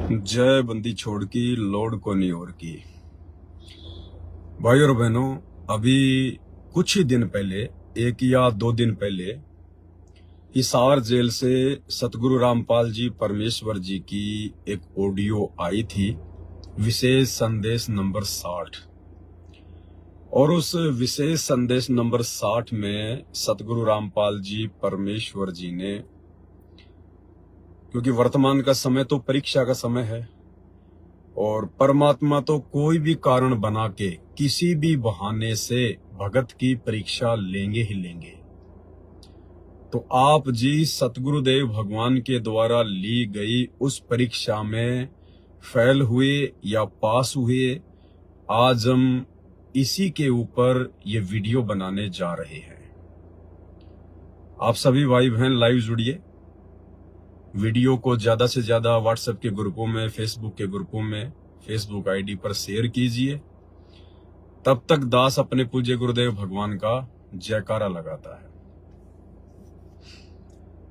जय बंदी छोड़ की लोड को नहीं और की। भाई और बहनों, अभी कुछ ही दिन पहले, 1 या 2 दिन पहले, हिसार जेल से सतगुरु रामपाल जी परमेश्वर जी की एक ऑडियो आई थी, विशेष संदेश नंबर 60। और उस विशेष संदेश नंबर 60 में सतगुरु रामपाल जी परमेश्वर जी ने, क्योंकि वर्तमान का समय तो परीक्षा का समय है और परमात्मा तो कोई भी कारण बना के किसी भी बहाने से भगत की परीक्षा लेंगे ही लेंगे। तो आप जी सतगुरुदेव भगवान के द्वारा ली गई उस परीक्षा में फेल हुए या पास हुए, आज हम इसी के ऊपर ये वीडियो बनाने जा रहे हैं। आप सभी भाई बहन लाइव जुड़िए, वीडियो को ज्यादा से ज्यादा व्हाट्सएप के ग्रुपों में, फेसबुक के ग्रुपों में, फेसबुक आईडी पर शेयर कीजिए। तब तक दास अपने पूज्य गुरुदेव भगवान का जयकारा लगाता है।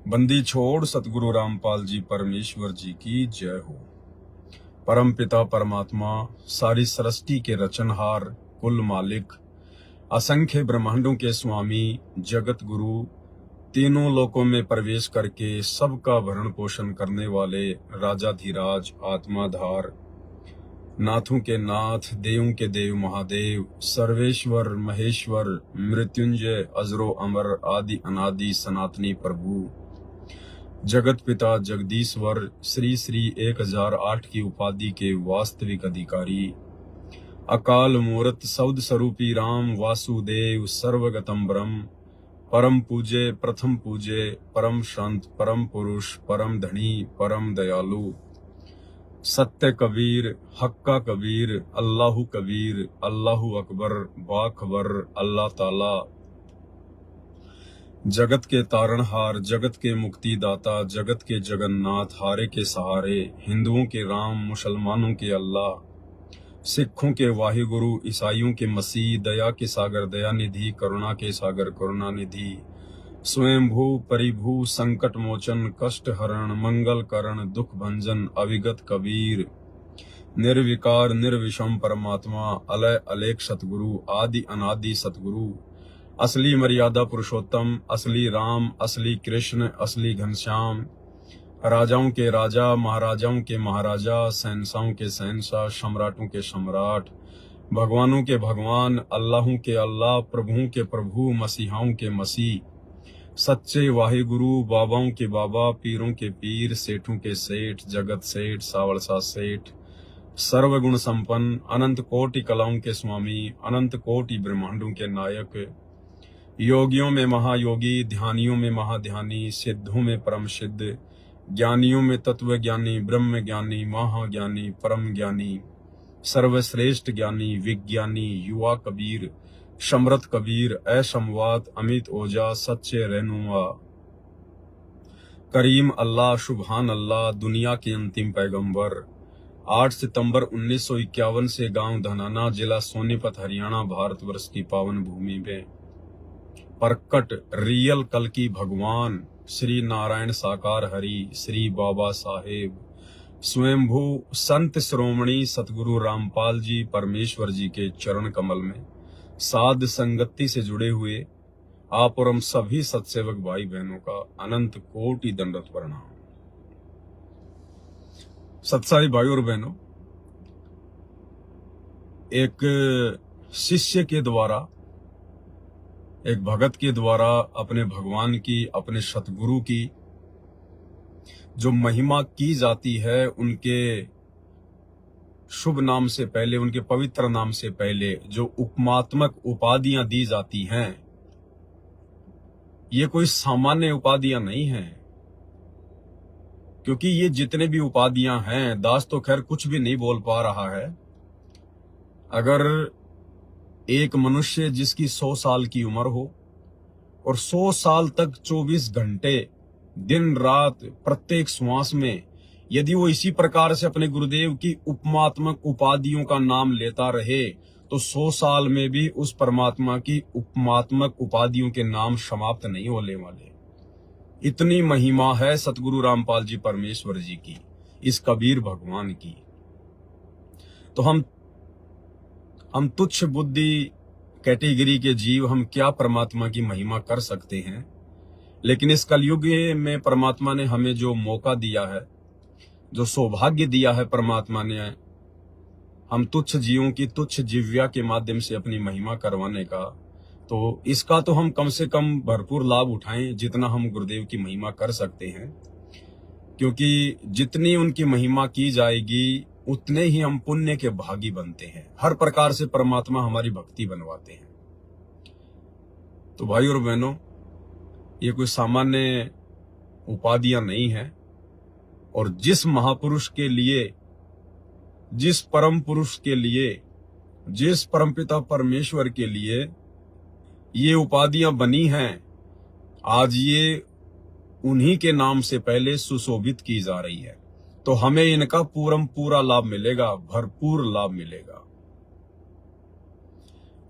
बंदी छोड़ सतगुरु रामपाल जी परमेश्वर जी की जय हो। परम पिता परमात्मा, सारी सृष्टि के रचनहार, कुल मालिक, असंख्य ब्रह्मांडों के स्वामी, जगत गुरु, तीनों लोकों में प्रवेश करके सबका भरण पोषण करने वाले राजाधिराज, आत्माधार, नाथों के नाथ, देवों के देव महादेव, सर्वेश्वर महेश्वर, मृत्युंजय, अजरो अमर, आदि अनादि सनातनी प्रभु, जगत पिता जगदीश्वर, श्री श्री 1008 की उपाधि के वास्तविक अधिकारी, अकाल मूर्त सौद स्वरूपी राम वासुदेव, सर्वगतम ब्रह्म, परम पूज्य, प्रथम पूज्य, परम संत, परम पुरुष, परम धनी, परम दयालु, सत्य कबीर, हक्का कबीर, अल्लाहु कबीर, अल्लाहु अकबर, बाखबर, अल्लाह ताला, जगत के तारणहार, जगत के मुक्तिदाता, जगत के जगन्नाथ, हारे के सहारे, हिंदुओं के राम, मुसलमानों के अल्लाह, सिखों के वाहिगुरु, ईसाइयों के मसीह, दया के सागर दयानिधि, करुणा के सागर करुणानिधि, स्वयंभू परिभू, संकट मोचन, कष्ट हरण, मंगल करण, दुख भंजन, अविगत कबीर, निर्विकार निर्विषम परमात्मा, अलय अलेख सतगुरु, आदि अनादि सतगुरु, असली मर्यादा पुरुषोत्तम, असली राम, असली कृष्ण, असली घनश्याम, राजाओं के राजा, महाराजाओं के महाराजा, शहंशाहों के शहंशाह, सम्राटों के सम्राट, भगवानों के भगवान, अल्लाहों के अल्लाह, प्रभुओं के प्रभु, मसीहाओं के मसीह, सच्चे वाहिगुरु, बाबाओं के बाबा, पीरों के पीर, सेठों के सेठ, जगत सेठ, सावलसा सेठ, सर्वगुण संपन्न, अनंत कोटि कलाओं के स्वामी, अनंत कोटि ब्रह्मांडों के नायक, योगियों में महायोगी, ध्यानियों में महाध्यानी, सिद्धों में परम सिद्ध, ज्ञानियों में तत्व ज्ञानी, ब्रह्म ज्ञानी, महाज्ञानी, परम ज्ञानी, सर्वश्रेष्ठ ज्ञानी, विज्ञानी, युवा कबीर, समृत कबीर, असमवात, अमित ओजा, सच्चे रहनुमा, करीम अल्लाह, सुभान अल्लाह, दुनिया के अंतिम पैगंबर, 8 सितंबर 1951 से गांव धनाना, जिला सोनीपत, हरियाणा, भारतवर्ष की पावन भूमि में प्रकट रियल कल की भगवान श्री नारायण साकार हरि, श्री बाबा साहेब स्वयंभू संत श्रोमणी सतगुरु रामपाल जी परमेश्वर जी के चरण कमल में साध संगति से जुड़े हुए आप और हम सभी सत्सेवक भाई बहनों का अनंत कोटि दंडवत प्रणाम। सत्साई भाई और बहनों, एक शिष्य के द्वारा, एक भगत के द्वारा अपने भगवान की, अपने सतगुरु की जो महिमा की जाती है, उनके शुभ नाम से पहले, उनके पवित्र नाम से पहले जो उपमात्मक उपाधियां दी जाती हैं, ये कोई सामान्य उपाधियां नहीं हैं। क्योंकि ये जितने भी उपाधियां हैं, दास तो खैर कुछ भी नहीं बोल पा रहा है। अगर एक मनुष्य जिसकी 100 साल की उम्र हो और 100 साल तक 24 घंटे दिन रात प्रत्येक श्वास में यदि वो इसी प्रकार से अपने गुरुदेव की उपमात्मक उपाधियों का नाम लेता रहे, तो 100 साल में भी उस परमात्मा की उपमात्मक उपाधियों के नाम समाप्त नहीं होने वाले। इतनी महिमा है सतगुरु रामपाल जी परमेश्वर जी की। इस कबीर भगवान की। तो हम तुच्छ बुद्धि कैटेगरी के जीव हम क्या परमात्मा की महिमा कर सकते हैं। लेकिन इस कलयुग में परमात्मा ने हमें जो मौका दिया है, जो सौभाग्य दिया है परमात्मा ने, हम तुच्छ जीवों की तुच्छ जिव्या के माध्यम से अपनी महिमा करवाने का, तो इसका तो हम कम से कम भरपूर लाभ उठाएं जितना हम गुरुदेव की महिमा कर सकते हैं। क्योंकि जितनी उनकी महिमा की जाएगी उतने ही हम पुण्य के भागी बनते हैं। हर प्रकार से परमात्मा हमारी भक्ति बनवाते हैं। तो भाई और बहनों, ये कोई सामान्य उपाधियां नहीं है। और जिस महापुरुष के लिए, जिस परम पुरुष के लिए, जिस परमपिता परमेश्वर के लिए ये उपाधियां बनी हैं, आज ये उन्हीं के नाम से पहले सुशोभित की जा रही है। तो हमें इनका पूरा लाभ मिलेगा, भरपूर लाभ मिलेगा।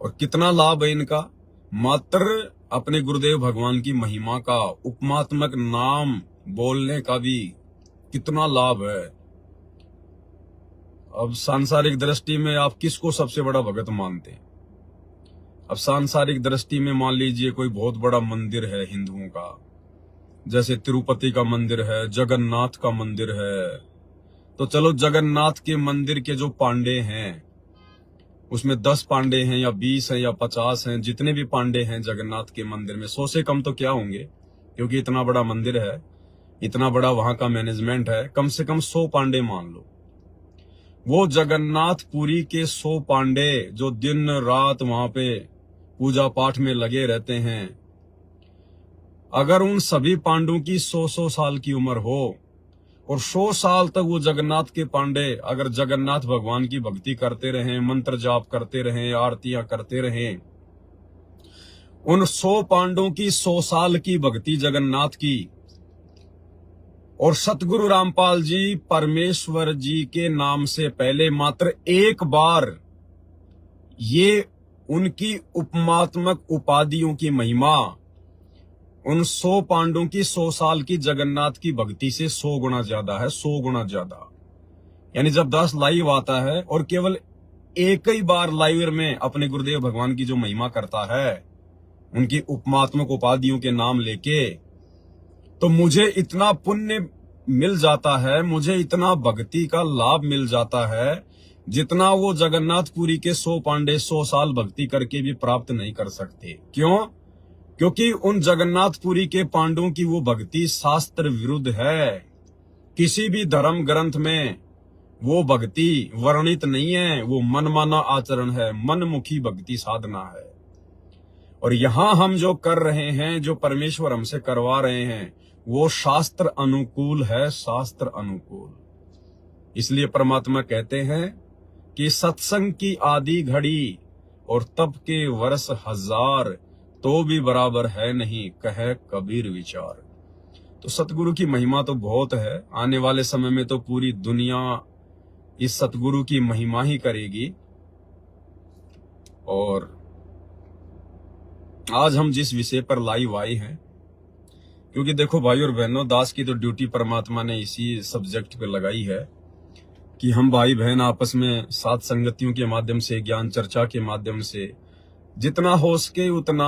और कितना लाभ है इनका? मात्र अपने गुरुदेव भगवान की महिमा का, उपमात्मक नाम बोलने का भी कितना लाभ है। अब सांसारिक दृष्टि में आप किसको सबसे बड़ा भगत मानते हैं? अब सांसारिक दृष्टि में मान लीजिए कोई बहुत बड़ा मंदिर है हिंदुओं का, जैसे तिरुपति का मंदिर है, जगन्नाथ का मंदिर है। तो चलो जगन्नाथ के मंदिर के जो पांडे हैं, उसमें 10 पांडे हैं या 20 हैं या 50 हैं, जितने भी पांडे हैं जगन्नाथ के मंदिर में, 100 से कम तो क्या होंगे, क्योंकि इतना बड़ा मंदिर है, इतना बड़ा वहां का मैनेजमेंट है। कम से कम 100 पांडे मान लो। वो जगन्नाथ पुरी के 100 पांडे जो दिन रात वहां पे पूजा पाठ में लगे रहते हैं, अगर उन सभी पांडवों की 100 साल की उम्र हो और 100 साल तक वो जगन्नाथ के पांडे अगर जगन्नाथ भगवान की भक्ति करते रहें, मंत्र जाप करते रहें, आरतियां करते रहें, उन 100 पांडवों की 100 साल की भक्ति जगन्नाथ की, और सतगुरु रामपाल जी परमेश्वर जी के नाम से पहले मात्र एक बार ये उनकी उपमात्मक उपाधियों की महिमा उन 100 पांडवों की 100 साल की जगन्नाथ की भक्ति से 100 गुना ज्यादा है, 100 गुना ज्यादा। यानी जब 10 लाइव आता है और केवल एक ही बार लाइव में अपने गुरुदेव भगवान की जो महिमा करता है, उनकी उपमात्मक उपाधियों के नाम लेके, तो मुझे इतना पुण्य मिल जाता है, मुझे इतना भक्ति का लाभ मिल जाता है, जितना वो जगन्नाथपुरी के 100 पांडे 100 साल भक्ति करके भी प्राप्त नहीं कर सकते। क्यों? क्योंकि उन जगन्नाथपुरी के पांडवों की वो भक्ति शास्त्र विरुद्ध है। किसी भी धर्म ग्रंथ में वो भक्ति वर्णित नहीं है। वो मनमाना आचरण है, मनमुखी भक्ति साधना है। और यहां हम जो कर रहे हैं, जो परमेश्वर हमसे करवा रहे हैं, वो शास्त्र अनुकूल है, शास्त्र अनुकूल। इसलिए परमात्मा कहते हैं कि सत्संग की आदि घड़ी और तप के वर्ष 1000 तो भी बराबर है नहीं, कहे कबीर विचार। तो सतगुरु की महिमा तो बहुत है। आने वाले समय में तो पूरी दुनिया इस सतगुरु की महिमा ही करेगी। और आज हम जिस विषय पर लाइव आए हैं, क्योंकि देखो भाई और बहनों, दास की तो ड्यूटी परमात्मा ने इसी सब्जेक्ट पे लगाई है कि हम भाई बहन आपस में साथ संगतियों के माध्यम से, ज्ञान चर्चा के माध्यम से जितना हो सके उतना,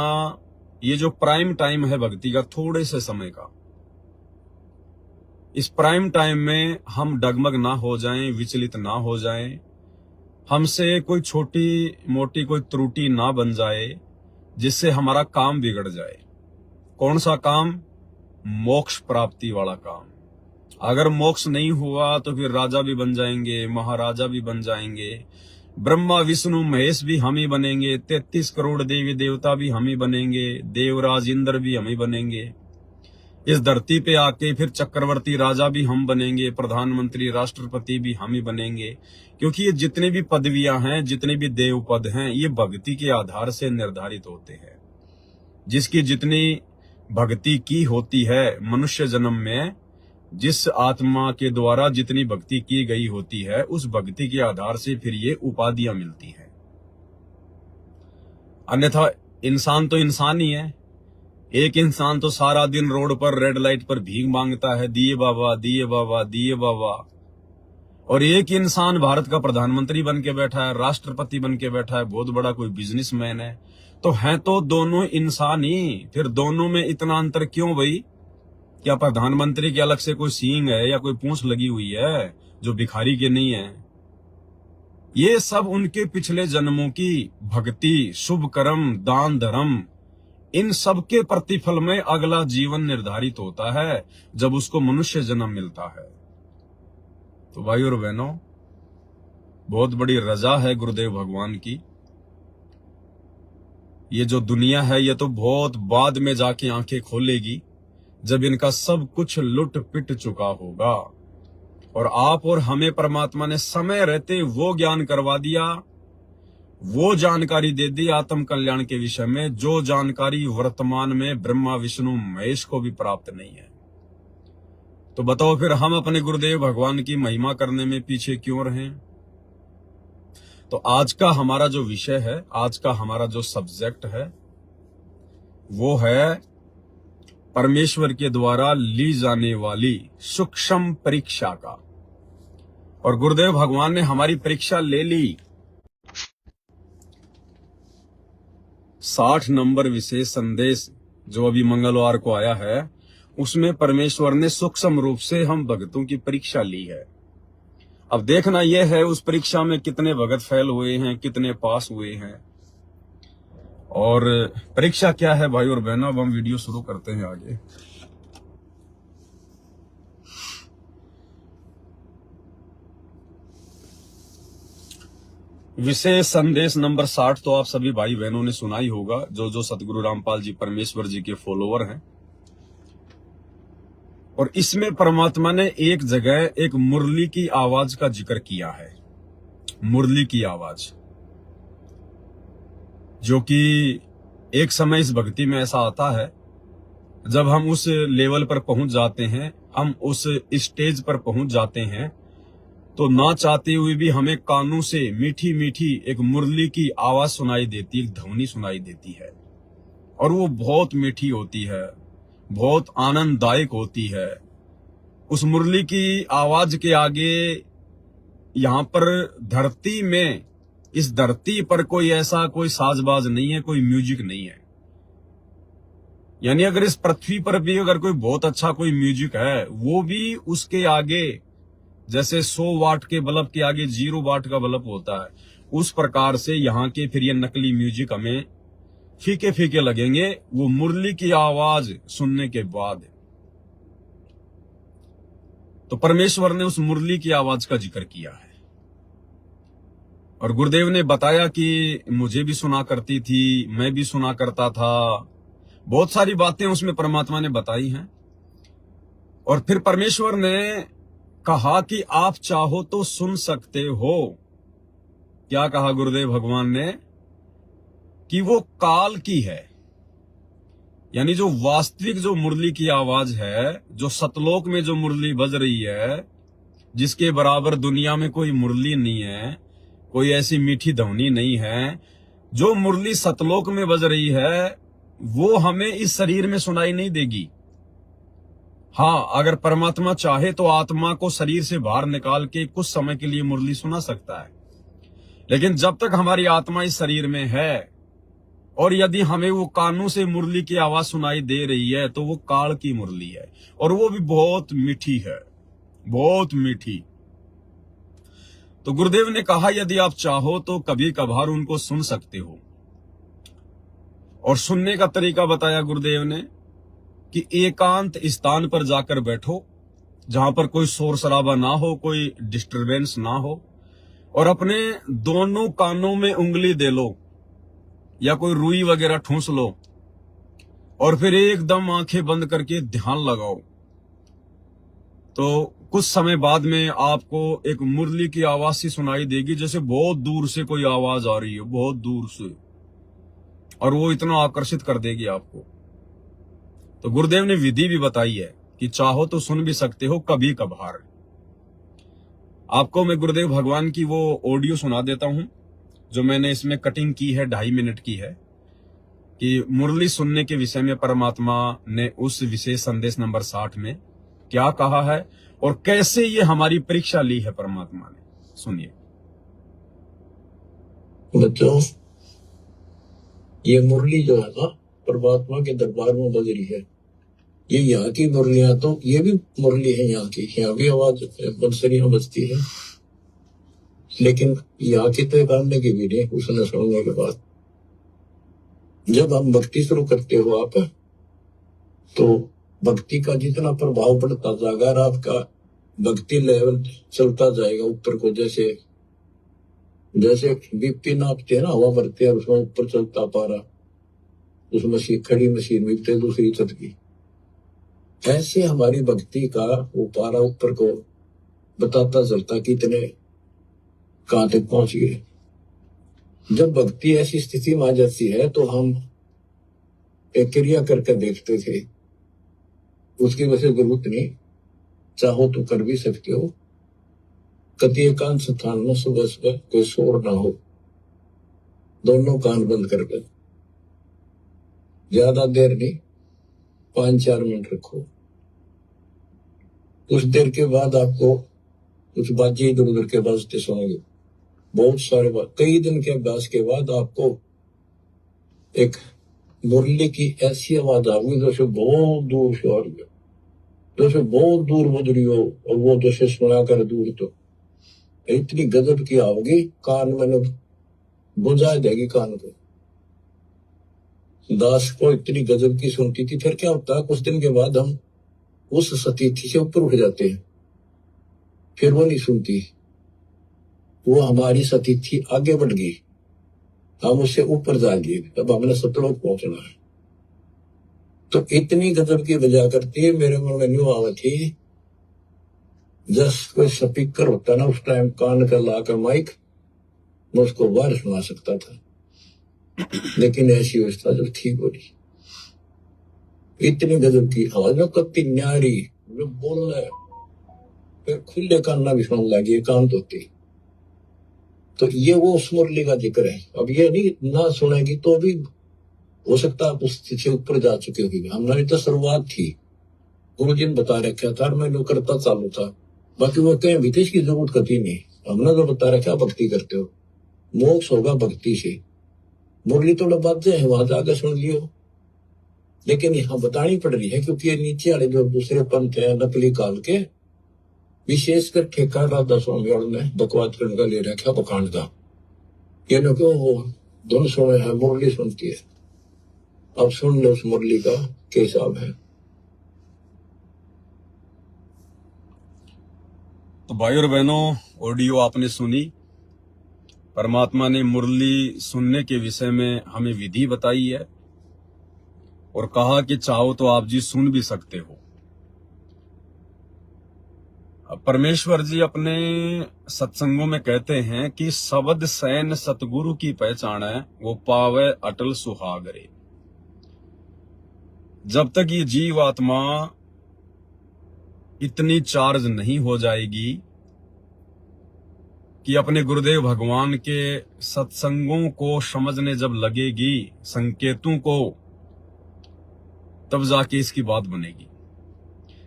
ये जो प्राइम टाइम है भक्ति का, थोड़े से समय का, इस प्राइम टाइम में हम डगमग ना हो जाएं, विचलित ना हो जाएं, हमसे कोई छोटी मोटी कोई त्रुटि ना बन जाए जिससे हमारा काम बिगड़ जाए। कौन सा काम? मोक्ष प्राप्ति वाला काम। अगर मोक्ष नहीं हुआ तो फिर राजा भी बन जाएंगे, महाराजा भी बन जाएंगे, ब्रह्मा विष्णु महेश भी हम ही बनेंगे, 33 करोड़ देवी देवता भी हम ही बनेंगे, देवराज इंद्र भी हम ही बनेंगे। इस धरती पे आके फिर चक्रवर्ती राजा भी हम बनेंगे, प्रधानमंत्री राष्ट्रपति भी हम ही बनेंगे। क्योंकि ये जितने भी पदवियां हैं, जितने भी देव पद हैं, ये भक्ति के आधार से निर्धारित होते हैं। जिसकी जितनी भक्ति की होती है मनुष्य जन्म में, जिस आत्मा के द्वारा जितनी भक्ति की गई होती है, उस भक्ति के आधार से फिर ये उपाधियां मिलती हैं। अन्यथा इंसान तो इंसान ही है। एक इंसान तो सारा दिन रोड पर रेड लाइट पर भीख मांगता है, दिए बाबा दिए बाबा दिए बाबा, और एक इंसान भारत का प्रधानमंत्री बन के बैठा है, राष्ट्रपति बन के बैठा है, बहुत बड़ा कोई बिजनेसमैन है, तो हैं तो दोनों इंसान ही, फिर दोनों में इतना अंतर क्यों भाई? क्या प्रधानमंत्री के अलग से कोई सींग है या कोई पूंछ लगी हुई है जो भिखारी के नहीं है? ये सब उनके पिछले जन्मों की भक्ति, शुभ कर्म, दान धर्म, इन सब के प्रतिफल में अगला जीवन निर्धारित होता है जब उसको मनुष्य जन्म मिलता है। तो भाई और बहनों, बहुत बड़ी रजा है गुरुदेव भगवान की। ये जो दुनिया है ये तो बहुत बाद में जाके आंखें खोलेगी, जब इनका सब कुछ लुट पिट चुका होगा। और आप और हमें परमात्मा ने समय रहते वो ज्ञान करवा दिया, वो जानकारी दे दी आत्म कल्याण के विषय में, जो जानकारी वर्तमान में ब्रह्मा विष्णु महेश को भी प्राप्त नहीं है। तो बताओ फिर हम अपने गुरुदेव भगवान की महिमा करने में पीछे क्यों रहें? तो आज का हमारा जो विषय है, आज का हमारा जो सब्जेक्ट है, वो है परमेश्वर के द्वारा ली जाने वाली सूक्ष्म परीक्षा का। और गुरुदेव भगवान ने हमारी परीक्षा ले ली। 60 नंबर विशेष संदेश जो अभी मंगलवार को आया है, उसमें परमेश्वर ने सूक्ष्म रूप से हम भक्तों की परीक्षा ली है। अब देखना यह है उस परीक्षा में कितने भगत फेल हुए हैं, कितने पास हुए हैं। और परीक्षा क्या है भाई और बहनों, अब हम वीडियो शुरू करते हैं आगे। विशेष संदेश नंबर 60 तो आप सभी भाई बहनों ने सुना ही होगा, जो सतगुरु रामपाल जी परमेश्वर जी के फॉलोवर हैं। और इसमें परमात्मा ने एक जगह एक मुरली की आवाज का जिक्र किया है। मुरली की आवाज, जो कि एक समय इस भक्ति में ऐसा आता है, जब हम उस लेवल पर पहुंच जाते हैं, हम उस स्टेज पर पहुंच जाते हैं, तो ना चाहते हुए भी हमें कानों से मीठी मीठी एक मुरली की आवाज सुनाई देती, एक ध्वनि सुनाई देती है। और वो बहुत मीठी होती है, बहुत आनंददायक होती है। उस मुरली की आवाज के आगे यहाँ पर धरती में, इस धरती पर कोई ऐसा कोई साजबाज नहीं है, कोई म्यूजिक नहीं है। यानी अगर इस पृथ्वी पर भी अगर कोई बहुत अच्छा कोई म्यूजिक है, वो भी उसके आगे, जैसे 100 वाट के बल्ब के आगे 0 वाट का बल्ब होता है, उस प्रकार से यहाँ के फिर ये नकली म्यूजिक हमें फीके फीके लगेंगे वो मुरली की आवाज सुनने के बाद। तो परमेश्वर ने उस मुरली की आवाज का जिक्र किया है। और गुरुदेव ने बताया कि मुझे भी सुना करती थी, मैं भी सुना करता था, बहुत सारी बातें उसमें परमात्मा ने बताई हैं। और फिर परमेश्वर ने कहा कि आप चाहो तो सुन सकते हो। क्या कहा गुरुदेव भगवान ने? कि वो काल की है। यानी जो वास्तविक जो मुरली की आवाज है, जो सतलोक में जो मुरली बज रही है, जिसके बराबर दुनिया में कोई मुरली नहीं है, कोई ऐसी मीठी ध्वनि नहीं है, जो मुरली सतलोक में बज रही है, वो हमें इस शरीर में सुनाई नहीं देगी। हाँ, अगर परमात्मा चाहे तो आत्मा को शरीर से बाहर निकाल के कुछ समय के लिए मुरली सुना सकता है। लेकिन जब तक हमारी आत्मा इस शरीर में है, और यदि हमें वो कानों से मुरली की आवाज सुनाई दे रही है, तो वो काल की मुरली है, और वो भी बहुत मीठी है, बहुत मीठी। तो गुरुदेव ने कहा यदि आप चाहो तो कभी कभार उनको सुन सकते हो। और सुनने का तरीका बताया गुरुदेव ने कि एकांत स्थान पर जाकर बैठो, जहां पर कोई शोर शराबा ना हो, कोई डिस्टरबेंस ना हो, और अपने दोनों कानों में उंगली दे लो या कोई रुई वगैरह ठूंस लो, और फिर एकदम आंखें बंद करके ध्यान लगाओ। तो कुछ समय बाद में आपको एक मुरली की आवाज सी सुनाई देगी, जैसे बहुत दूर से कोई आवाज आ रही है, बहुत दूर से, और वो इतना आकर्षित कर देगी आपको। तो गुरुदेव ने विधि भी बताई है कि चाहो तो सुन भी सकते हो कभी कभार। आपको मैं गुरुदेव भगवान की वो ऑडियो सुना देता हूं, जो मैंने इसमें कटिंग की है, 2.5 मिनट की है, कि मुरली सुनने के विषय में परमात्मा ने उस विशेष संदेश नंबर 60 में क्या कहा है और कैसे ये हमारी परीक्षा ली है परमात्मा ने, सुनिए। बच्चों, ये मुरली जो है ना परमात्मा के दरबार में बज रही है। ये यहाँ की मुरलियां, तो ये भी मुरली है यहाँ की, यहाँ भी आवाज बंसरियां बजती है, लेकिन यहाँ की तो गाने की भी नहीं उसने सुनने के बाद। जब हम भक्ति शुरू करते हो आप, तो भक्ति का जितना प्रभाव पड़ता जाएगा और आपका भक्ति लेवल चलता जाएगा ऊपर को, जैसे जैसे बीपी नापते हैं ना, हवा भरते हैं उसमें ऊपर चलता पारा, उस मशीन खड़ी मशीन बीपते दूसरी छत की, ऐसे हमारी भक्ति का वो पारा ऊपर को बताता चलता कि इतने कहां तक पहुंच गए। जब भक्ति ऐसी स्थिति में आ जाती है तो हम एक क्रिया करके देखते थे, उसकी वजह जरूरत नहीं, चाहो तो कर भी सकते हो। कति एकांत स्थान में सुबह सुबह कोई शोर ना हो, दोनों कान बंद करके ज्यादा देर नहीं, 5-4 मिनट रखो। कुछ देर के बाद आपको कुछ बाजी इधर उधर के बजते सुनोगे, बहुत सारे बात। कई दिन के अभ्यास के बाद आपको एक मुरली की ऐसी आवाज आएगी जैसे बहुत दूर से आ रही है, जैसे बहुत दूर बज रही हो, और वो जैसे सुना कर दूर, तो इतनी गजब की आओगी, कान में बुझा देगी कान को। दास को इतनी गजब की सुनती थी। फिर क्या होता है, कुछ दिन के बाद हम उस सतीथि से ऊपर उठ जाते हैं, फिर वो नहीं सुनती, वो हमारी सतीथि आगे बढ़ गई, हम उससे ऊपर जा गए, अब हमने सतलोक पहुंचना है। तो इतनी गजब की बजा करती है, मेरे मन में न्यू आवा थी, जस कोई स्पीकर होता ना उस टाइम कान का लाकर माइक, मैं उसको बाहर सुना सकता था, लेकिन ऐसी व्यवस्था जब ठीक हो रही, इतनी गजब की आवाज कत्ती न्यारी जो बोल रहा है, फिर खुले कान ना भी सुन लगी, एकांत होती। तो ये वो उस मुरली का जिक्र है। अब ये नहीं ना सुनेगी तो भी हो सकता है उस से ऊपर जा चुके होगी। हमारी तो शुरुआत थी, गुरु जी ने बता रखा था, मैं जो करता चालू था, बाकी वो कहीं भी इसकी जरूरत कभी नहीं। हमने तो बता रखा भक्ति करते हो, मोक्ष होगा भक्ति से। मुरली थोड़ा बात है, वहां जाकर सुन लियो, लेकिन यहाँ बतानी पड़ रही है क्योंकि ये नीचे वाले जो दूसरे पंथ है नकली काल के, विशेषकर ठेका राधा स्वामी और ने बकवाद करने का ले रखा बखांड का, ये लोग वो धुन सुने है, मुरली सुनती है। अब सुन लो उस मुरली का क्या हिसाब है। तो भाई और बहनों, ऑडियो आपने सुनी। परमात्मा ने मुरली सुनने के विषय में हमें विधि बताई है और कहा कि चाहो तो आप जी सुन भी सकते हो। परमेश्वर जी अपने सत्संगों में कहते हैं कि शब्द सैन सतगुरु की पहचान है, वो पावे अटल सुहागरे। जब तक ये जीव आत्मा इतनी चार्ज नहीं हो जाएगी कि अपने गुरुदेव भगवान के सत्संगों को समझने जब लगेगी, संकेतों को, तब जाके इसकी बात बनेगी।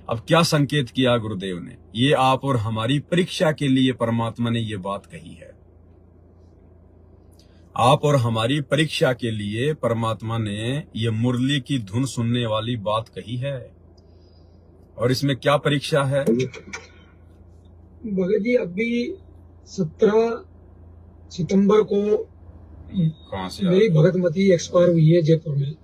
अब क्या संकेत किया गुरुदेव ने, ये आप और हमारी परीक्षा के लिए परमात्मा ने ये बात कही है। आप और हमारी परीक्षा के लिए परमात्मा ने ये मुरली की धुन सुनने वाली बात कही है। और इसमें क्या परीक्षा है भगत जी? अभी 17 सितंबर को कहां से मेरी भगतमती एक्सपायर हुई है जयपुर में।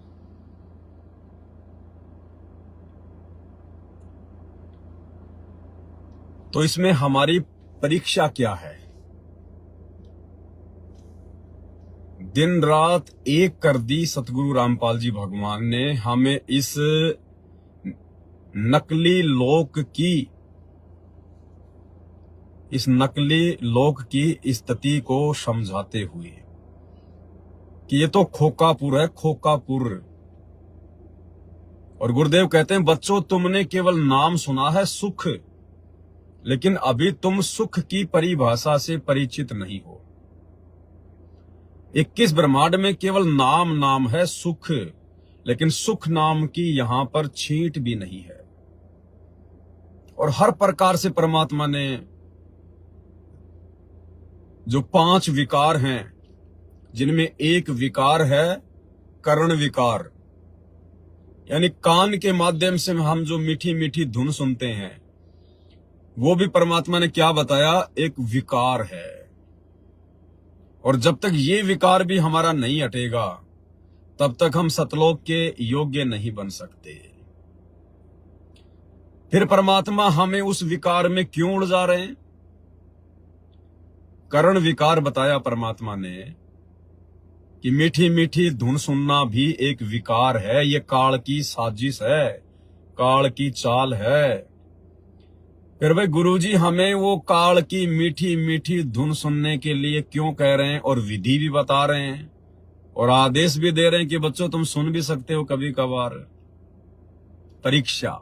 तो इसमें हमारी परीक्षा क्या है? दिन रात एक कर दी सतगुरु रामपाल जी भगवान ने हमें इस नकली लोक की स्थिति को समझाते हुए कि ये तो खोकापुर है, खोकापुर। और गुरुदेव कहते हैं, बच्चों तुमने केवल नाम सुना है सुख, लेकिन अभी तुम सुख की परिभाषा से परिचित नहीं हो। 21 ब्रह्मांड में केवल नाम है सुख, लेकिन सुख नाम की यहां पर छींट भी नहीं है। और हर प्रकार से परमात्मा ने जो 5 विकार हैं, जिनमें एक विकार है कर्ण विकार, यानी कान के माध्यम से हम जो मीठी मीठी धुन सुनते हैं, वो भी परमात्मा ने क्या बताया, एक विकार है। और जब तक ये विकार भी हमारा नहीं हटेगा, तब तक हम सतलोक के योग्य नहीं बन सकते। फिर परमात्मा हमें उस विकार में क्यों उलझा रहे हैं? कर्ण विकार बताया परमात्मा ने कि मीठी मीठी धुन सुनना भी एक विकार है, ये काल की साजिश है, काल की चाल है। फिर भाई गुरुजी हमें वो काल की मीठी मीठी धुन सुनने के लिए क्यों कह रहे हैं, और विधि भी बता रहे हैं और आदेश भी दे रहे हैं कि बच्चों तुम सुन भी सकते हो कभी कभार। परीक्षा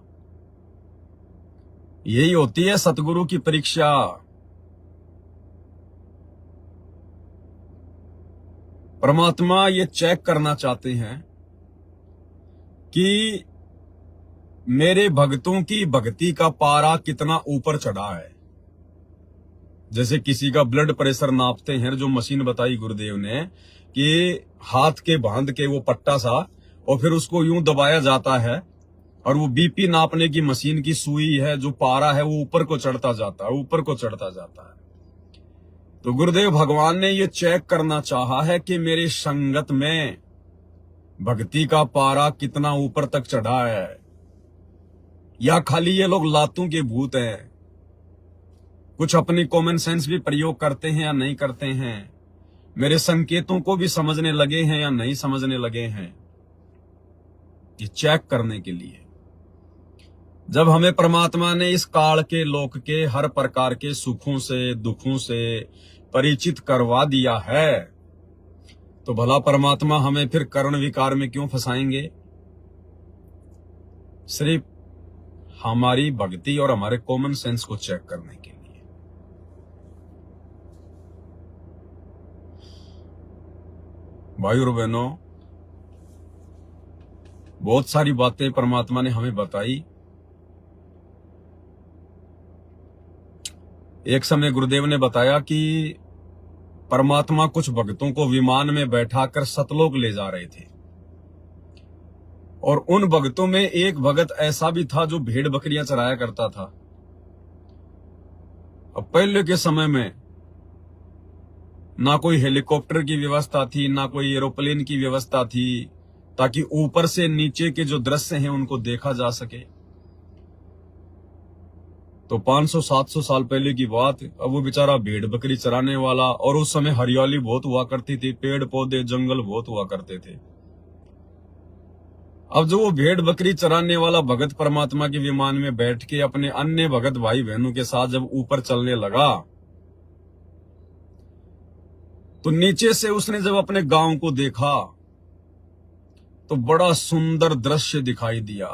यही होती है, सतगुरु की परीक्षा। परमात्मा ये चेक करना चाहते हैं कि मेरे भक्तों की भक्ति का पारा कितना ऊपर चढ़ा है। जैसे किसी का ब्लड प्रेशर नापते हैं, जो मशीन बताई गुरुदेव ने कि हाथ के बांध के वो पट्टा सा, और फिर उसको यूं दबाया जाता है, और वो बीपी नापने की मशीन की सुई है, जो पारा है वो ऊपर को चढ़ता जाता है, ऊपर को चढ़ता जाता है। तो गुरुदेव भगवान ने ये चेक करना चाहा है कि मेरी संगत में भक्ति का पारा कितना ऊपर तक चढ़ा है, या खाली ये लोग लातों के भूत हैं, कुछ अपनी कॉमन सेंस भी प्रयोग करते हैं या नहीं करते हैं, मेरे संकेतों को भी समझने लगे हैं या नहीं समझने लगे हैं। ये चेक करने के लिए जब हमें परमात्मा ने इस काल के लोक के हर प्रकार के सुखों से दुखों से परिचित करवा दिया है, तो भला परमात्मा हमें फिर कर्ण विकार में क्यों फंसाएंगे? सिर्फ हमारी भक्ति और हमारे कॉमन सेंस को चेक करने के लिए। भाई और बहनों, बहुत सारी बातें परमात्मा ने हमें बताई। एक समय गुरुदेव ने बताया कि परमात्मा कुछ भक्तों को विमान में बैठाकर सतलोक ले जा रहे थे, और उन भक्तों में एक भगत ऐसा भी था जो भेड़ बकरियां चराया करता था। अब पहले के समय में ना कोई हेलीकॉप्टर की व्यवस्था थी, ना कोई एरोप्लेन की व्यवस्था थी, ताकि ऊपर से नीचे के जो दृश्य हैं उनको देखा जा सके। तो 500-700 साल पहले की बात। अब वो बेचारा भेड़ बकरी चराने वाला, और उस समय हरियाली बहुत हुआ करती थी, पेड़ पौधे जंगल बहुत हुआ करते थे। अब जो वो भेड़ बकरी चराने वाला भगत परमात्मा के विमान में बैठ के अपने अन्य भगत भाई बहनों के साथ जब ऊपर चलने लगा, तो नीचे से उसने जब अपने गांव को देखा तो बड़ा सुंदर दृश्य दिखाई दिया।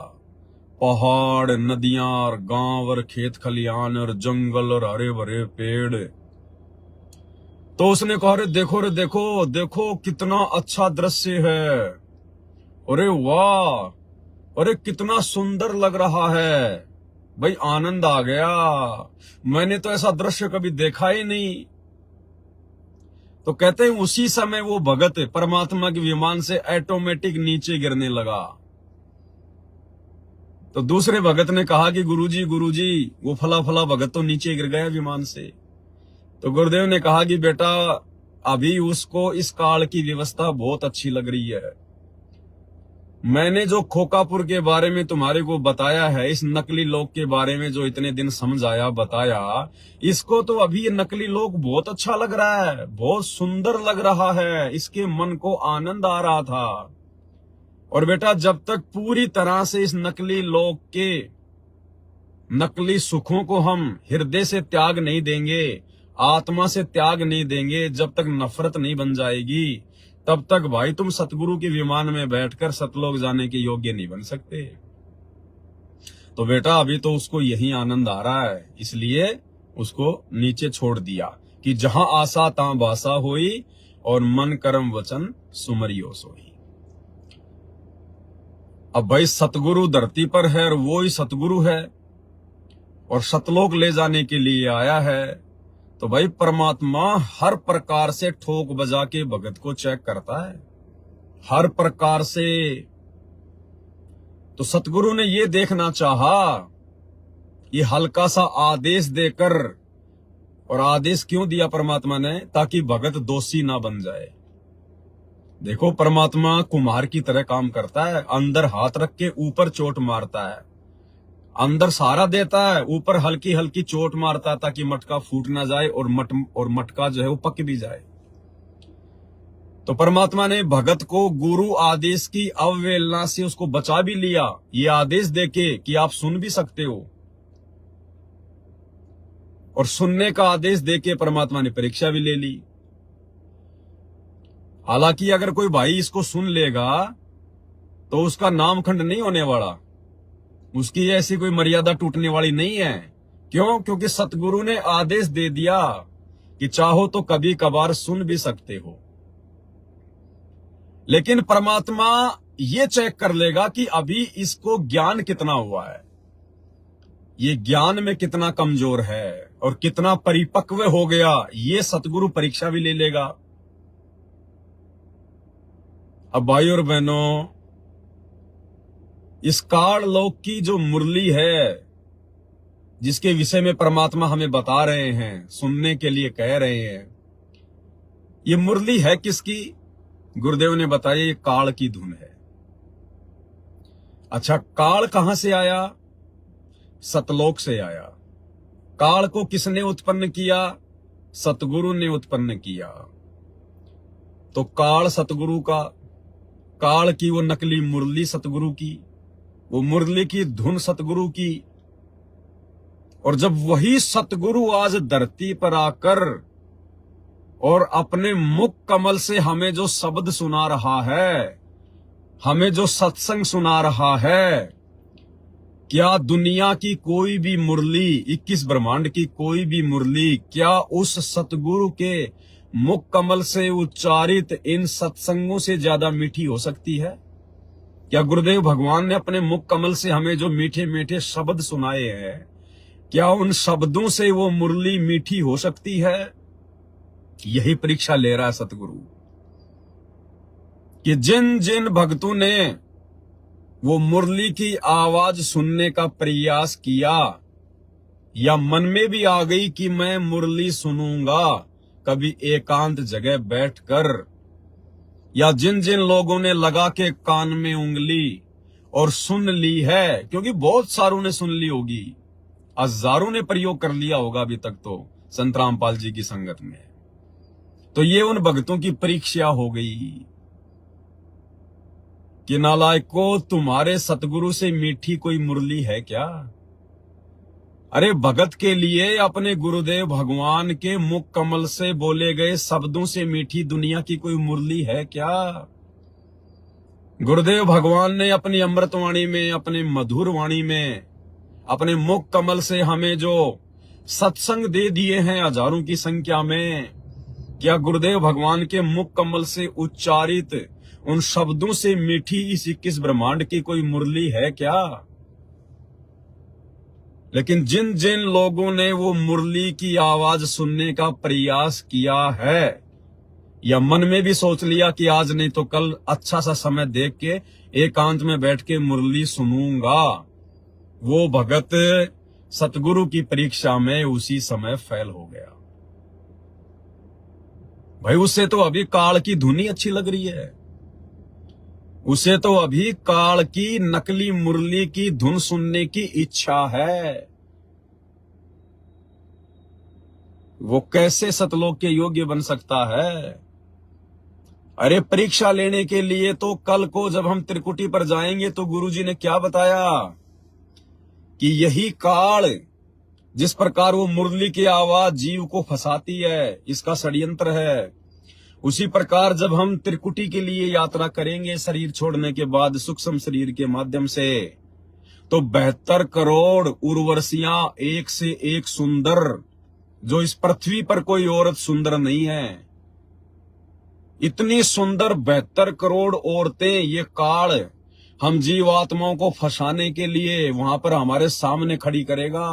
पहाड़, नदियां और गांव और खेत खलियान और जंगल और हरे भरे पेड़। तो उसने कहा, अरे देखो रे देखो देखो कितना अच्छा दृश्य है, अरे वाह, अरे कितना सुंदर लग रहा है। भाई आनंद आ गया, मैंने तो ऐसा दृश्य कभी देखा ही नहीं। तो कहते हैं उसी समय वो भगत परमात्मा के विमान से ऑटोमेटिक नीचे गिरने लगा। तो दूसरे भगत ने कहा कि गुरुजी वो फला फला भगत तो नीचे गिर गया विमान से। तो गुरुदेव ने कहा कि बेटा अभी उसको इस काल की व्यवस्था बहुत अच्छी लग रही है। मैंने जो खोकापुर के बारे में तुम्हारे को बताया है, इस नकली लोक के बारे में जो इतने दिन समझाया बताया, इसको तो अभी ये नकली लोक बहुत अच्छा लग रहा है, बहुत सुंदर लग रहा है, इसके मन को आनंद आ रहा था। और बेटा जब तक पूरी तरह से इस नकली लोक के नकली सुखों को हम हृदय से त्याग नहीं देंगे, आत्मा से त्याग नहीं देंगे, जब तक नफरत नहीं बन जाएगी, तब तक भाई तुम सतगुरु के विमान में बैठकर सतलोक जाने के योग्य नहीं बन सकते। तो बेटा अभी तो उसको यही आनंद आ रहा है, इसलिए उसको नीचे छोड़ दिया कि जहां आशा तां बासा होई, और मन कर्म वचन सुमरियो सोई। अब भाई सतगुरु धरती पर है और वो ही सतगुरु है, और सतलोक ले जाने के लिए आया है, तो भाई परमात्मा हर प्रकार से ठोक बजा के भगत को चेक करता है, हर प्रकार से। तो सतगुरु ने ये देखना चाहा, ये हल्का सा आदेश देकर, और आदेश क्यों दिया परमात्मा ने? ताकि भगत दोषी ना बन जाए। देखो परमात्मा कुम्हार की तरह काम करता है, अंदर हाथ रख के ऊपर चोट मारता है, अंदर सहारा देता है, ऊपर हल्की हल्की चोट मारता है ताकि मटका फूट ना जाए और मटका जो है वो पक भी जाए। तो परमात्मा ने भगत को गुरु आदेश की अवहेलना से उसको बचा भी लिया, ये आदेश देके कि आप सुन भी सकते हो, और सुनने का आदेश देके परमात्मा ने परीक्षा भी ले ली। हालांकि अगर कोई भाई इसको सुन लेगा तो उसका नामखंड नहीं होने वाला, उसकी ऐसी कोई मर्यादा टूटने वाली नहीं है। क्यों? क्योंकि सतगुरु ने आदेश दे दिया कि चाहो तो कभी कभार सुन भी सकते हो। लेकिन परमात्मा ये चेक कर लेगा कि अभी इसको ज्ञान कितना हुआ है, ये ज्ञान में कितना कमजोर है और कितना परिपक्व हो गया, ये सतगुरु परीक्षा भी ले लेगा। अब भाई और बहनों, इस काल लोक की जो मुरली है, जिसके विषय में परमात्मा हमें बता रहे हैं, सुनने के लिए कह रहे हैं, ये मुरली है किसकी? गुरुदेव ने बताया ये काल की धुन है। अच्छा, काल कहां से आया? सतलोक से आया। काल को किसने उत्पन्न किया? सतगुरु ने उत्पन्न किया। तो काल सतगुरु का, काल की वो नकली मुरली सतगुरु की, वो मुरली की धुन सतगुरु की। और जब वही सतगुरु आज धरती पर आकर और अपने मुख कमल से हमें जो शब्द सुना रहा है, हमें जो सत्संग सुना रहा है, क्या दुनिया की कोई भी मुरली, 21 ब्रह्मांड की कोई भी मुरली, क्या उस सतगुरु के मुख कमल से उच्चारित इन सत्संगों से ज्यादा मीठी हो सकती है? क्या गुरुदेव भगवान ने अपने मुख कमल से हमें जो मीठे मीठे शब्द सुनाए हैं, क्या उन शब्दों से वो मुरली मीठी हो सकती है? यही परीक्षा ले रहा है सतगुरु कि जिन जिन भक्तों ने वो मुरली की आवाज सुनने का प्रयास किया, या मन में भी आ गई कि मैं मुरली सुनूंगा कभी एकांत जगह बैठकर, या जिन जिन लोगों ने लगा के कान में उंगली और सुन ली है, क्योंकि बहुत सारों ने सुन ली होगी, हजारों ने प्रयोग कर लिया होगा अभी तक तो संत रामपाल जी की संगत में, तो ये उन भक्तों की परीक्षा हो गई कि नालायकों, तुम्हारे सतगुरु से मीठी कोई मुरली है क्या? अरे भगत के लिए अपने गुरुदेव भगवान के मुख कमल से बोले गए शब्दों से मीठी दुनिया की कोई मुरली है क्या? गुरुदेव भगवान ने अपनी अमृतवाणी में, अपने मधुर वाणी में, अपने मुख कमल से हमें जो सत्संग दे दिए हैं हजारों की संख्या में, क्या गुरुदेव भगवान के मुख कमल से उच्चारित उन शब्दों से मीठी इस 21 ब्रह्मांड की कोई मुरली है क्या? लेकिन जिन जिन लोगों ने वो मुरली की आवाज सुनने का प्रयास किया है, या मन में भी सोच लिया कि आज नहीं तो कल अच्छा सा समय देख के एकांत में बैठ के मुरली सुनूंगा, वो भगत सतगुरु की परीक्षा में उसी समय फेल हो गया। भाई उसे तो अभी काल की धुनी अच्छी लग रही है, उसे तो अभी काल की नकली मुरली की धुन सुनने की इच्छा है। वो कैसे सतलोक के योग्य बन सकता है? अरे परीक्षा लेने के लिए तो कल को जब हम त्रिकुटी पर जाएंगे तो गुरुजी ने क्या बताया कि यही काल, जिस प्रकार वो मुरली की आवाज जीव को फंसाती है, इसका षड्यंत्र है, उसी प्रकार जब हम त्रिकुटी के लिए यात्रा करेंगे शरीर छोड़ने के बाद सूक्ष्म शरीर के माध्यम से, तो 72 करोड़ उर्वशियां एक से एक सुंदर, जो इस पृथ्वी पर कोई औरत सुंदर नहीं है, इतनी सुंदर 72 करोड़ औरतें ये काल हम जीवात्माओं को फंसाने के लिए वहां पर हमारे सामने खड़ी करेगा।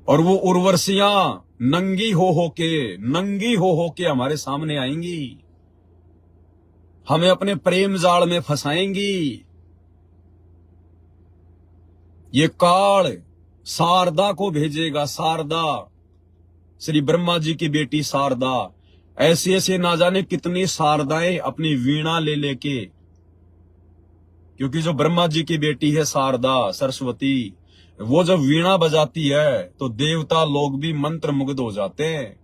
और वो उर्वशियां नंगी हो के हमारे सामने आएंगी, हमें अपने प्रेम जाल में फंसाएंगी। ये काल शारदा को भेजेगा, शारदा, श्री ब्रह्मा जी की बेटी शारदा। ऐसे ऐसे ना जाने कितनी शारदाएं अपनी वीणा ले लेके, क्योंकि जो ब्रह्मा जी की बेटी है शारदा सरस्वती, वो जब वीणा बजाती है तो देवता लोग भी मंत्र मुग्ध हो जाते हैं।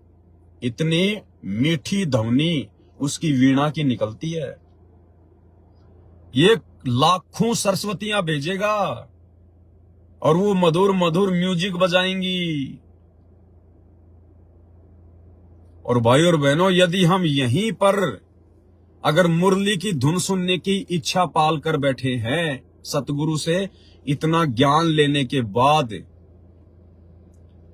इतनी मीठी ध्वनि उसकी वीणा की निकलती है। ये लाखों सरस्वतियां भेजेगा और वो मधुर मधुर म्यूजिक बजाएंगी। और भाई और बहनों, यदि हम यहीं पर अगर मुरली की धुन सुनने की इच्छा पाल कर बैठे हैं, सतगुरु से इतना ज्ञान लेने के बाद,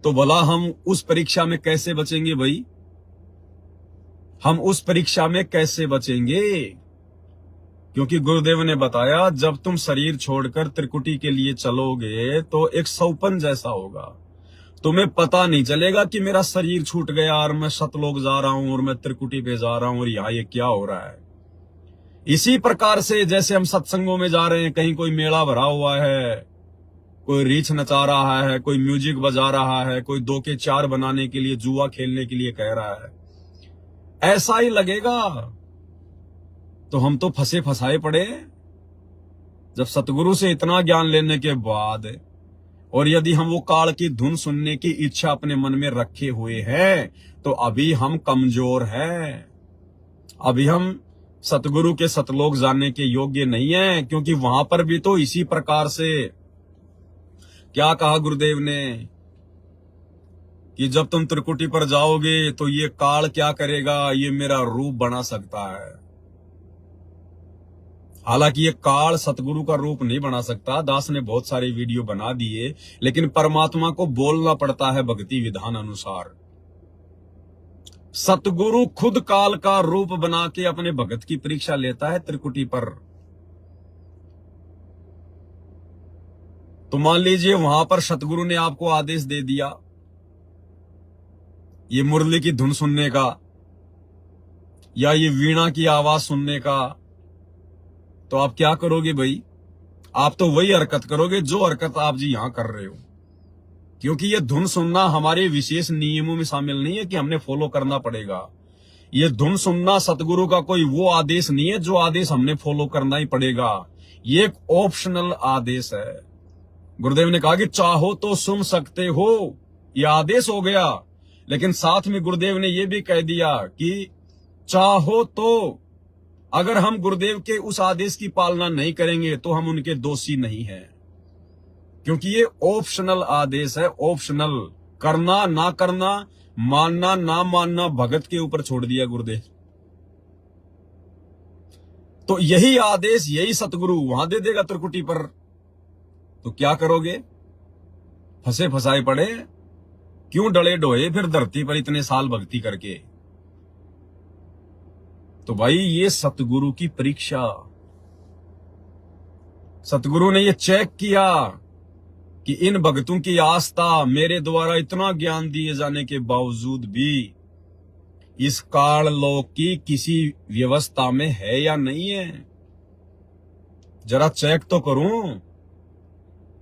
तो भला हम उस परीक्षा में कैसे बचेंगे भाई? हम उस परीक्षा में कैसे बचेंगे? क्योंकि गुरुदेव ने बताया, जब तुम शरीर छोड़कर त्रिकुटी के लिए चलोगे तो एक सौपन जैसा होगा। तुम्हें पता नहीं चलेगा कि मेरा शरीर छूट गया और मैं सतलोक जा रहा हूं और मैं त्रिकुटी पे जा रहा हूं और यहां ये क्या हो रहा है। इसी प्रकार से जैसे हम सत्संगों में जा रहे हैं, कहीं कोई मेला भरा हुआ है, कोई रीछ नचा रहा है, कोई म्यूजिक बजा रहा है, कोई 2 के 4 बनाने के लिए, जुआ खेलने के लिए कह रहा है, ऐसा ही लगेगा। तो हम तो फंसे फंसाए पड़े। जब सतगुरु से इतना ज्ञान लेने के बाद, और यदि हम वो काल की धुन सुनने की इच्छा अपने मन में रखे हुए हैं, तो अभी हम कमजोर हैं। अभी हम सतगुरु के सतलोक जाने के योग्य नहीं है, क्योंकि वहां पर भी तो इसी प्रकार से क्या कहा गुरुदेव ने कि जब तुम त्रिकुटी पर जाओगे तो ये काल क्या करेगा, ये मेरा रूप बना सकता है। हालांकि ये काल सतगुरु का रूप नहीं बना सकता। दास ने बहुत सारे वीडियो बना दिए, लेकिन परमात्मा को बोलना पड़ता है भक्ति विधान अनुसार। सतगुरु खुद काल का रूप बना के अपने भगत की परीक्षा लेता है त्रिकुटी पर। तो मान लीजिए वहां पर सतगुरु ने आपको आदेश दे दिया ये मुरली की धुन सुनने का या ये वीणा की आवाज सुनने का, तो आप क्या करोगे भाई? आप तो वही हरकत करोगे जो हरकत आप जी यहां कर रहे हो। क्योंकि ये धुन सुनना हमारे विशेष नियमों में शामिल नहीं है कि हमने फॉलो करना पड़ेगा। ये धुन सुनना सतगुरु का कोई वो आदेश नहीं है जो आदेश हमने फॉलो करना ही पड़ेगा। ये एक ऑप्शनल आदेश है। गुरुदेव ने कहा कि चाहो तो सुन सकते हो, ये आदेश हो गया, लेकिन साथ में गुरुदेव ने ये भी कह दिया कि चाहो तो, अगर हम गुरुदेव के उस आदेश की पालना नहीं करेंगे तो हम उनके दोषी नहीं हैं, क्योंकि ये ऑप्शनल आदेश है। ऑप्शनल, करना ना करना, मानना ना मानना भगत के ऊपर छोड़ दिया गुरुदेव। तो यही आदेश, यही सतगुरु वहां दे देगा त्रिकुटी पर, तो क्या करोगे? फंसे फंसाए पड़े, क्यों डले डोए फिर धरती पर इतने साल भक्ति करके। तो भाई ये सतगुरु की परीक्षा, सतगुरु ने ये चेक किया कि इन भक्तों की आस्था मेरे द्वारा इतना ज्ञान दिए जाने के बावजूद भी इस काल लोक की किसी व्यवस्था में है या नहीं है, जरा चेक तो करूं।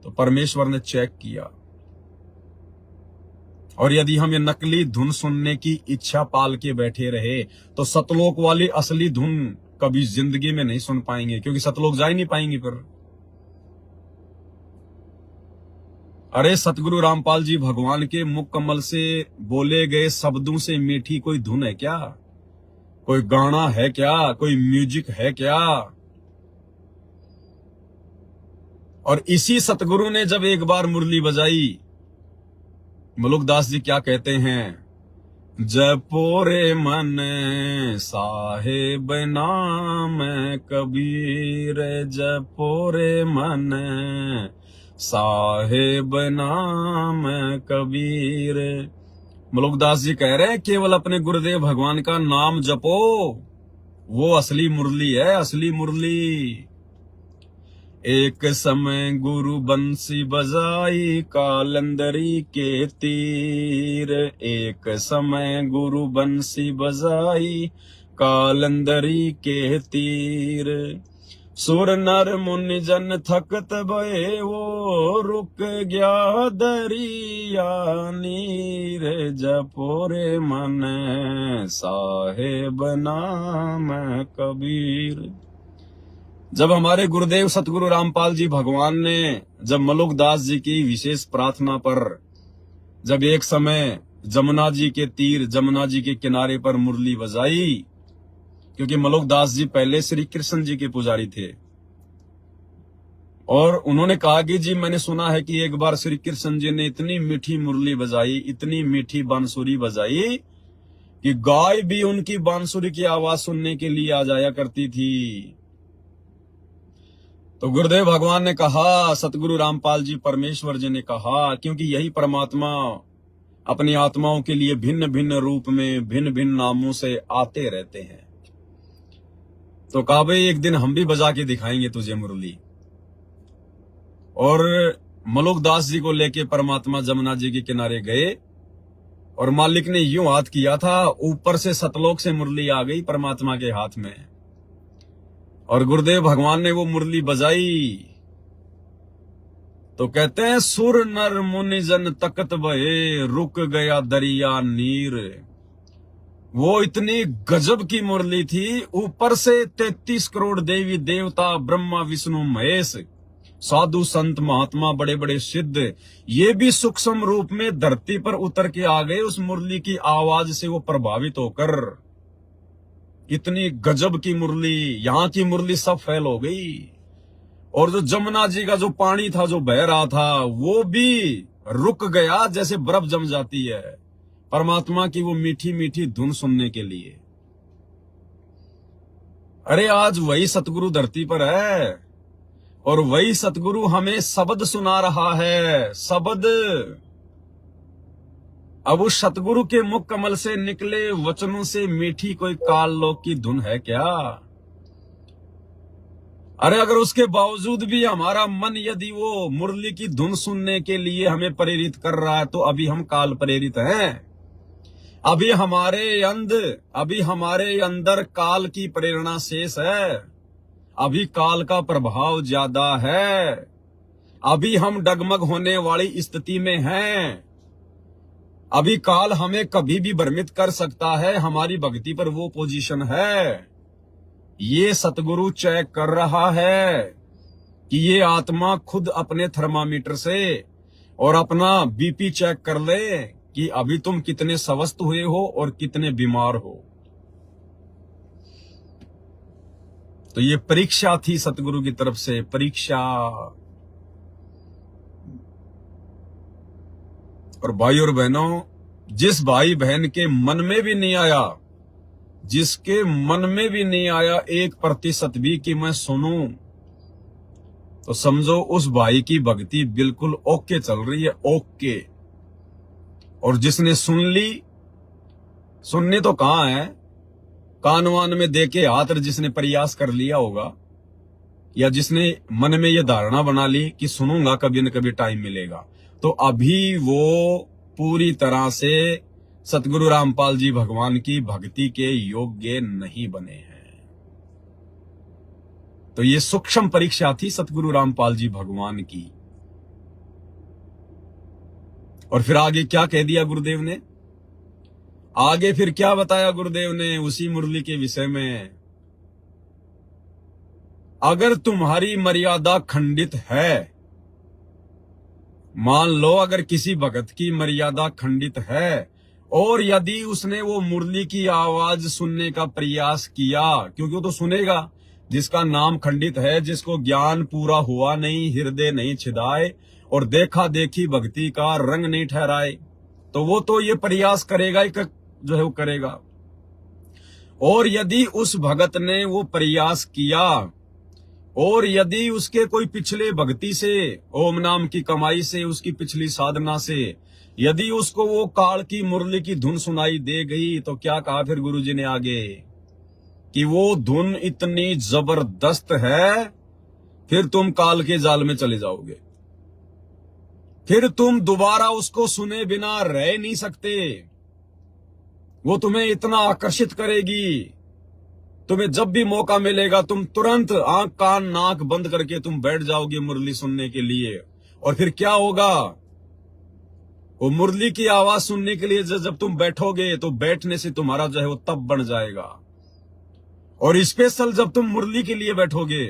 तो परमेश्वर ने चेक किया, और यदि हम ये नकली धुन सुनने की इच्छा पाल के बैठे रहे तो सतलोक वाली असली धुन कभी जिंदगी में नहीं सुन पाएंगे, क्योंकि सतलोक जा ही नहीं पाएंगे फिर। अरे सतगुरु रामपाल जी भगवान के मुख कमल से बोले गए शब्दों से मीठी कोई धुन है क्या? कोई गाना है क्या? कोई म्यूजिक है क्या? और इसी सतगुरु ने जब एक बार मुरली बजाई, मुलुकदास जी क्या कहते हैं? जपो रे मन साहेब नाम कबीर, जपो रे मन साहेब नाम कबीर। मुलुकदास जी कह रहे हैं केवल अपने गुरुदेव भगवान का नाम जपो, वो असली मुरली है, असली मुरली। एक समय गुरु बंसी बजाई कालंदरी के तीर, एक समय गुरु बंसी बजाई कालंदरी के तीर। सुर नर मुनि जन थकत भये वो रुक गया दरिया नीर, जपोरे मन साहेब नाम कबीर। जब हमारे गुरुदेव सतगुरु रामपाल जी भगवान ने जब मलुकदास जी की विशेष प्रार्थना पर जब एक समय जमुना जी के तीर, जमुना जी के किनारे पर मुरली बजाई, क्योंकि मलुकदास जी पहले श्री कृष्ण जी के पुजारी थे, और उन्होंने कहा कि जी मैंने सुना है कि एक बार श्री कृष्ण जी ने इतनी मीठी मुरली बजाई, इतनी मीठी बांसुरी बजाई कि गाय भी उनकी बांसुरी की आवाज सुनने के लिए आ जाया करती थी। तो गुरुदेव भगवान ने कहा, सतगुरु रामपाल जी परमेश्वर जी ने कहा, क्योंकि यही परमात्मा अपनी आत्माओं के लिए भिन्न भिन्न रूप में भिन्न भिन्न नामों से आते रहते हैं, तो कहा भाई एक दिन हम भी बजा के दिखाएंगे तुझे मुरली। और मलुकदास जी को लेके परमात्मा जमुना जी के किनारे गए, और मालिक ने यूं हाथ किया था, ऊपर से सतलोक से मुरली आ गई परमात्मा के हाथ में, और गुरुदेव भगवान ने वो मुरली बजाई। तो कहते हैं सुर नर मुनि जन तकत भये रुक गया दरिया नीर। वो इतनी गजब की मुरली थी, ऊपर से 33 करोड़ देवी देवता, ब्रह्मा विष्णु महेश, साधु संत महात्मा, बड़े बड़े सिद्ध, ये भी सूक्ष्म रूप में धरती पर उतर के आ गए उस मुरली की आवाज से वो प्रभावित होकर। इतनी गजब की मुरली, यहाँ की मुरली सब फेल हो गई। और जो जमुना जी का जो पानी था जो बह रहा था, वो भी रुक गया, जैसे बर्फ जम जाती है परमात्मा की वो मीठी मीठी धुन सुनने के लिए। अरे आज वही सतगुरु धरती पर है, और वही सतगुरु हमें शब्द सुना रहा है, शब्द। अब उस सतगुरु के मुख कमल से निकले वचनों से मीठी कोई काल लोक की धुन है क्या? अरे अगर उसके बावजूद भी हमारा मन यदि वो मुरली की धुन सुनने के लिए हमें प्रेरित कर रहा है, तो अभी हम काल प्रेरित हैं। अभी हमारे अंदर काल की प्रेरणा शेष है, अभी काल का प्रभाव ज्यादा है, अभी हम डगमग होने वाली स्थिति में हैं। अभी काल हमें कभी भी भ्रमित कर सकता है, हमारी भक्ति पर वो पोजीशन है। ये सतगुरु चेक कर रहा है कि ये आत्मा खुद अपने थर्मामीटर से और अपना बीपी चेक कर ले कि अभी तुम कितने स्वस्थ हुए हो और कितने बीमार हो। तो ये परीक्षा थी सतगुरु की तरफ से, परीक्षा। और भाई और बहनों, जिस भाई बहन के मन में भी नहीं आया, जिसके मन में भी नहीं आया 1% भी कि मैं सुनूं, तो समझो उस भाई की भक्ति बिल्कुल ओके चल रही है, ओके। और जिसने सुन ली, सुनने तो कहां है, कान वान में देके हाथ जिसने प्रयास कर लिया होगा, या जिसने मन में ये धारणा बना ली कि सुनूंगा कभी न कभी टाइम मिलेगा, तो अभी वो पूरी तरह से सतगुरु रामपाल जी भगवान की भक्ति के योग्य नहीं बने हैं। तो ये सूक्ष्म परीक्षा थी सतगुरु रामपाल जी भगवान की। और फिर आगे क्या कह दिया गुरुदेव ने, आगे फिर क्या बताया गुरुदेव ने उसी मुरली के विषय में। अगर तुम्हारी मर्यादा खंडित है, मान लो अगर किसी भगत की मर्यादा खंडित है, और यदि उसने वो मुरली की आवाज सुनने का प्रयास किया, क्योंकि वो तो सुनेगा जिसका नाम खंडित है, जिसको ज्ञान पूरा हुआ नहीं, हृदय नहीं छिदाए और देखा देखी भक्ति का रंग नहीं ठहराए, तो वो तो ये प्रयास करेगा ही जो है वो करेगा। और यदि उस भगत ने वो प्रयास किया, और यदि उसके कोई पिछले भक्ति से, ओम नाम की कमाई से, उसकी पिछली साधना से यदि उसको वो काल की मुरली की धुन सुनाई दे गई, तो क्या कहा फिर गुरुजी ने आगे कि वो धुन इतनी जबरदस्त है फिर तुम काल के जाल में चले जाओगे। फिर तुम दोबारा उसको सुने बिना रह नहीं सकते। वो तुम्हें इतना आकर्षित करेगी, तुम्हें जब भी मौका मिलेगा तुम तुरंत आंख कान नाक बंद करके तुम बैठ जाओगे मुरली सुनने के लिए। और फिर क्या होगा, वो मुरली की आवाज सुनने के लिए जब तुम बैठोगे तो बैठने से तुम्हारा जो है वो तब बन जाएगा। और स्पेशल जब तुम मुरली के लिए बैठोगे,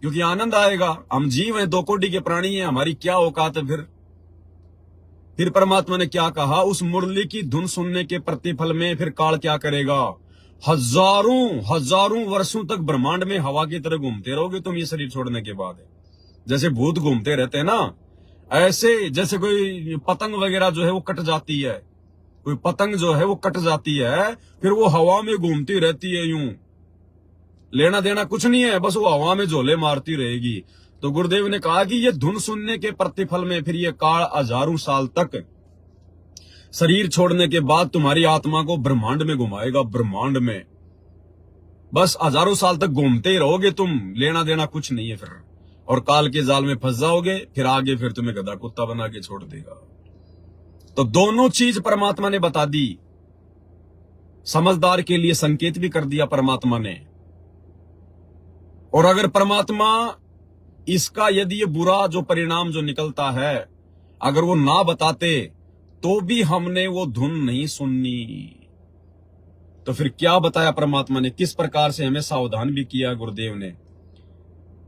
क्योंकि आनंद आएगा। हम जीव हैं, 2 कोटि के प्राणी हैं, हमारी क्या औकात है। फिर परमात्मा ने क्या कहा, उस मुरली की धुन सुनने के प्रतिफल में फिर काल क्या करेगा, हजारों वर्षों तक ब्रह्मांड में हवा की तरह घूमते रहोगे तुम ये शरीर छोड़ने के बाद। जैसे भूत घूमते रहते हैं ना, ऐसे जैसे कोई पतंग वगैरह जो है वो कट जाती है, कोई पतंग जो है वो कट जाती है, फिर वो हवा में घूमती रहती है, यूं लेना देना कुछ नहीं है, बस वो हवा में झोले मारती रहेगी। तो गुरुदेव ने कहा कि ये धुन सुनने के प्रतिफल में फिर ये काल हजारों साल तक शरीर छोड़ने के बाद तुम्हारी आत्मा को ब्रह्मांड में घुमाएगा। ब्रह्मांड में बस हजारों साल तक घूमते ही रहोगे तुम, लेना देना कुछ नहीं है फिर। और काल के जाल में फंस जाओगे, फिर आगे फिर तुम्हें गधा कुत्ता बना के छोड़ देगा। तो दोनों चीज परमात्मा ने बता दी। समझदार के लिए संकेत भी कर दिया परमात्मा ने। और अगर परमात्मा इसका यदि ये बुरा जो परिणाम जो निकलता है अगर वो ना बताते तो भी हमने वो धुन नहीं सुननी। तो फिर क्या बताया परमात्मा ने, किस प्रकार से हमें सावधान भी किया गुरुदेव ने।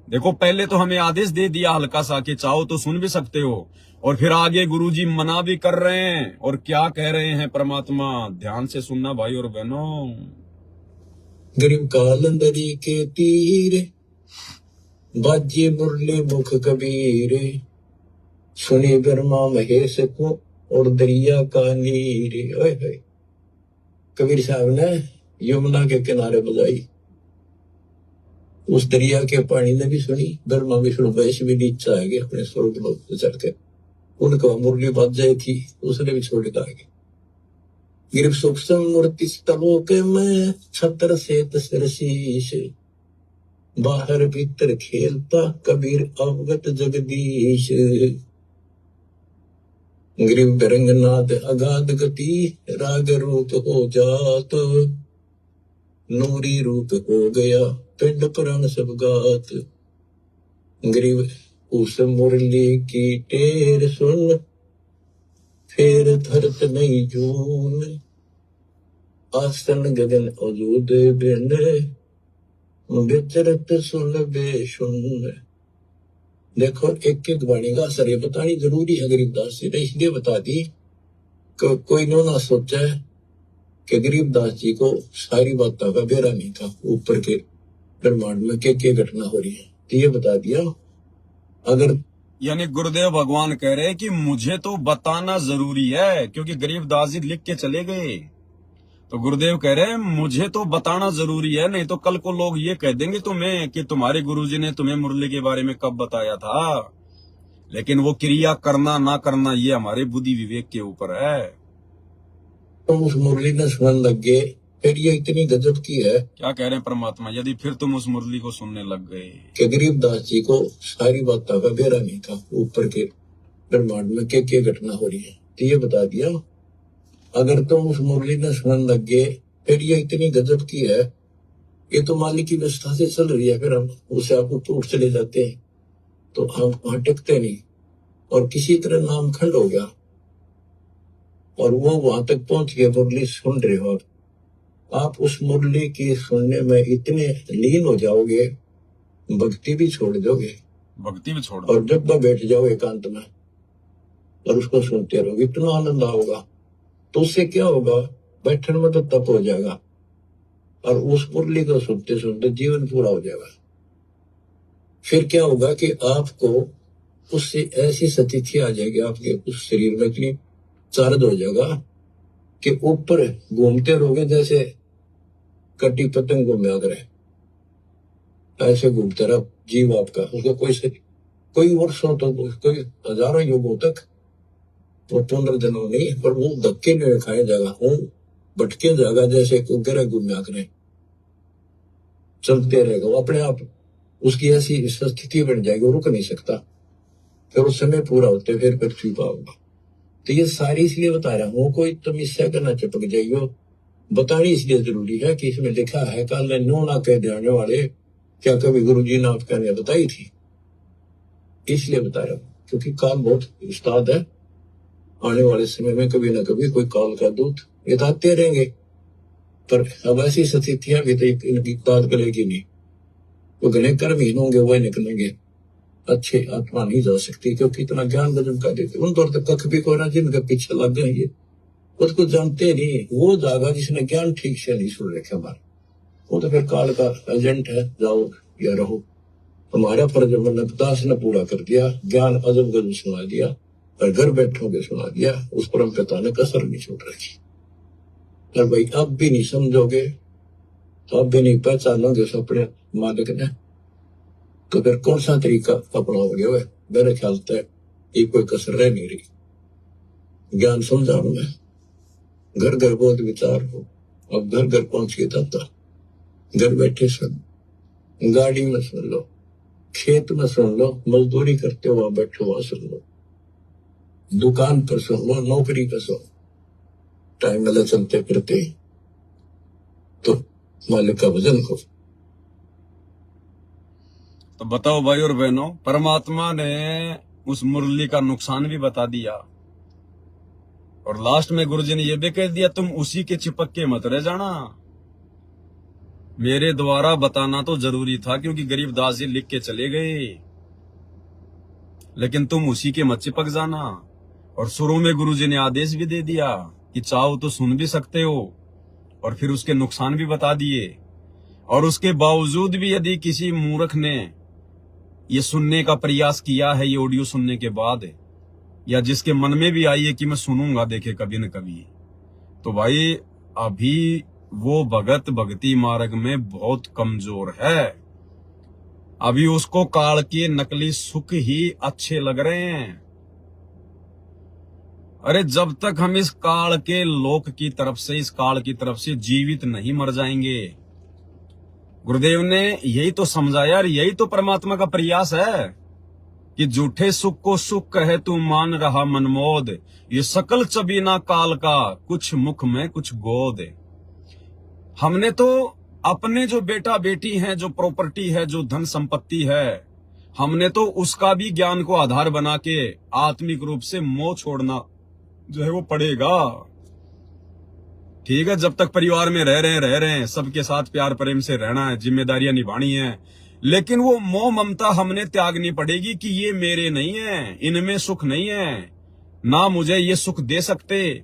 देखो पहले तो हमें आदेश दे दिया हल्का सा कि चाहो तो सुन भी सकते हो, और फिर आगे गुरुजी मना भी कर रहे हैं। और क्या कह रहे हैं परमात्मा, ध्यान से सुनना भाई और बहनों। गरीब कालंदरी के तीर बाजे मुरली मुख कबीर, सुने ब्रह्मा महेश को और दरिया का नीर। ओए होए, कबीर साहब ने यमुना के किनारे बजाई, उस दरिया के पानी ने भी सुनी, ब्रह्मा विष्णु महेश भी नीचे आ गए अपने स्वर्ग लोक से चढ़ के। उनको मुरली बज जाई थी, उसने भी छोड़ के आ गए। गिरव सूक्ष्म मूर्ति स्तलोक में छत्र से तसरशीष, बाहर भीतर खेलता कबीर अवगत जगदीश। गिरिव रंगनाथ अगाध गति, राग रूप हो जात, नूरी रूप हो गया पिंड पुराण सब गात। गिरिव उस मुरली की टेर सुन, फेर धरत नहीं जून, आसन गगन अजूद बिन, विचरत सुन बेसुन। देखो एक एक वाणी का असर ये बतानी जरूरी है गरीबदास जी ने, इसलिए बता दी कि कोई ना सोचा कि गरीबदास जी को सारी बातों का बेरा नहीं था, ऊपर के ब्रह्मांड में क्या घटना हो रही है, तो ये बता दिया। अगर यानी गुरुदेव भगवान कह रहे हैं कि मुझे तो बताना जरूरी है, क्योंकि गरीबदास जी लिख के चले गए। तो गुरुदेव कह रहे हैं मुझे तो बताना जरूरी है, नहीं तो कल को लोग ये कह देंगे तुम्हें कि तुम्हारे गुरुजी ने तुम्हें मुरली के बारे में कब बताया था। लेकिन वो क्रिया करना ना करना ये हमारे बुद्धि विवेक के ऊपर है। तो उस मुरली ने सुनने लग गए, फिर ये इतनी गजब की है। क्या कह रहे हैं परमात्मा, यदि फिर तुम उस मुरली को सुनने लग गए कि गरीबदास जी को सारी बातों का बेरा नहीं था, ऊपर के ब्रह्मांड में क्या घटना हो रही है, तो ये बता दिया। अगर तुम उस मुरली ने सुनने लग गए, फिर ये इतनी गजब की है, ये तो मालिक की व्यवस्था से चल रही है, फिर हम उसे आप टूट चले जाते हैं तो हम वहां टिकते नहीं, और किसी तरह नाम खंड हो गया और वो वहां तक पहुंच गया। मुरली सुन रहे हो आप उस मुरली की सुनने में इतने लीन हो जाओगे, भक्ति भी छोड़ दोगे, भक्ति भी छोड़ और जब तक बैठ जाओ एकांत में और उसको सुनते रहोगे, इतना आनंद आओगा। तो उससे क्या होगा, बैठने में तो तप हो जाएगा, और उस मुरली को सुनते सुनते जीवन पूरा हो जाएगा। फिर क्या होगा कि आपको उससे ऐसी स्थिति आ जाएगी, आपके उस शरीर में इतनी चार्ज हो जाएगा कि ऊपर घूमते रहोगे जैसे कटी पतंग घूमया करे, ऐसे घूमते रहो जीव आपका। उसका कोई वर्षों तक, कोई हजारों युगों तक वो पुनर्जन्म नहीं, पर वो धक्के नहीं खाए जाएगा, वो भटके जाएगा जैसे गिरा घूमया करे, चलते रहेगा वो अपने आप। उसकी ऐसी स्थिति बन जाएगी, वो रुक नहीं सकता, फिर उस समय पूरा होते फिर पृथ्वी पाओगा। तो ये सारी इसलिए बता रहा हूँ, कोई तुम इससे करना चिपक जाइयो, बतानी इसलिए जरूरी है कि इसमें लिखा है काल ने नो ना कह देने वाले, क्या कभी गुरु जी ने आपका ने बताई थी, इसलिए बता रहा हूँ, क्योंकि काल बहुत उस्ताद है। आने वाले समय में कभी ना कभी कोई काल का दूत ये तो आते रहेंगे, पर अब ऐसी स्थितियां भी तो इनकी काल करेगी नहीं, वो घने कर्महीन होंगे, वह निकलेंगे, अच्छे आत्मा नहीं जा सकती, क्योंकि इतना ज्ञान गजब का देते उन दौर तक कख भी कोई ना, जिनके पीछे लग गए ये उसको जानते नहीं, वो जागा जिसने ज्ञान ठीक से नहीं सुन रखे हमारे, वो तो फिर काल का एजेंट है, जाओ या रहो। हमारा फर्ज मन दास ने पूरा कर दिया, ज्ञान अजब गजब सुना दिया, और घर बैठोगे सुना दिया, उस परम पिता ने कसर नहीं छोड़ रखी। और भाई अब भी नहीं समझोगे, तो अब भी नहीं पहचानोगे उस अपने मालिक ने, तो फिर कौन सा तरीका अपनाओगे? वह मेरे ख्याल से ये कोई कसर रह नहीं रही। ज्ञान समझाऊं मैं, घर घर बहुत विचार हो, अब घर घर पहुंच के था, घर बैठे सुन, गाड़ी में सुन लो, खेत में सुन लो, मजदूरी करते हो वहां बैठो वहां सुन लो, दुकान पर सुन लो, नौकरी पर सुन, टाइम मिले चलते फिरते, तो मालिक का भजन हो। तो बताओ भाई और बहनों, परमात्मा ने उस मुरली का नुकसान भी बता दिया, और लास्ट में गुरुजी ने यह भी कह दिया तुम उसी के चिपक के मत रह जाना। मेरे द्वारा बताना तो जरूरी था, क्योंकि गरीबदास जी लिख के चले गए, लेकिन तुम उसी के मत चिपक जाना। और शुरू में गुरुजी ने आदेश भी दे दिया कि चाहो तो सुन भी सकते हो, और फिर उसके नुकसान भी बता दिए। और उसके बावजूद भी यदि किसी मूर्ख ने ये सुनने का प्रयास किया है, ये ऑडियो सुनने के बाद, या जिसके मन में भी आई है कि मैं सुनूंगा देखे कभी न कभी, तो भाई अभी वो भगत भक्ति मार्ग में बहुत कमजोर है। अभी उसको काल के नकली सुख ही अच्छे लग रहे हैं। अरे जब तक हम इस काल के लोक की तरफ से, इस काल की तरफ से जीवित नहीं मर जाएंगे, गुरुदेव ने यही तो समझाया, और यही तो परमात्मा का प्रयास है कि झूठे सुख को सुख कहे तू मान रहा मनमोद, ये सकल चबीना काल का, कुछ मुख में कुछ गोद। हमने तो अपने जो बेटा बेटी हैं, जो प्रॉपर्टी है, जो धन संपत्ति है, हमने तो उसका भी ज्ञान को आधार बना के आत्मिक रूप से मोह छोड़ना जो है वो पड़ेगा। ठीक है, जब तक परिवार में रह रहे हैं, सबके साथ प्यार प्रेम से रहना है, जिम्मेदारियां निभानी है, लेकिन वो मोह ममता हमने त्यागनी पड़ेगी कि ये मेरे नहीं है, इनमें सुख नहीं है, ना मुझे ये सुख दे सकते,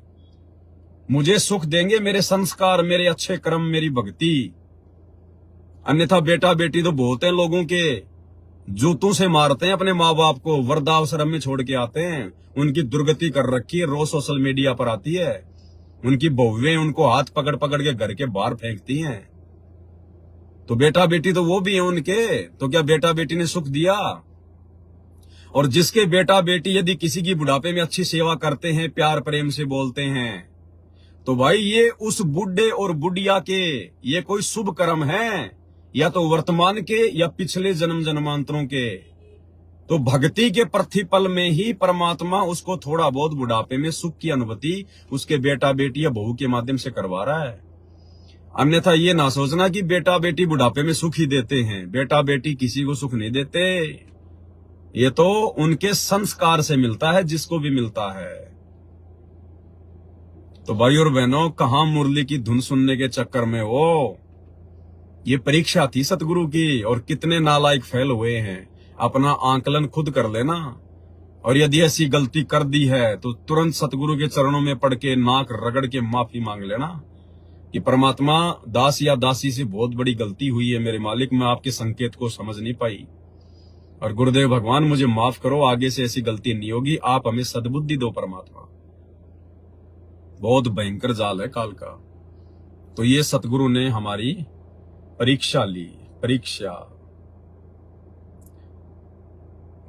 मुझे सुख देंगे मेरे संस्कार, मेरे अच्छे कर्म, मेरी भक्ति। अन्यथा बेटा बेटी तो बहुत हैं लोगों के, जूतों से मारते हैं अपने माँ बाप को, वृद्धाश्रम में छोड़ के आते हैं, उनकी दुर्गति कर रखी है, रोज सोशल मीडिया पर आती है, उनकी बहुएं उनको हाथ पकड़ पकड़ के घर के बाहर फेंकती हैं। तो बेटा बेटी तो वो भी हैं उनके, तो क्या बेटा बेटी ने सुख दिया? और जिसके बेटा बेटी यदि किसी की बुढ़ापे में अच्छी सेवा करते हैं, प्यार प्रेम से बोलते हैं, तो भाई ये उस बुढ़े और बुढ़िया के ये कोई शुभ कर्म है, या तो वर्तमान के या पिछले जन्म जन्मांतरों के। तो भक्ति के प्रतिपल में ही परमात्मा उसको थोड़ा बहुत बुढ़ापे में सुख की अनुभूति उसके बेटा बेटी या बहू के माध्यम से करवा रहा है। अन्यथा ये ना सोचना कि बेटा बेटी बुढ़ापे में सुख ही देते हैं, बेटा बेटी किसी को सुख नहीं देते, ये तो उनके संस्कार से मिलता है, जिसको भी मिलता है। तो भाई और बहनों, कहां मुरली की धुन सुनने के चक्कर में हो, ये परीक्षा थी सतगुरु की, और कितने नालायक फेल हुए हैं। अपना आंकलन खुद कर लेना, और यदि ऐसी गलती कर दी है तो तुरंत सतगुरु के चरणों में पड़ के नाक रगड़ के माफी मांग लेना कि परमात्मा, दास या दासी से बहुत बड़ी गलती हुई है मेरे मालिक, मैं आपके संकेत को समझ नहीं पाई, और गुरुदेव भगवान मुझे माफ करो, आगे से ऐसी गलती नहीं होगी, आप हमें सद्बुद्धि दो परमात्मा। बहुत भयंकर जाल है काल का। तो ये सतगुरु ने हमारी परीक्षा ली, परीक्षा।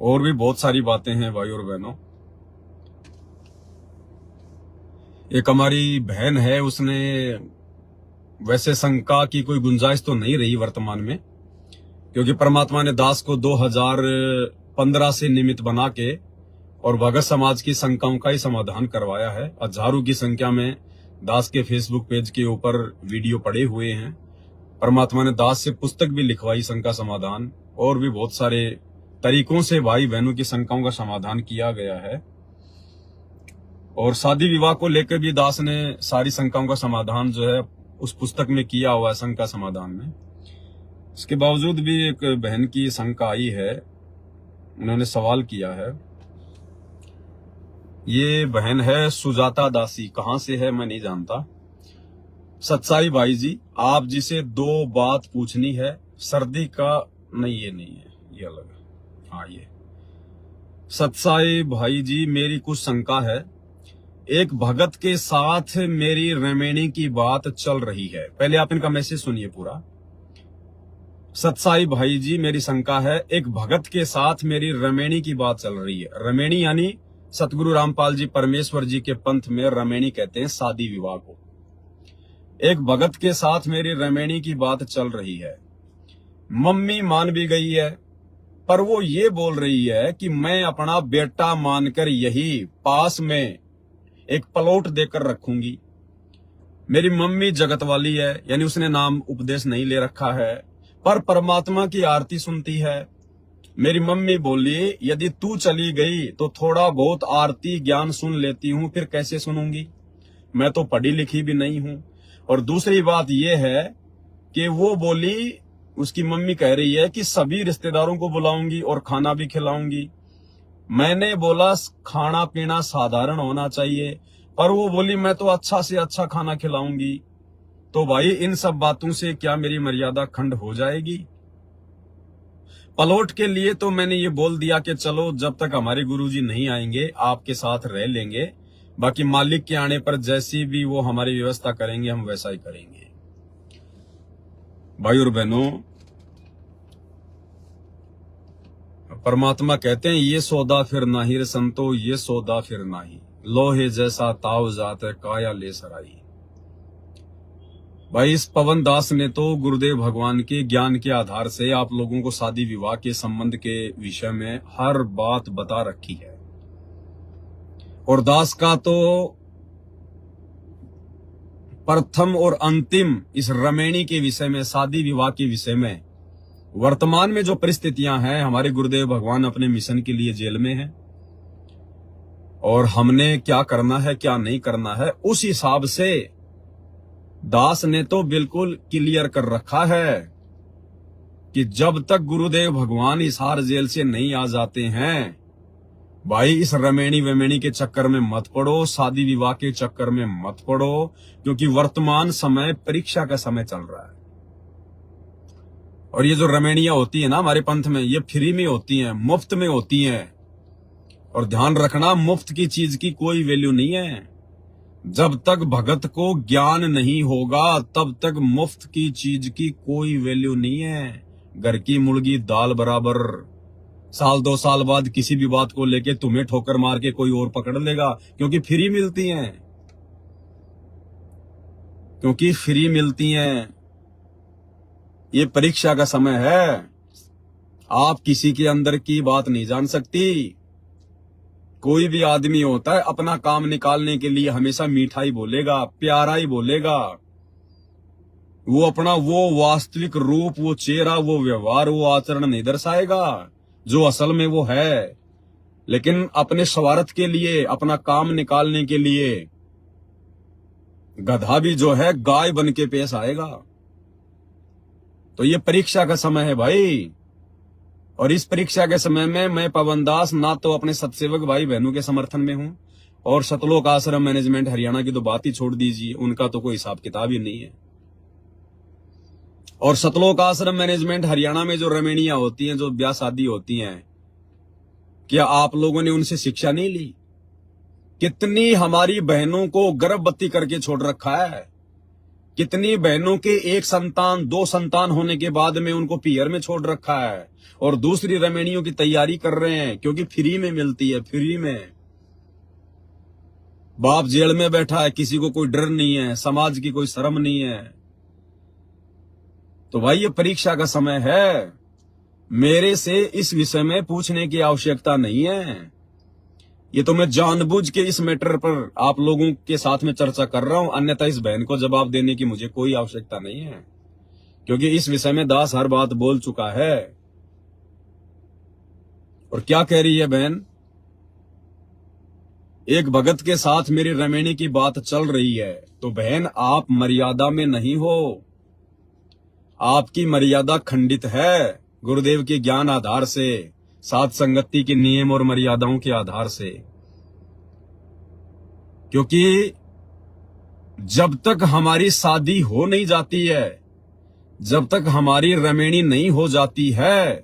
और भी बहुत सारी बातें हैं भाई और बहनों। एक हमारी बहन है, उसने, वैसे शंका की कोई गुंजाइश तो नहीं रही वर्तमान में, क्योंकि परमात्मा ने दास को 2015 से निमित्त बना के और भगत समाज की शंकाओं का ही समाधान करवाया है। हजारों की संख्या में दास के फेसबुक पेज के ऊपर वीडियो पड़े हुए हैं। परमात्मा ने दास से पुस्तक भी लिखवाई शंका समाधान, और भी बहुत सारे तरीकों से भाई बहनों की शंकाओं का समाधान किया गया है। और शादी विवाह को लेकर भी दास ने सारी शंकाओं का समाधान जो है उस पुस्तक में किया हुआ है, शंका समाधान में। इसके बावजूद भी एक बहन की शंका आई है, उन्होंने सवाल किया है। ये बहन है सुजाता दासी, कहां से है मैं नहीं जानता। सच्चाई भाई जी, आप जिसे 2 बात पूछनी है, सर्दी का नहीं, ये नहीं है, ये अलग है। हाँ, ये सच्चाई भाई जी, मेरी कुछ शंका है। एक भगत के साथ मेरी रमेणी की बात चल रही है। पहले आप इनका मैसेज सुनिए पूरा। सच्चाई भाई जी, मेरी शंका है, एक भगत के साथ मेरी रमेणी की बात चल रही है। रमेणी यानी सतगुरु रामपाल जी परमेश्वर जी के पंथ में रमेणी कहते हैं शादी विवाह को। एक भगत के साथ मेरी रमेणी की बात चल रही है। मम्मी मान भी गई है, पर वो ये बोल रही है कि मैं अपना बेटा मानकर यही पास में एक प्लॉट देकर रखूंगी। मेरी मम्मी जगत वाली है, यानी उसने नाम उपदेश नहीं ले रखा है, पर परमात्मा की आरती सुनती है। मेरी मम्मी बोली, यदि तू चली गई तो थोड़ा बहुत आरती ज्ञान सुन लेती हूं, फिर कैसे सुनूंगी, मैं तो पढ़ी लिखी भी नहीं हूं। और दूसरी बात यह है कि वो बोली, उसकी मम्मी कह रही है कि सभी रिश्तेदारों को बुलाऊंगी और खाना भी खिलाऊंगी। मैंने बोला खाना पीना साधारण होना चाहिए, पर वो बोली मैं तो अच्छा से अच्छा खाना खिलाऊंगी। तो भाई इन सब बातों से क्या मेरी मर्यादा खंड हो जाएगी? प्लॉट के लिए तो मैंने ये बोल दिया कि चलो जब तक हमारे गुरुजी नहीं आएंगे आपके साथ रह लेंगे, बाकी मालिक के आने पर जैसी भी वो हमारी व्यवस्था करेंगे हम वैसा ही करेंगे। भाई और बहनों, परमात्मा कहते हैं ये सौदा फिर नाही रे संतो, ये सौदा फिर नाही, लोहे जैसा ताव जात है काया ले सराई। भाई इस पवन दास ने तो गुरुदेव भगवान के ज्ञान के आधार से आप लोगों को शादी विवाह के संबंध के विषय में हर बात बता रखी है। और दास का तो प्रथम और अंतिम इस रमेणी के विषय में, शादी विवाह के विषय में, वर्तमान में जो परिस्थितियां हैं, हमारे गुरुदेव भगवान अपने मिशन के लिए जेल में हैं और हमने क्या करना है क्या नहीं करना है उस हिसाब से दास ने तो बिल्कुल क्लियर कर रखा है कि जब तक गुरुदेव भगवान इस हार जेल से नहीं आ जाते हैं, भाई इस रमेणी वेमेणी के चक्कर में मत पड़ो, शादी विवाह के चक्कर में मत पड़ो, क्योंकि वर्तमान समय परीक्षा का समय चल रहा है। और ये जो रमेणियां होती है ना हमारे पंथ में, ये फ्री में होती हैं, मुफ्त में होती हैं। और ध्यान रखना, मुफ्त की चीज की कोई वैल्यू नहीं है। जब तक भगत को ज्ञान नहीं होगा तब तक मुफ्त की चीज की कोई वैल्यू नहीं है। घर की मुर्गी दाल बराबर। साल 2 साल बाद किसी भी बात को लेके तुम्हें ठोकर मार के कोई और पकड़ लेगा, क्योंकि फ्री मिलती हैं, क्योंकि फ्री मिलती हैं। ये परीक्षा का समय है, आप किसी के अंदर की बात नहीं जान सकती। कोई भी आदमी होता है अपना काम निकालने के लिए हमेशा मीठा ही बोलेगा, प्यारा ही बोलेगा। वो अपना वो वास्तविक रूप, वो चेहरा, वो व्यवहार, वो आचरण नहीं दर्शाएगा जो असल में वो है। लेकिन अपने स्वार्थ के लिए, अपना काम निकालने के लिए गधा भी जो है गाय बन के पेश आएगा। तो ये परीक्षा का समय है भाई। और इस परीक्षा के समय में मैं पवन दास ना तो अपने सत्सेवक भाई बहनों के समर्थन में हूं, और सतलोक आश्रम मैनेजमेंट हरियाणा की तो बात ही छोड़ दीजिए, उनका तो कोई हिसाब किताब ही नहीं है। और सतलोक आश्रम मैनेजमेंट हरियाणा में जो रमेणियां होती हैं, जो ब्याह शादी होती हैं, क्या आप लोगों ने उनसे शिक्षा नहीं ली? कितनी हमारी बहनों को गर्भवती करके छोड़ रखा है। कितनी बहनों के 1 संतान 2 संतान होने के बाद में उनको पीयर में छोड़ रखा है, और दूसरी रमेणियों की तैयारी कर रहे हैं, क्योंकि फ्री में मिलती है। फ्री में बाप जेल में बैठा है, किसी को कोई डर नहीं है, समाज की कोई शर्म नहीं है। तो भाई ये परीक्षा का समय है। मेरे से इस विषय में पूछने की आवश्यकता नहीं है। ये तो मैं जानबूझ के इस मैटर पर आप लोगों के साथ में चर्चा कर रहा हूं, अन्यथा इस बहन को जवाब देने की मुझे कोई आवश्यकता नहीं है, क्योंकि इस विषय में दास हर बात बोल चुका है। और क्या कह रही है बहन? एक भगत के साथ मेरी रमेणी की बात चल रही है, तो बहन आप मर्यादा में नहीं हो, आपकी मर्यादा खंडित है गुरुदेव के ज्ञान आधार से, साथ संगति के नियम और मर्यादाओं के आधार से। क्योंकि जब तक हमारी शादी हो नहीं जाती है, जब तक हमारी रमेणी नहीं हो जाती है,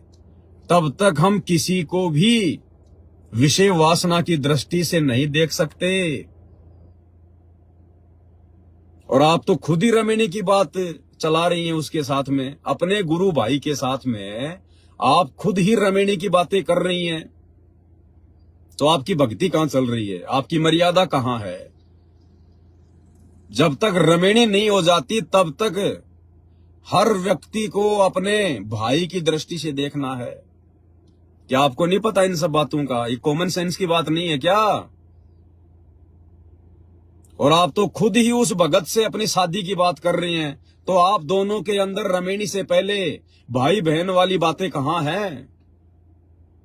तब तक हम किसी को भी विषय वासना की दृष्टि से नहीं देख सकते। और आप तो खुद ही रमेणी की बात चला रही हैं उसके साथ में, अपने गुरु भाई के साथ में आप खुद ही रमेणी की बातें कर रही हैं। तो आपकी भक्ति कहां चल रही है? आपकी मर्यादा कहां है? जब तक रमेणी नहीं हो जाती तब तक हर व्यक्ति को अपने भाई की दृष्टि से देखना है। क्या आपको नहीं पता इन सब बातों का? ये कॉमन सेंस की बात नहीं है क्या? और आप तो खुद ही उस भगत से अपनी शादी की बात कर रही हैं, तो आप दोनों के अंदर रमेणी से पहले भाई बहन वाली बातें कहां हैं?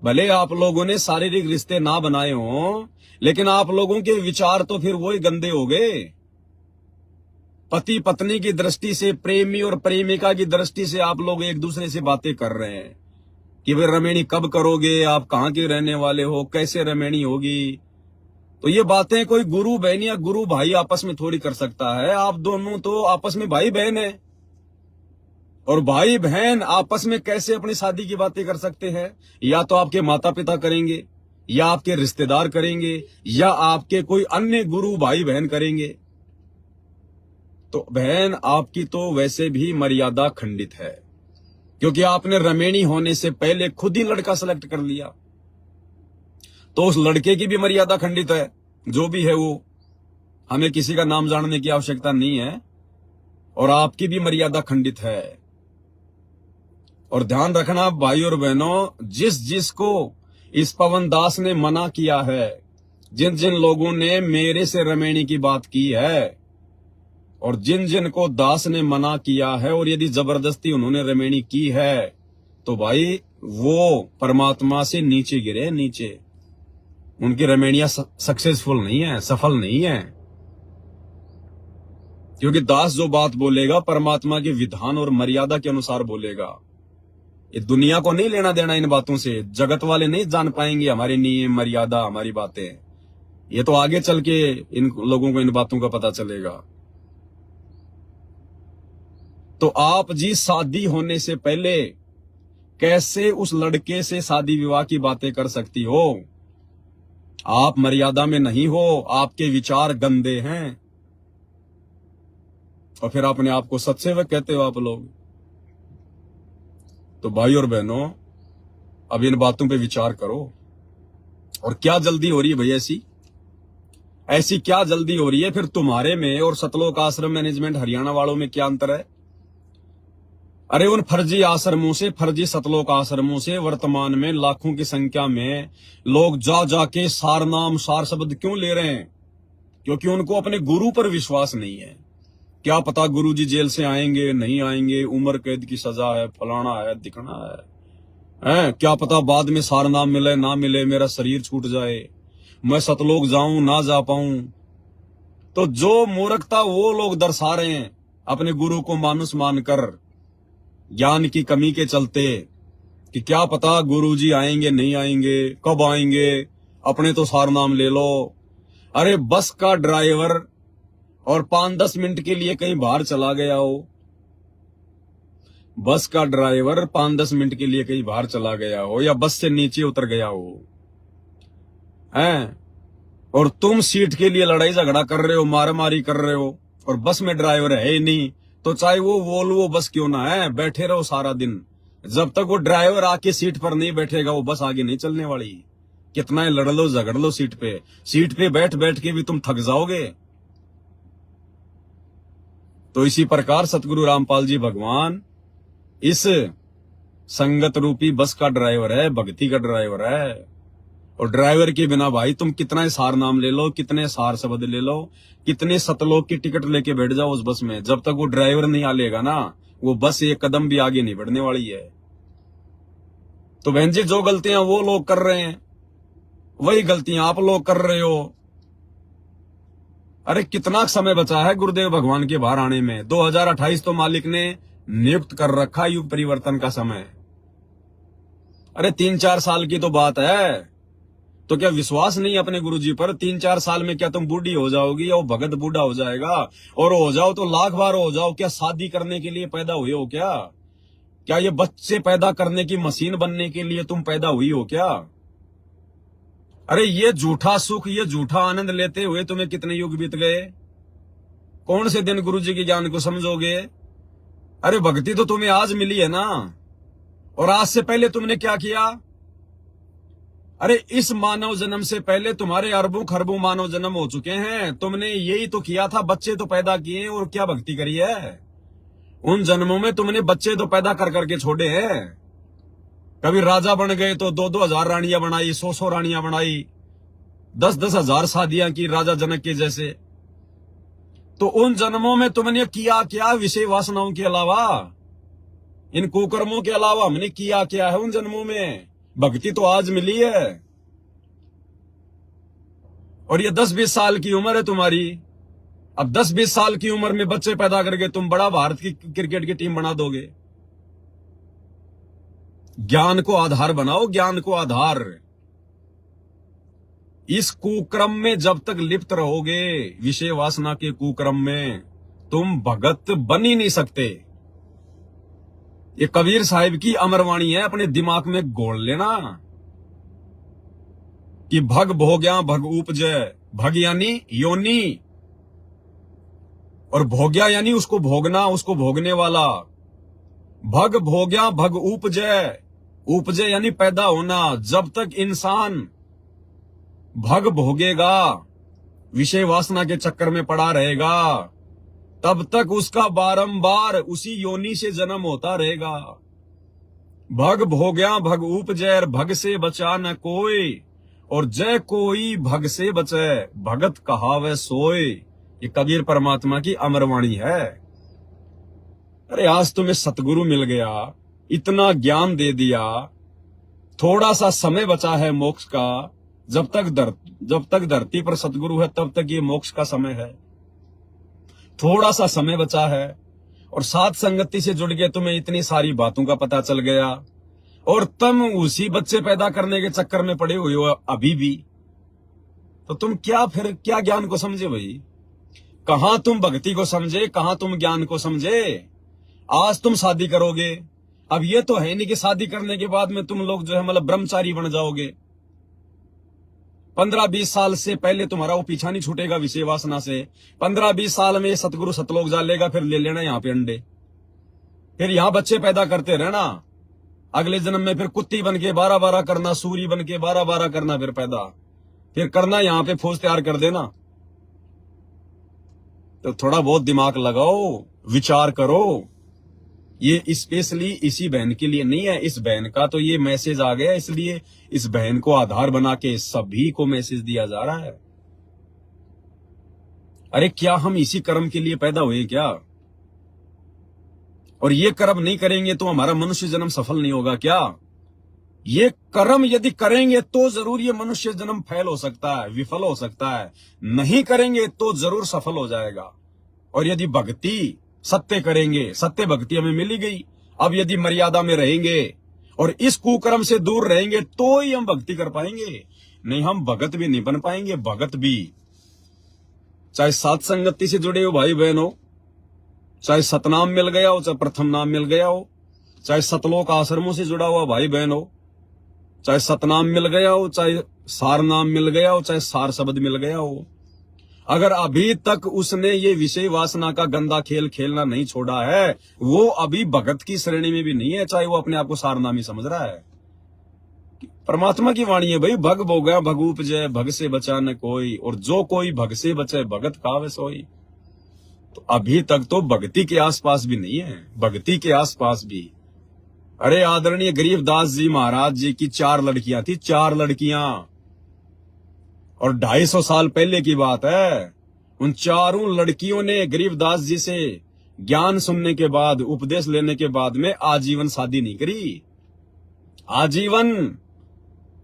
भले आप लोगों ने शारीरिक रिश्ते ना बनाए हों, लेकिन आप लोगों के विचार तो फिर वही गंदे हो गए। पति पत्नी की दृष्टि से, प्रेमी और प्रेमिका की दृष्टि से आप लोग एक दूसरे से बातें कर रहे हैं कि वे रमेणी कब करोगे, आप कहां के रहने वाले हो, कैसे रमेणी होगी। तो ये बातें कोई गुरु बहन या गुरु भाई आपस में थोड़ी कर सकता है। आप दोनों तो आपस में भाई बहन हैं, और भाई बहन आपस में कैसे अपनी शादी की बातें कर सकते हैं? या तो आपके माता पिता करेंगे, या आपके रिश्तेदार करेंगे, या आपके कोई अन्य गुरु भाई बहन करेंगे। तो बहन आपकी तो वैसे भी मर्यादा खंडित है, क्योंकि आपने रमेणी होने से पहले खुद ही लड़का सेलेक्ट कर लिया। तो उस लड़के की भी मर्यादा खंडित है, जो भी है वो, हमें किसी का नाम जानने की आवश्यकता नहीं है। और आपकी भी मर्यादा खंडित है। और ध्यान रखना भाई और बहनों, जिस जिसको इस पवन दास ने मना किया है, जिन जिन लोगों ने मेरे से रमेणी की बात की है, और जिन जिन को दास ने मना किया है, और यदि जबरदस्ती उन्होंने रमेणी की है, तो भाई वो परमात्मा से नीचे गिरे, नीचे। उनकी रमेणियां सक्सेसफुल नहीं है, सफल नहीं है। क्योंकि दास जो बात बोलेगा परमात्मा के विधान और मर्यादा के अनुसार बोलेगा। ये दुनिया को नहीं लेना देना इन बातों से। जगत वाले नहीं जान पाएंगे हमारे नियम, मर्यादा, हमारी बातें। ये तो आगे चल के इन लोगों को इन बातों का पता चलेगा। तो आप जी शादी होने से पहले कैसे उस लड़के से शादी विवाह की बातें कर सकती हो? आप मर्यादा में नहीं हो, आपके विचार गंदे हैं, और फिर अपने आप को सत्सेवक कहते हो आप लोग। तो भाई और बहनों, अब इन बातों पे विचार करो। और क्या जल्दी हो रही है भैया? ऐसी क्या जल्दी हो रही है? फिर तुम्हारे में और सतलोक आश्रम मैनेजमेंट हरियाणा वालों में क्या अंतर है? अरे उन फर्जी आश्रमों से, फर्जी सतलोक आश्रमों से वर्तमान में लाखों की संख्या में लोग जा जाके सार नाम, सार शब्द क्यों ले रहे हैं? क्योंकि उनको अपने गुरु पर विश्वास नहीं है। क्या पता गुरु जी जेल से आएंगे, नहीं आएंगे, उम्र कैद की सजा है, फलाना है, दिखना है। क्या पता बाद में सार नाम मिले ना मिले, मेरा शरीर छूट जाए, मैं सतलोक जाऊं ना जा पाऊं। तो जो मूर्खता वो लोग दर्शा रहे हैं अपने गुरु को मानुस मानकर, ज्ञान की कमी के चलते, कि क्या पता गुरुजी आएंगे नहीं आएंगे, कब आएंगे, अपने तो सार नाम ले लो। अरे बस का ड्राइवर और 5-10 मिनट के लिए कहीं बाहर चला गया हो, बस का ड्राइवर 5-10 मिनट के लिए कहीं बाहर चला गया हो, या बस से नीचे उतर गया हो, हैं, और तुम सीट के लिए लड़ाई झगड़ा कर रहे हो, मारामारी कर रहे हो, और बस में ड्राइवर है ही नहीं, तो चाहे वो वोल्वो बस क्यों ना है, बैठे रहो सारा दिन। जब तक वो ड्राइवर आके सीट पर नहीं बैठेगा, वो बस आगे नहीं चलने वाली। कितना ही लड़ लो झगड़ लो सीट पे बैठ बैठ के भी तुम थक जाओगे। तो इसी प्रकार सतगुरु रामपाल जी भगवान इस संगत रूपी बस का ड्राइवर है, भक्ति का ड्राइवर है। और ड्राइवर के बिना भाई तुम कितना सार नाम ले लो, कितने सार शब्द ले लो, कितने सतलोक की टिकट लेके बैठ जाओ उस बस में, जब तक वो ड्राइवर नहीं आ लेगा ना, वो बस एक कदम भी आगे नहीं बढ़ने वाली है। तो बहन जी, जो गलतियां वो लोग कर रहे हैं वही गलतियां आप लोग कर रहे हो। अरे कितना समय बचा है गुरुदेव भगवान के बाहर आने में? 2028 तो मालिक ने नियुक्त कर रखा युग परिवर्तन का समय। अरे 3-4 साल की तो बात है। तो क्या विश्वास नहीं अपने गुरुजी पर? 3-4 साल में क्या तुम बूढ़ी हो जाओगी या वो भगत बूढ़ा हो जाएगा? और हो जाओ तो लाख बार हो जाओ। क्या शादी करने के लिए पैदा हुए हो क्या? क्या ये बच्चे पैदा करने की मशीन बनने के लिए तुम पैदा हुई हो क्या? अरे ये झूठा सुख, ये झूठा आनंद लेते हुए तुम्हें कितने युग बीत गए? कौन से दिन गुरुजी के ज्ञान को समझोगे? अरे भक्ति तो तुम्हें आज मिली है ना, और आज से पहले तुमने क्या किया? अरे इस मानव जन्म से पहले तुम्हारे अरबों खरबों मानव जन्म हो चुके हैं। तुमने यही तो किया था, बच्चे तो पैदा किए, और क्या भक्ति करी है? उन जन्मों में तुमने बच्चे तो पैदा कर करके छोड़े हैं। कभी राजा बन गए तो 2-2 हजार रानियां बनाई, 100-100 रानियां बनाई, 10-10 हजार शादियां की राजा जनक के जैसे। तो उन जन्मों में तुमने किया क्या विषय वासनाओं के अलावा? इन कुकर्मों के अलावा हमने किया क्या है उन जन्मों में? भक्ति तो आज मिली है। और ये 10-20 साल की उम्र है तुम्हारी। अब 10-20 साल की उम्र में बच्चे पैदा करके तुम बड़ा भारत की क्रिकेट की टीम बना दोगे। ज्ञान को आधार बनाओ, ज्ञान को आधार। इस कुक्रम में जब तक लिप्त रहोगे, विषय वासना के कुक्रम में, तुम भगत बन ही नहीं सकते। ये कबीर साहिब की अमरवाणी है, अपने दिमाग में गोल लेना कि भग भोग्या भग उपजय। भग यानी योनि, और भोग्या यानी उसको भोगना, उसको भोगने वाला। भग भोग्या भग उपजय। उपजय यानी पैदा होना। जब तक इंसान भग भोगेगा, विषय वासना के चक्कर में पड़ा रहेगा, तब तक उसका बारंबार उसी योनि से जन्म होता रहेगा। भग भोग्या भग उपजय, भग से बचा न कोई, और जय कोई भग से बचे, भगत कहावे सोए। ये कबीर परमात्मा की अमरवाणी है। अरे आज तुम्हें सतगुरु मिल गया, इतना ज्ञान दे दिया, थोड़ा सा समय बचा है मोक्ष का। जब तक धरती पर सतगुरु है तब तक ये मोक्ष का समय है। थोड़ा सा समय बचा है, और साथ संगति से जुड़ के तुम्हें इतनी सारी बातों का पता चल गया, और तुम उसी बच्चे पैदा करने के चक्कर में पड़े हुए हो अभी भी। तो तुम क्या ज्ञान को समझे भाई? कहां तुम भक्ति को समझे, कहां तुम ज्ञान को समझे? आज तुम शादी करोगे, अब ये तो है नहीं कि शादी करने के बाद में तुम लोग जो है मतलब ब्रह्मचारी बन जाओगे। 15-20 साल से पहले तुम्हारा वो पीछा नहीं छूटेगा विषय वासना से। 15-20 साल में सतगुरु सतलोक जा लेगा, फिर ले लेना यहाँ पे अंडे, फिर यहाँ बच्चे पैदा करते रहना। अगले जन्म में फिर कुत्ती बन के 12-12 करना, सूरी बन के 12-12 करना, फिर पैदा, फिर करना यहाँ पे फौज तैयार कर देना। तो थोड़ा बहुत दिमाग लगाओ, विचार करो। ये स्पेशली इसी बहन के लिए नहीं है, इस बहन का तो ये मैसेज आ गया, इसलिए इस बहन को आधार बना के सभी को मैसेज दिया जा रहा है। अरे क्या हम इसी कर्म के लिए पैदा हुए क्या? और ये कर्म नहीं करेंगे तो हमारा मनुष्य जन्म सफल नहीं होगा क्या? ये कर्म यदि करेंगे तो जरूर ये मनुष्य जन्म फैल हो सकता है, विफल हो सकता है। नहीं करेंगे तो जरूर सफल हो जाएगा। और यदि भक्ति सत्य करेंगे, सत्य भक्ति हमें मिली गई, अब यदि मर्यादा में रहेंगे और इस कुकर्म से दूर रहेंगे तो ही हम भक्ति कर पाएंगे। नहीं हम भगत भी नहीं बन पाएंगे। भगत भी चाहे सात संगति से जुड़े हो भाई बहन हो, चाहे सतनाम मिल गया हो, चाहे प्रथम नाम मिल गया हो, चाहे सतलोक आश्रमों से जुड़ा हुआ भाई बहन हो, चाहे सतनाम मिल गया हो, चाहे सार नाम मिल गया हो, चाहे सार शब्द मिल गया हो, अगर अभी तक उसने ये विषय वासना का गंदा खेल खेलना नहीं छोड़ा है, वो अभी भगत की श्रेणी में भी नहीं है, चाहे वो अपने आप को सारनामी समझ रहा है। परमात्मा की वाणी है भाई, भग भोगा भग उपजय, भग से बचा न कोई, और जो कोई भग से बचे भगत कावे सोई। तो अभी तक तो भक्ति के आसपास भी नहीं है, भक्ति के आसपास भी। अरे आदरणीय गरीबदास जी महाराज जी की 4 लड़कियां थी, 4 लड़कियां, और 250 साल पहले की बात है। उन चारों लड़कियों ने गरीबदास जी से ज्ञान सुनने के बाद, उपदेश लेने के बाद में आजीवन शादी नहीं करी। आजीवन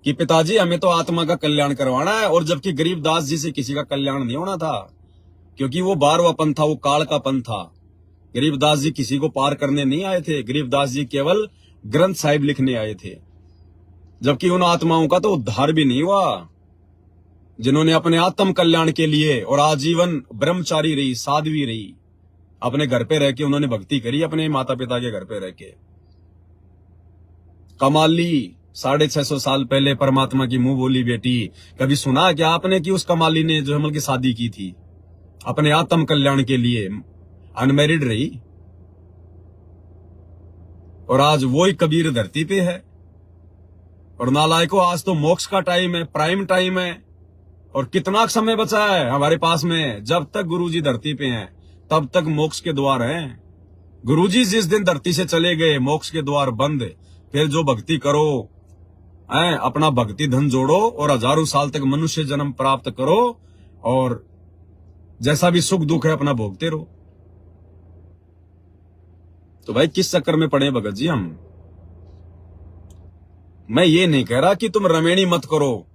कि पिताजी हमें तो आत्मा का कल्याण करवाना है, और जबकि गरीबदास जी से किसी का कल्याण नहीं होना था, क्योंकि वो 12वां पंथ था, वो काल का पंथ था। गरीबदास जी किसी को पार करने नहीं आए थे, गरीबदास जी केवल ग्रंथ साहिब लिखने आए थे। जबकि उन आत्माओं का तो उद्धार भी नहीं हुआ, जिन्होंने अपने आत्म कल्याण के लिए और आजीवन ब्रह्मचारी रही, साध्वी रही, अपने घर पे रह के उन्होंने भक्ति करी, अपने माता पिता के घर पे रह के। कमाली 650 साल पहले परमात्मा की मुंह बोली बेटी, कभी सुना क्या आपने कि उस कमाली ने जो हमल की शादी की थी अपने आत्म कल्याण के लिए, अनमैरिड रही, और आज वो ही कबीर धरती पे है। और नालायकों, आज तो मोक्ष का टाइम है, प्राइम टाइम है, और कितना समय बचा है हमारे पास में। जब तक गुरुजी धरती पे हैं तब तक मोक्ष के द्वार हैं। गुरुजी जिस दिन धरती से चले गए, मोक्ष के द्वार बंद। फिर जो भक्ति करो, अपना भक्ति धन जोड़ो और हजारों साल तक मनुष्य जन्म प्राप्त करो, और जैसा भी सुख दुख है अपना भोगते रहो। तो भाई किस चक्कर में पड़े भगत जी हम? मैं ये नहीं कह रहा कि तुम रमेणी मत करो,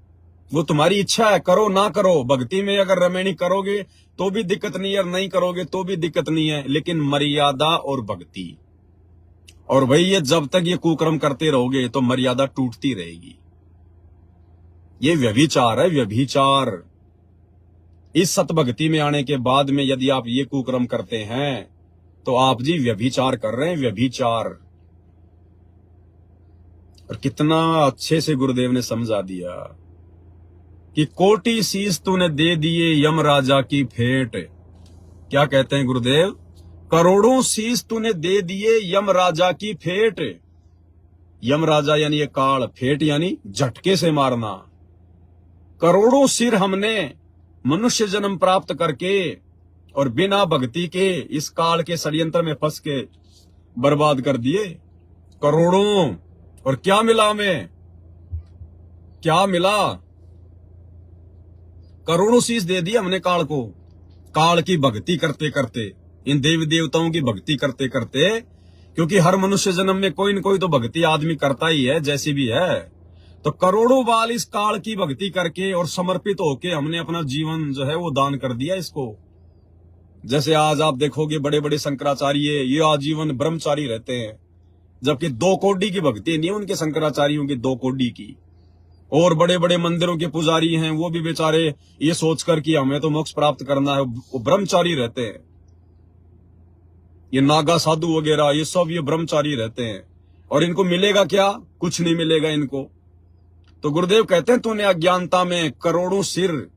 वो तुम्हारी इच्छा है, करो ना करो। भक्ति में अगर रमेणी करोगे तो भी दिक्कत नहीं है, और नहीं करोगे तो भी दिक्कत नहीं है, लेकिन मर्यादा और भक्ति। और भाई ये जब तक ये कुकर्म करते रहोगे तो मर्यादा टूटती रहेगी। ये व्यभिचार है, व्यभिचार। इस सतभक्ति में आने के बाद में यदि आप ये कुकर्म करते हैं तो आप जी व्यभिचार कर रहे हैं, व्यभिचार। और कितना अच्छे से गुरुदेव ने समझा दिया कि कोटि शीश तूने दे दिए यम राजा की भेंट। क्या कहते हैं गुरुदेव? करोड़ों शीश तूने दे दिए यम राजा की फेट। यम राजा यानी ये काल, फेट यानी झटके से मारना। करोड़ों सिर हमने मनुष्य जन्म प्राप्त करके और बिना भक्ति के इस काल के षड्यंत्र में फंस के बर्बाद कर दिए। करोड़ों। और क्या मिला हमें? क्या मिला? करोड़ों शीश दे दिया हमने काल को। काल की भक्ति करते करते, इन देवी देवताओं की भक्ति करते करते, क्योंकि हर मनुष्य जन्म में कोई न कोई तो भक्ति आदमी करता ही है, जैसी भी है। तो करोड़ों बाल इस काल की भक्ति करके और समर्पित होके हमने अपना जीवन जो है वो दान कर दिया इसको। जैसे आज आप देखोगे बड़े बड़े शंकराचार्य ये आजीवन ब्रह्मचारी रहते हैं, जबकि 2 कोड़ी की भक्ति नहीं है उनके शंकराचार्यों की, 2 कोड़ी की। और बड़े बड़े मंदिरों के पुजारी हैं, वो भी बेचारे ये सोचकर कि हमें तो मोक्ष प्राप्त करना है, वो ब्रह्मचारी रहते हैं। ये नागा साधु वगैरह ये सब ये ब्रह्मचारी रहते हैं, और इनको मिलेगा क्या? कुछ नहीं मिलेगा इनको। तो गुरुदेव कहते हैं तूने अज्ञानता में करोड़ों सिर,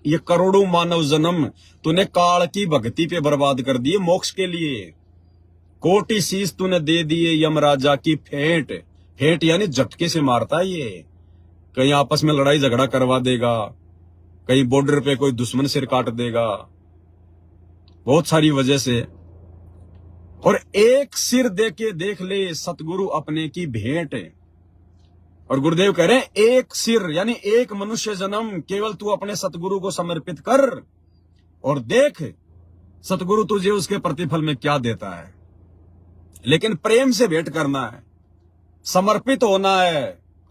ये करोड़ों मानव जन्म तूने काल की भक्ति पे बर्बाद कर दिए मोक्ष के लिए। कोटि शीश तूने दे दिए यम राजा की फेंट। फेंट यानी झटके से मारता है ये। कहीं आपस में लड़ाई झगड़ा करवा देगा, कहीं बॉर्डर पे कोई दुश्मन सिर काट देगा, बहुत सारी वजह से। और एक सिर दे के देख ले सतगुरु अपने की भेंट। और गुरुदेव कह रहे हैं एक सिर यानी एक मनुष्य जन्म केवल तू अपने सतगुरु को समर्पित कर और देख सतगुरु तुझे उसके प्रतिफल में क्या देता है। लेकिन प्रेम से भेंट करना है, समर्पित होना है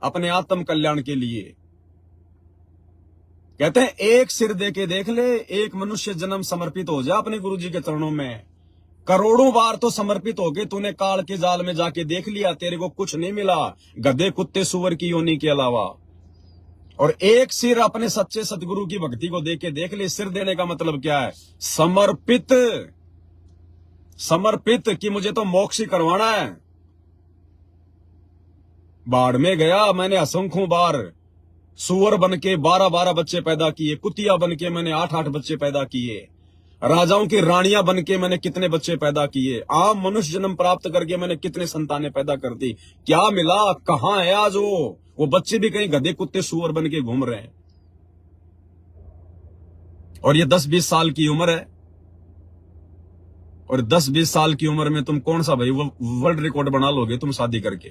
अपने आत्म कल्याण के लिए। कहते हैं एक सिर दे के देख ले, एक मनुष्य जन्म समर्पित हो जा अपने गुरुजी के चरणों में। करोड़ों बार तो समर्पित हो गए, तूने काल के जाल में जाके देख लिया, तेरे को कुछ नहीं मिला गधे कुत्ते सुअर की योनि के अलावा। और एक सिर अपने सच्चे सतगुरु की भक्ति को देख के देख ले। सिर देने का मतलब क्या है? समर्पित। समर्पित कि मुझे तो मोक्ष ही करवाना है। बाढ़ में गया मैंने असंख्यों बार, सुअर बन के 12-12 बच्चे पैदा किए, कुतिया बन के मैंने 8-8 बच्चे पैदा किए, राजाओं की रानियां बन के मैंने कितने बच्चे पैदा किए, आम मनुष्य जन्म प्राप्त करके मैंने कितने संतानें पैदा कर दी। क्या मिला? कहां है आज वो बच्चे भी कहीं गधे कुत्ते सुअर बन के घूम रहे हैं। और ये 10-20 साल की उम्र है, और 10-20 साल की उम्र में तुम कौन सा भाई वो वर्ल्ड रिकॉर्ड बना लोगे तुम शादी करके?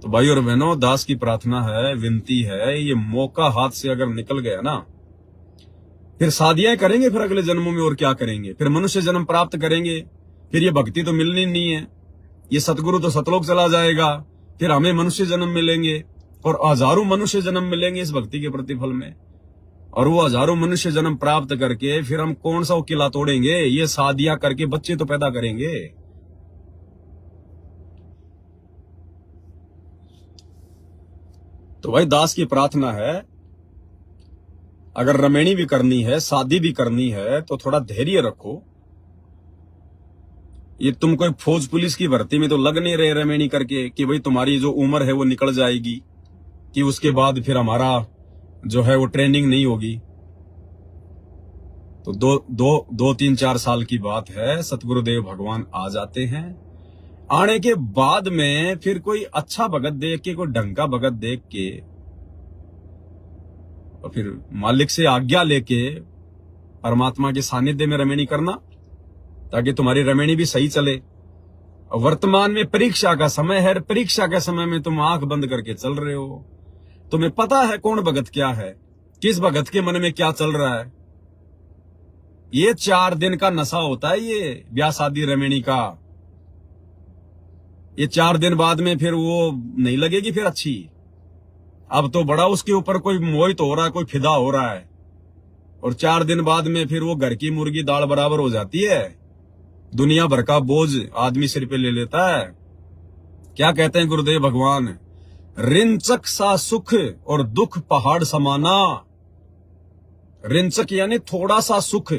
तो भाई और बहनों, दास की प्रार्थना है, विनती है, ये मौका हाथ से अगर निकल गया ना, फिर शादियां करेंगे, फिर अगले जन्मों में और क्या करेंगे, फिर मनुष्य जन्म प्राप्त करेंगे, फिर ये भक्ति तो मिलनी नहीं है, ये सतगुरु तो सतलोक चला जाएगा, फिर हमें मनुष्य जन्म मिलेंगे और हजारों मनुष्य जन्म मिलेंगे इस भक्ति के प्रतिफल में। और वो हजारों मनुष्य जन्म प्राप्त करके फिर हम कौन सा किला तोड़ेंगे, ये शादियां करके बच्चे तो पैदा करेंगे। तो भाई दास की प्रार्थना है, अगर रमेणी भी करनी है, शादी भी करनी है, तो थोड़ा धैर्य रखो। ये तुम कोई फौज पुलिस की भर्ती में तो लग नहीं रहे रमेणी करके कि भाई तुम्हारी जो उम्र है वो निकल जाएगी, कि उसके बाद फिर हमारा जो है वो ट्रेनिंग नहीं होगी। तो दो 3-4 साल की बात है, सतगुरुदेव भगवान आ जाते हैं। आने के बाद में फिर कोई अच्छा भगत देख के, कोई ढंग का भगत देख के, और फिर मालिक से आज्ञा लेके परमात्मा के सानिध्य में रमेणी करना, ताकि तुम्हारी रमेणी भी सही चले। वर्तमान में परीक्षा का समय है, परीक्षा के समय में तुम आंख बंद करके चल रहे हो, तुम्हें पता है कौन भगत क्या है, किस भगत के मन में क्या चल रहा है। ये 4 दिन का नशा होता है, ये ब्याह शादी रमेणी का। ये 4 दिन बाद में फिर वो नहीं लगेगी फिर अच्छी। अब तो बड़ा उसके ऊपर कोई मोहित हो रहा है, कोई फिदा हो रहा है, और 4 दिन बाद में फिर वो घर की मुर्गी दाल बराबर हो जाती है। दुनिया भर का बोझ आदमी सिर पे ले लेता है। क्या कहते हैं गुरुदेव भगवान, रिंचक सा सुख और दुख पहाड़ समाना। रिंचक यानी थोड़ा सा सुख,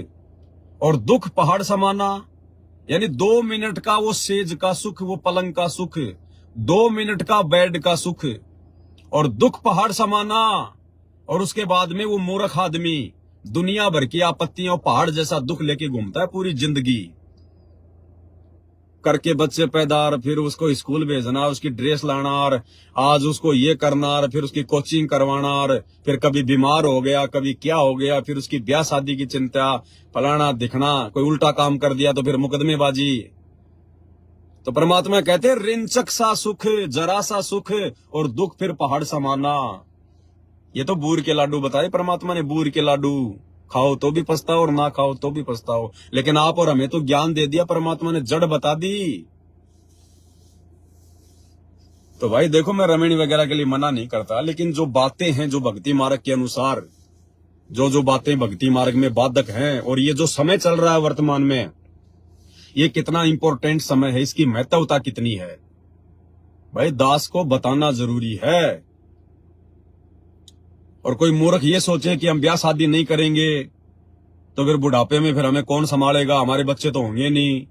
और दुख पहाड़ समाना यानी 2 मिनट का वो सेज का सुख, वो पलंग का सुख, 2 मिनट का बेड का सुख, और दुख पहाड़ समाना। और उसके बाद में वो मूर्ख आदमी दुनिया भर की आपत्तियों, पहाड़ जैसा दुख लेके घूमता है पूरी जिंदगी, करके बच्चे पैदा, फिर उसको स्कूल भेजना, उसकी ड्रेस लाना, और आज उसको ये करना, और फिर उसकी कोचिंग करवाना, और फिर कभी बीमार हो गया, कभी क्या हो गया, फिर उसकी ब्याह शादी की चिंता, फलाना दिखना, कोई उल्टा काम कर दिया तो फिर मुकदमेबाजी। तो परमात्मा कहते हैं रिंचक सा सुख, जरा सा सुख, और दुख फिर पहाड़ समाना। ये तो बूर के लाडू बताए परमात्मा ने, बूर के लाडू खाओ तो भी पछताओ और ना खाओ तो भी पछताओ। लेकिन आप और हमें तो ज्ञान दे दिया परमात्मा ने, जड़ बता दी। तो भाई देखो, मैं रमेणी वगैरह के लिए मना नहीं करता, लेकिन जो बातें हैं जो भक्ति मार्ग के अनुसार, जो बातें भक्ति मार्ग में बाधक हैं, और ये जो समय चल रहा है वर्तमान में, ये कितना इंपॉर्टेंट समय है, इसकी महत्वता कितनी है, भाई दास को बताना जरूरी है। और कोई मूर्ख ये सोचे कि हम ब्याह शादी नहीं करेंगे तो फिर बुढ़ापे में फिर हमें कौन संभालेगा, हमारे बच्चे तो होंगे नहीं।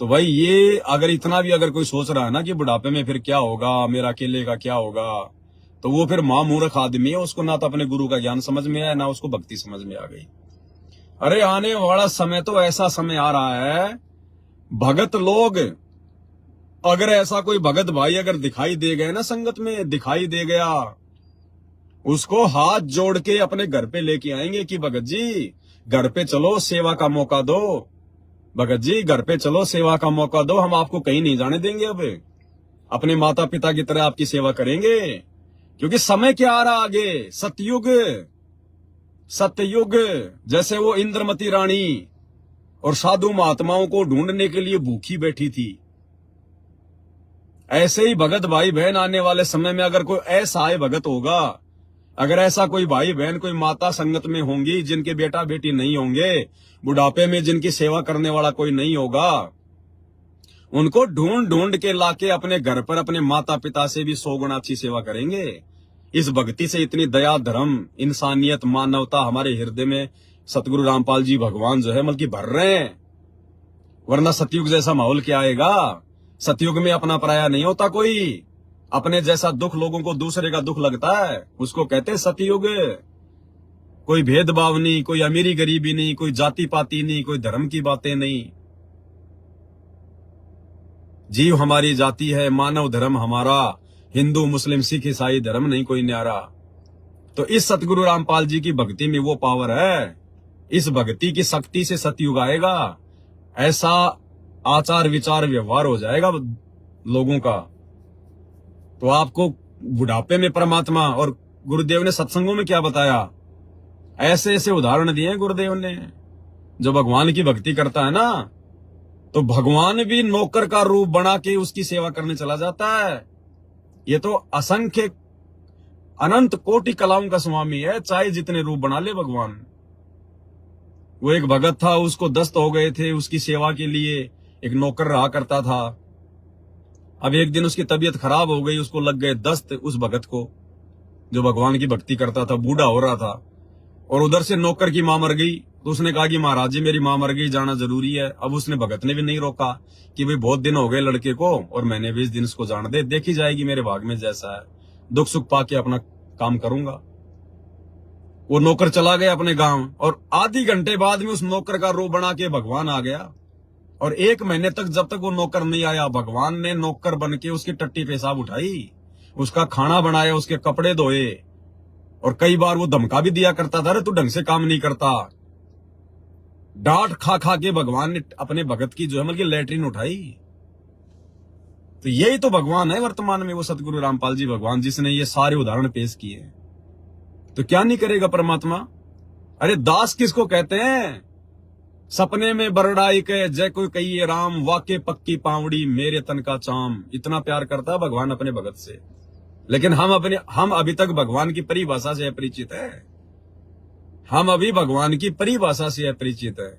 तो भाई ये अगर इतना भी अगर कोई सोच रहा है ना कि बुढ़ापे में फिर क्या होगा, मेरा अकेले का क्या होगा, तो वो फिर मूर्ख आदमी है, उसको ना तो अपने गुरु का ज्ञान समझ में आया, ना उसको भक्ति समझ में आ गई। अरे आने वाला समय तो ऐसा समय आ रहा है, भगत लोग, अगर ऐसा कोई भगत भाई अगर दिखाई दे गए ना, संगत में दिखाई दे गया, उसको हाथ जोड़ के अपने घर पे लेके आएंगे कि भगत जी घर पे चलो, सेवा का मौका दो, भगत जी घर पे चलो, सेवा का मौका दो, हम आपको कहीं नहीं जाने देंगे, अब अपने माता पिता की तरह आपकी सेवा करेंगे। क्योंकि समय क्या आ रहा आगे, सतयुग, सतयुग। जैसे वो इंद्रमती रानी और साधु महात्माओं को ढूंढने के लिए भूखी बैठी थी, ऐसे ही भगत भाई बहन आने वाले समय में अगर कोई ऐसा है भगत होगा, अगर ऐसा कोई भाई बहन, कोई माता संगत में होंगी जिनके बेटा बेटी नहीं होंगे, बुढ़ापे में जिनकी सेवा करने वाला कोई नहीं होगा, उनको ढूंढ ढूंढ के लाके अपने घर पर अपने माता पिता से भी 100 गुना अच्छी सेवा करेंगे। इस भक्ति से इतनी दया, धर्म, इंसानियत, मानवता हमारे हृदय में सतगुरु रामपाल जी भगवान जो है बल्कि भर रहे हैं। वरना सतयुग जैसा माहौल क्या आएगा। सतयुग में अपना पराया नहीं होता कोई, अपने जैसा दुख लोगों को दूसरे का दुख लगता है, उसको कहते हैं सतयुग। कोई भेदभाव नहीं, कोई अमीरी गरीबी नहीं, कोई जाति पाति नहीं, कोई धर्म की बातें नहीं। जीव हमारी जाति है, मानव धर्म हमारा, हिंदू मुस्लिम सिख ईसाई धर्म नहीं कोई न्यारा। तो इस सतगुरु रामपाल जी की भक्ति में वो पावर है, इस भक्ति की शक्ति से सतयुग आएगा, ऐसा आचार विचार व्यवहार हो जाएगा लोगों का। तो आपको बुढ़ापे में परमात्मा, और गुरुदेव ने सत्संगों में क्या बताया, ऐसे ऐसे उदाहरण दिए हैं गुरुदेव ने। जो भगवान की भक्ति करता है ना, तो भगवान भी नौकर का रूप बना के उसकी सेवा करने चला जाता है। ये तो असंख्य अनंत कोटि कलाओं का स्वामी है, चाहे जितने रूप बना ले भगवान। वो एक भगत था, उसको दस्त हो गए थे, उसकी सेवा के लिए एक नौकर रहा करता था। अब एक दिन उसकी तबीयत खराब हो गई, उसको लग गए दस्त, उस भगत को जो भगवान की भक्ति करता था, बूढ़ा हो रहा था। और उधर से नौकर की मां मर गई, तो उसने कहा कि महाराज जी मेरी मां मर गई, जाना जरूरी है। अब उसने भगत ने भी नहीं रोका कि भाई बहुत दिन हो गए लड़के को, और मैंने 20 दिन इसको जान दे, देखी जाएगी मेरे भाग में जैसा है, दुख सुख पाके अपना काम करूंगा। वो नौकर चला गया अपने गांव, और आधी घंटे बाद में उस नौकर का रूप बना के भगवान आ गया। और 1 महीने तक जब तक वो नौकर नहीं आया, भगवान ने नौकर बन के उसकी टट्टी पेशाब उठाई, उसका खाना बनाया, उसके कपड़े धोए, और कई बार वो धमका भी दिया करता था, अरे तू ढंग से काम नहीं करता। डांट खा खा के भगवान ने अपने भगत की जो है मतलब लैट्रिन उठाई। तो यही तो भगवान है वर्तमान में, वो सतगुरु रामपाल जी भगवान, जिसने ये सारे उदाहरण पेश किए। तो क्या नहीं करेगा परमात्मा। अरे दास किसको कहते हैं, सपने में बरड़ाई के जय कोई कहिए राम, वाके पक्की पावड़ी मेरे तन का चाम। इतना प्यार करता है भगवान अपने भगत से, लेकिन हम अभी तक भगवान की परिभाषा से अपरिचित है। हम अभी भगवान की परिभाषा से अपरिचित है।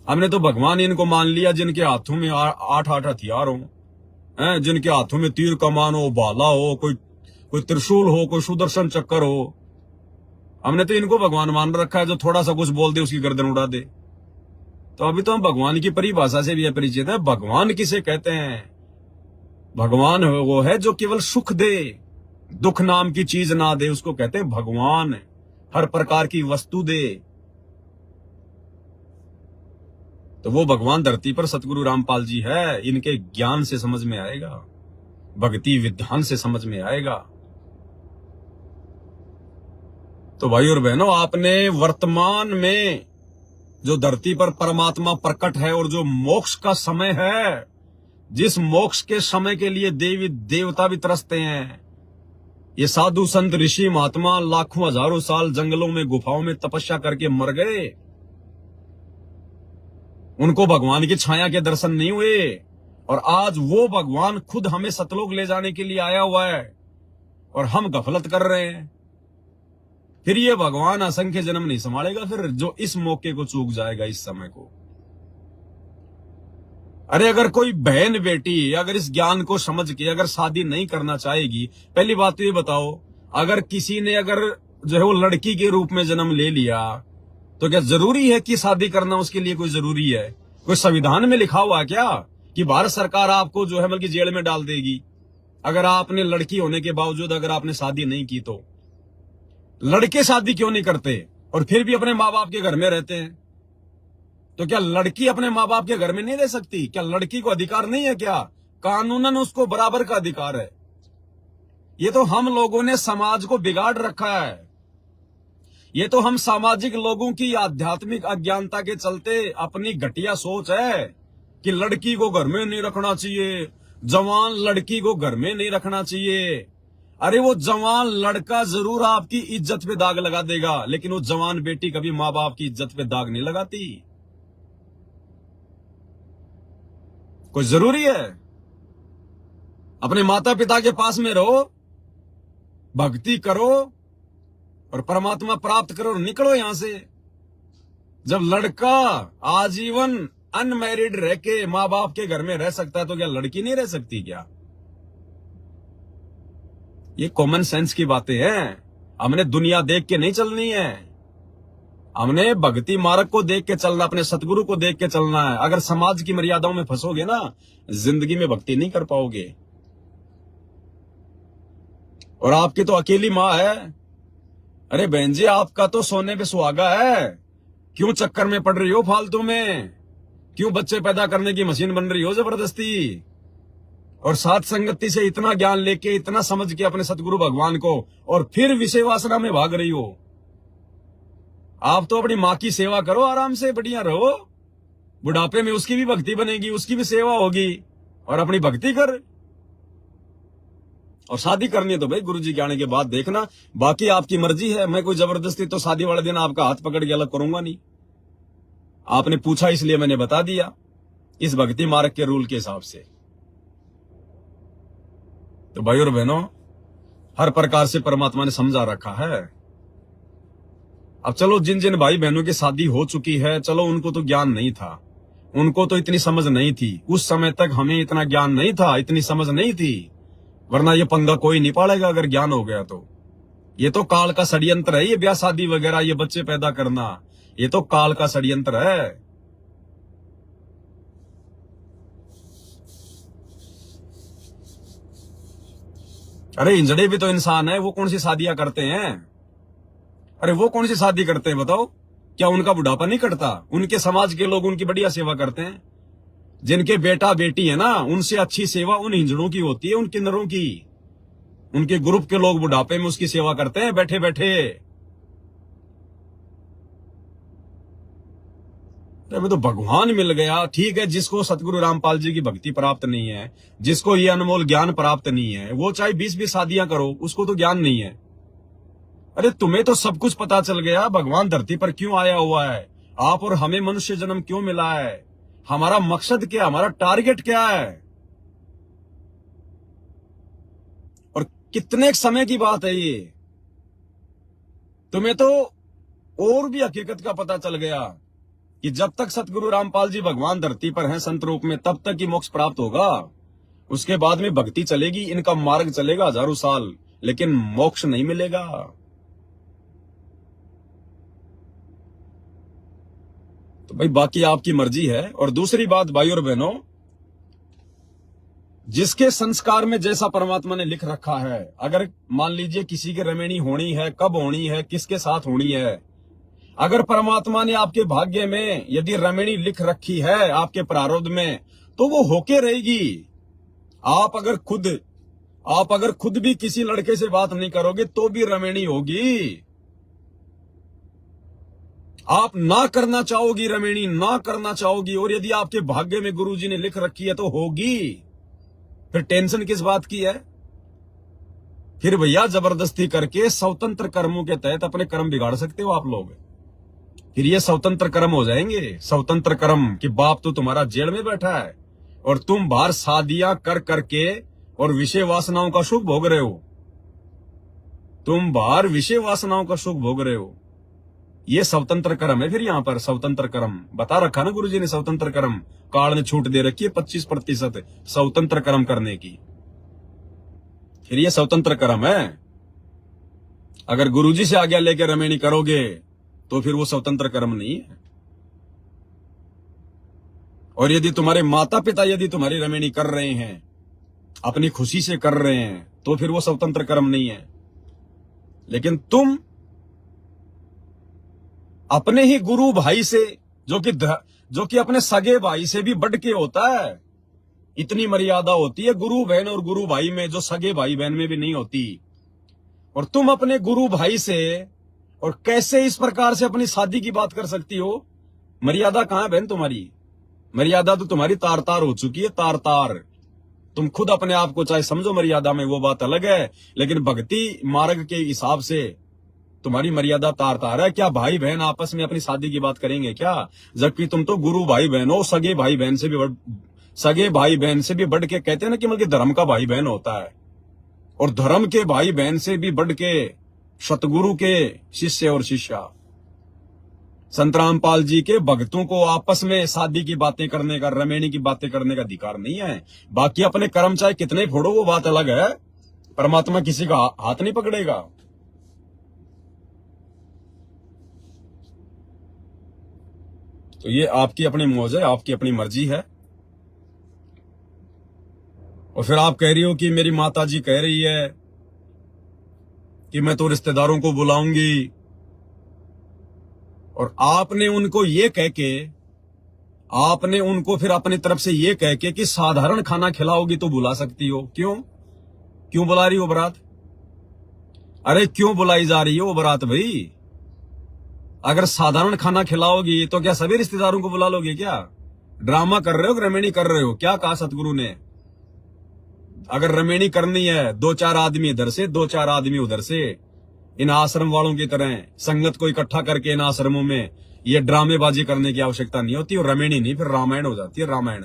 हमने तो भगवान इनको मान लिया जिनके हाथों में 8-8 हथियार हो, जिनके हाथों में तीर कमान हो, भाला हो, कोई त्रिशूल हो, कोई सुदर्शन चक्कर हो। हमने तो इनको भगवान मान रखा है, जो थोड़ा सा कुछ बोल दे उसकी गर्दन उड़ा दे। तो अभी तो हम भगवान की परिभाषा से भी अपरिचित है। भगवान किसे कहते हैं, भगवान वो है जो केवल सुख दे, दुख नाम की चीज ना दे, उसको कहते हैं भगवान। हर प्रकार की वस्तु दे, तो वो भगवान धरती पर सतगुरु रामपाल जी है। इनके ज्ञान से समझ में आएगा, भक्ति विधान से समझ में आएगा। तो भाई और बहनों, आपने वर्तमान में जो धरती पर परमात्मा प्रकट है और जो मोक्ष का समय है, जिस मोक्ष के समय के लिए देवी देवता भी तरसते हैं, ये साधु संत ऋषि महात्मा लाखों हजारों साल जंगलों में गुफाओं में तपस्या करके मर गए, उनको भगवान की छाया के दर्शन नहीं हुए। और आज वो भगवान खुद हमें सतलोक ले जाने के लिए आया हुआ है, और हम गफलत कर रहे हैं। फिर ये भगवान असंख्य जन्म नहीं संभालेगा, फिर जो इस मौके को चूक जाएगा, इस समय को। अरे अगर कोई बहन बेटी अगर इस ज्ञान को समझ के अगर शादी नहीं करना चाहेगी, पहली बात तो ये बताओ, अगर किसी ने अगर जो है वो लड़की के रूप में जन्म ले लिया, तो क्या जरूरी है कि शादी करना उसके लिए कोई जरूरी है? कोई संविधान में लिखा हुआ है क्या कि भारत सरकार आपको जो है बल्कि जेल में डाल देगी अगर आपने लड़की होने के बावजूद अगर आपने शादी नहीं की? तो लड़के शादी क्यों नहीं करते और फिर भी अपने माँ बाप के घर में रहते हैं? तो क्या लड़की अपने माँ बाप के घर में नहीं रह सकती? क्या लड़की को अधिकार नहीं है? क्या कानूनन उसको बराबर का अधिकार है? ये तो हम लोगों ने समाज को बिगाड़ रखा है। ये तो हम सामाजिक लोगों की आध्यात्मिक अज्ञानता के चलते अपनी घटिया सोच है कि लड़की को घर में नहीं रखना चाहिए, जवान लड़की को घर में नहीं रखना चाहिए। अरे वो जवान लड़का जरूर आपकी इज्जत पे दाग लगा देगा, लेकिन वो जवान बेटी कभी माँ बाप की इज्जत पे दाग नहीं लगाती। कोई जरूरी है? अपने माता पिता के पास में रहो, भक्ति करो और परमात्मा प्राप्त करो और निकलो यहां से। जब लड़का आजीवन अनमैरिड रह के माँ बाप के घर में रह सकता है, तो क्या लड़की नहीं रह सकती? क्या ये कॉमन सेंस की बातें हैं। हमने दुनिया देख के नहीं चलनी है, हमने भक्ति मार्ग को देख के चलना, अपने सतगुरु को देख के चलना है। अगर समाज की मर्यादाओं में फंसोगे ना, जिंदगी में भक्ति नहीं कर पाओगे। और आपकी तो अकेली माँ है। अरे बहन जी, आपका तो सोने पे सुहागा है, क्यों चक्कर में पड़ रही हो फालतू में? क्यों बच्चे पैदा करने की मशीन बन रही हो जबरदस्ती? और साथ संगति से इतना ज्ञान लेके, इतना समझ के अपने सतगुरु भगवान को, और फिर विषय वासना में भाग रही हो। आप तो अपनी माँ की सेवा करो, आराम से बढ़िया रहो। बुढ़ापे में उसकी भी भक्ति बनेगी, उसकी भी सेवा होगी, और अपनी भक्ति कर। और शादी करनी है तो भाई गुरुजी के आने के बाद देखना, बाकी आपकी मर्जी है। मैं कोई जबरदस्ती तो शादी वाले दिन आपका हाथ पकड़ के अलग करूंगा नहीं। आपने पूछा इसलिए मैंने बता दिया, इस भक्ति मार्ग के रूल के हिसाब से। तो भाई और बहनों, हर प्रकार से परमात्मा ने समझा रखा है। अब चलो, जिन जिन भाई बहनों की शादी हो चुकी है, चलो उनको तो ज्ञान नहीं था, उनको तो इतनी समझ नहीं थी। उस समय तक हमें इतना ज्ञान नहीं था, इतनी समझ नहीं थी, वरना ये पंगा कोई नहीं पालेगा अगर ज्ञान हो गया तो। ये तो काल का षड्यंत्र है, ये ब्याह शादी वगैरह, ये बच्चे पैदा करना, ये तो काल का षड्यंत्र है। अरे इंजड़े भी तो इंसान है, वो कौन सी शादियां करते हैं? अरे वो कौन सी शादी करते हैं बताओ? क्या उनका बुढ़ापा नहीं कटता? उनके समाज के लोग उनकी बढ़िया सेवा करते हैं। जिनके बेटा बेटी है ना, उनसे अच्छी सेवा उन हिंजड़ों की होती है, उन किन्नरों की। उनके ग्रुप के लोग बुढ़ापे में उसकी सेवा करते हैं बैठे बैठे। हमें तो भगवान मिल गया। ठीक है, जिसको सतगुरु रामपाल जी की भक्ति प्राप्त नहीं है, जिसको ये अनमोल ज्ञान प्राप्त नहीं है, वो चाहे 20-20 शादियां करो, उसको तो ज्ञान नहीं है। अरे तुम्हें तो सब कुछ पता चल गया, भगवान धरती पर क्यों आया हुआ है, आप और हमें मनुष्य जन्म क्यों मिला है, हमारा मकसद क्या, हमारा टारगेट क्या है, और कितने समय की बात है ये। तुम्हें तो और भी हकीकत का पता चल गया कि जब तक सतगुरु रामपाल जी भगवान धरती पर हैं संत रूप में, तब तक ही मोक्ष प्राप्त होगा। उसके बाद में भक्ति चलेगी, इनका मार्ग चलेगा हजारों साल, लेकिन मोक्ष नहीं मिलेगा। तो भाई बाकी आपकी मर्जी है। और दूसरी बात भाई और बहनों, जिसके संस्कार में जैसा परमात्मा ने लिख रखा है, अगर मान लीजिए किसी की रमेणी होनी है, कब होनी है, किसके साथ होनी है, अगर परमात्मा ने आपके भाग्य में यदि रमेणी लिख रखी है आपके प्रारब्ध में, तो वो होके रहेगी। आप अगर खुद भी किसी लड़के से बात नहीं करोगे तो भी रमेणी होगी। आप ना करना चाहोगी रमेणी, ना करना चाहोगी, और यदि आपके भाग्य में गुरुजी ने लिख रखी है तो होगी। फिर टेंशन किस बात की है? फिर भैया जबरदस्ती करके स्वतंत्र कर्मों के तहत अपने कर्म बिगाड़ सकते हो आप लोग। फिर ये स्वतंत्र कर्म हो जाएंगे। स्वतंत्र कर्म कि बाप तो तुम्हारा जेल में बैठा है और तुम बाहर शादियां कर करके और विषय वासनाओं का सुख भोग रहे हो। तुम बाहर विषय वासनाओं का सुख भोग रहे हो। ये स्वतंत्र कर्म है। फिर यहां पर स्वतंत्र कर्म बता रखा ना गुरुजी ने, स्वतंत्र कर्म काल ने छूट दे रखी है 25% स्वतंत्र कर्म करने की। फिर ये स्वतंत्र कर्म है। अगर गुरुजी से आज्ञा लेकर रमेणी करोगे तो फिर वो स्वतंत्र कर्म नहीं है। और यदि तुम्हारे माता पिता यदि तुम्हारी रमेणी कर रहे हैं, अपनी खुशी से कर रहे हैं, तो फिर वो स्वतंत्र कर्म नहीं है। लेकिन तुम अपने ही गुरु भाई से, जो कि अपने सगे भाई से भी बढ़ के होता है, इतनी मर्यादा होती है गुरु बहन और गुरु भाई में, जो सगे भाई बहन में भी नहीं होती। और तुम अपने गुरु भाई से और कैसे इस प्रकार से अपनी शादी की बात कर सकती हो? मर्यादा कहां है बहन तुम्हारी? मर्यादा तो तुम्हारी तार तार हो चुकी है, तार तार। तुम खुद अपने आप को चाहे समझो मर्यादा में, वो बात अलग है, लेकिन भक्ति मार्ग के हिसाब से तुम्हारी मर्यादा तार तार है। क्या भाई बहन आपस में अपनी शादी की बात करेंगे क्या? जबकि तुम तो गुरु भाई बहन हो, सगे भाई बहन से भी बढ़ के, कहते हैं ना कि मतलब धर्म का भाई बहन होता है, और धर्म के भाई बहन से भी बढ़ के सतगुरु के शिष्य और शिष्या। संत रामपाल जी के भक्तों को आपस में शादी की बातें करने का, रमेणी की बातें करने का अधिकार नहीं है। बाकी अपने कर्म चाहे कितने फोड़ो, वो बात अलग है। परमात्मा किसी का हाथ नहीं पकड़ेगा। तो ये आपकी अपनी मौज है, आपकी अपनी मर्जी है। और फिर आप कह रही हो कि मेरी माता जी कह रही है कि मैं तो रिश्तेदारों को बुलाऊंगी, और आपने उनको फिर अपनी तरफ से ये कह के कि साधारण खाना खिलाओगी तो बुला सकती हो। क्यों बुला रही हो बारात? अरे क्यों बुलाई जा रही हो बारात भाई? अगर साधारण खाना खिलाओगी तो क्या सभी रिश्तेदारों को बुला लोगे क्या? ड्रामा कर रहे हो, रमेणी कर रहे हो? क्या कहा सतगुरु ने? अगर रमेणी करनी है, 2-4 आदमी इधर से 2-4 आदमी उधर से, इन आश्रम वालों की तरह संगत को इकट्ठा करके इन आश्रमों में ये ड्रामेबाजी करने की आवश्यकता नहीं होती। और रमेणी नहीं, फिर रामायण हो जाती है, रामायण।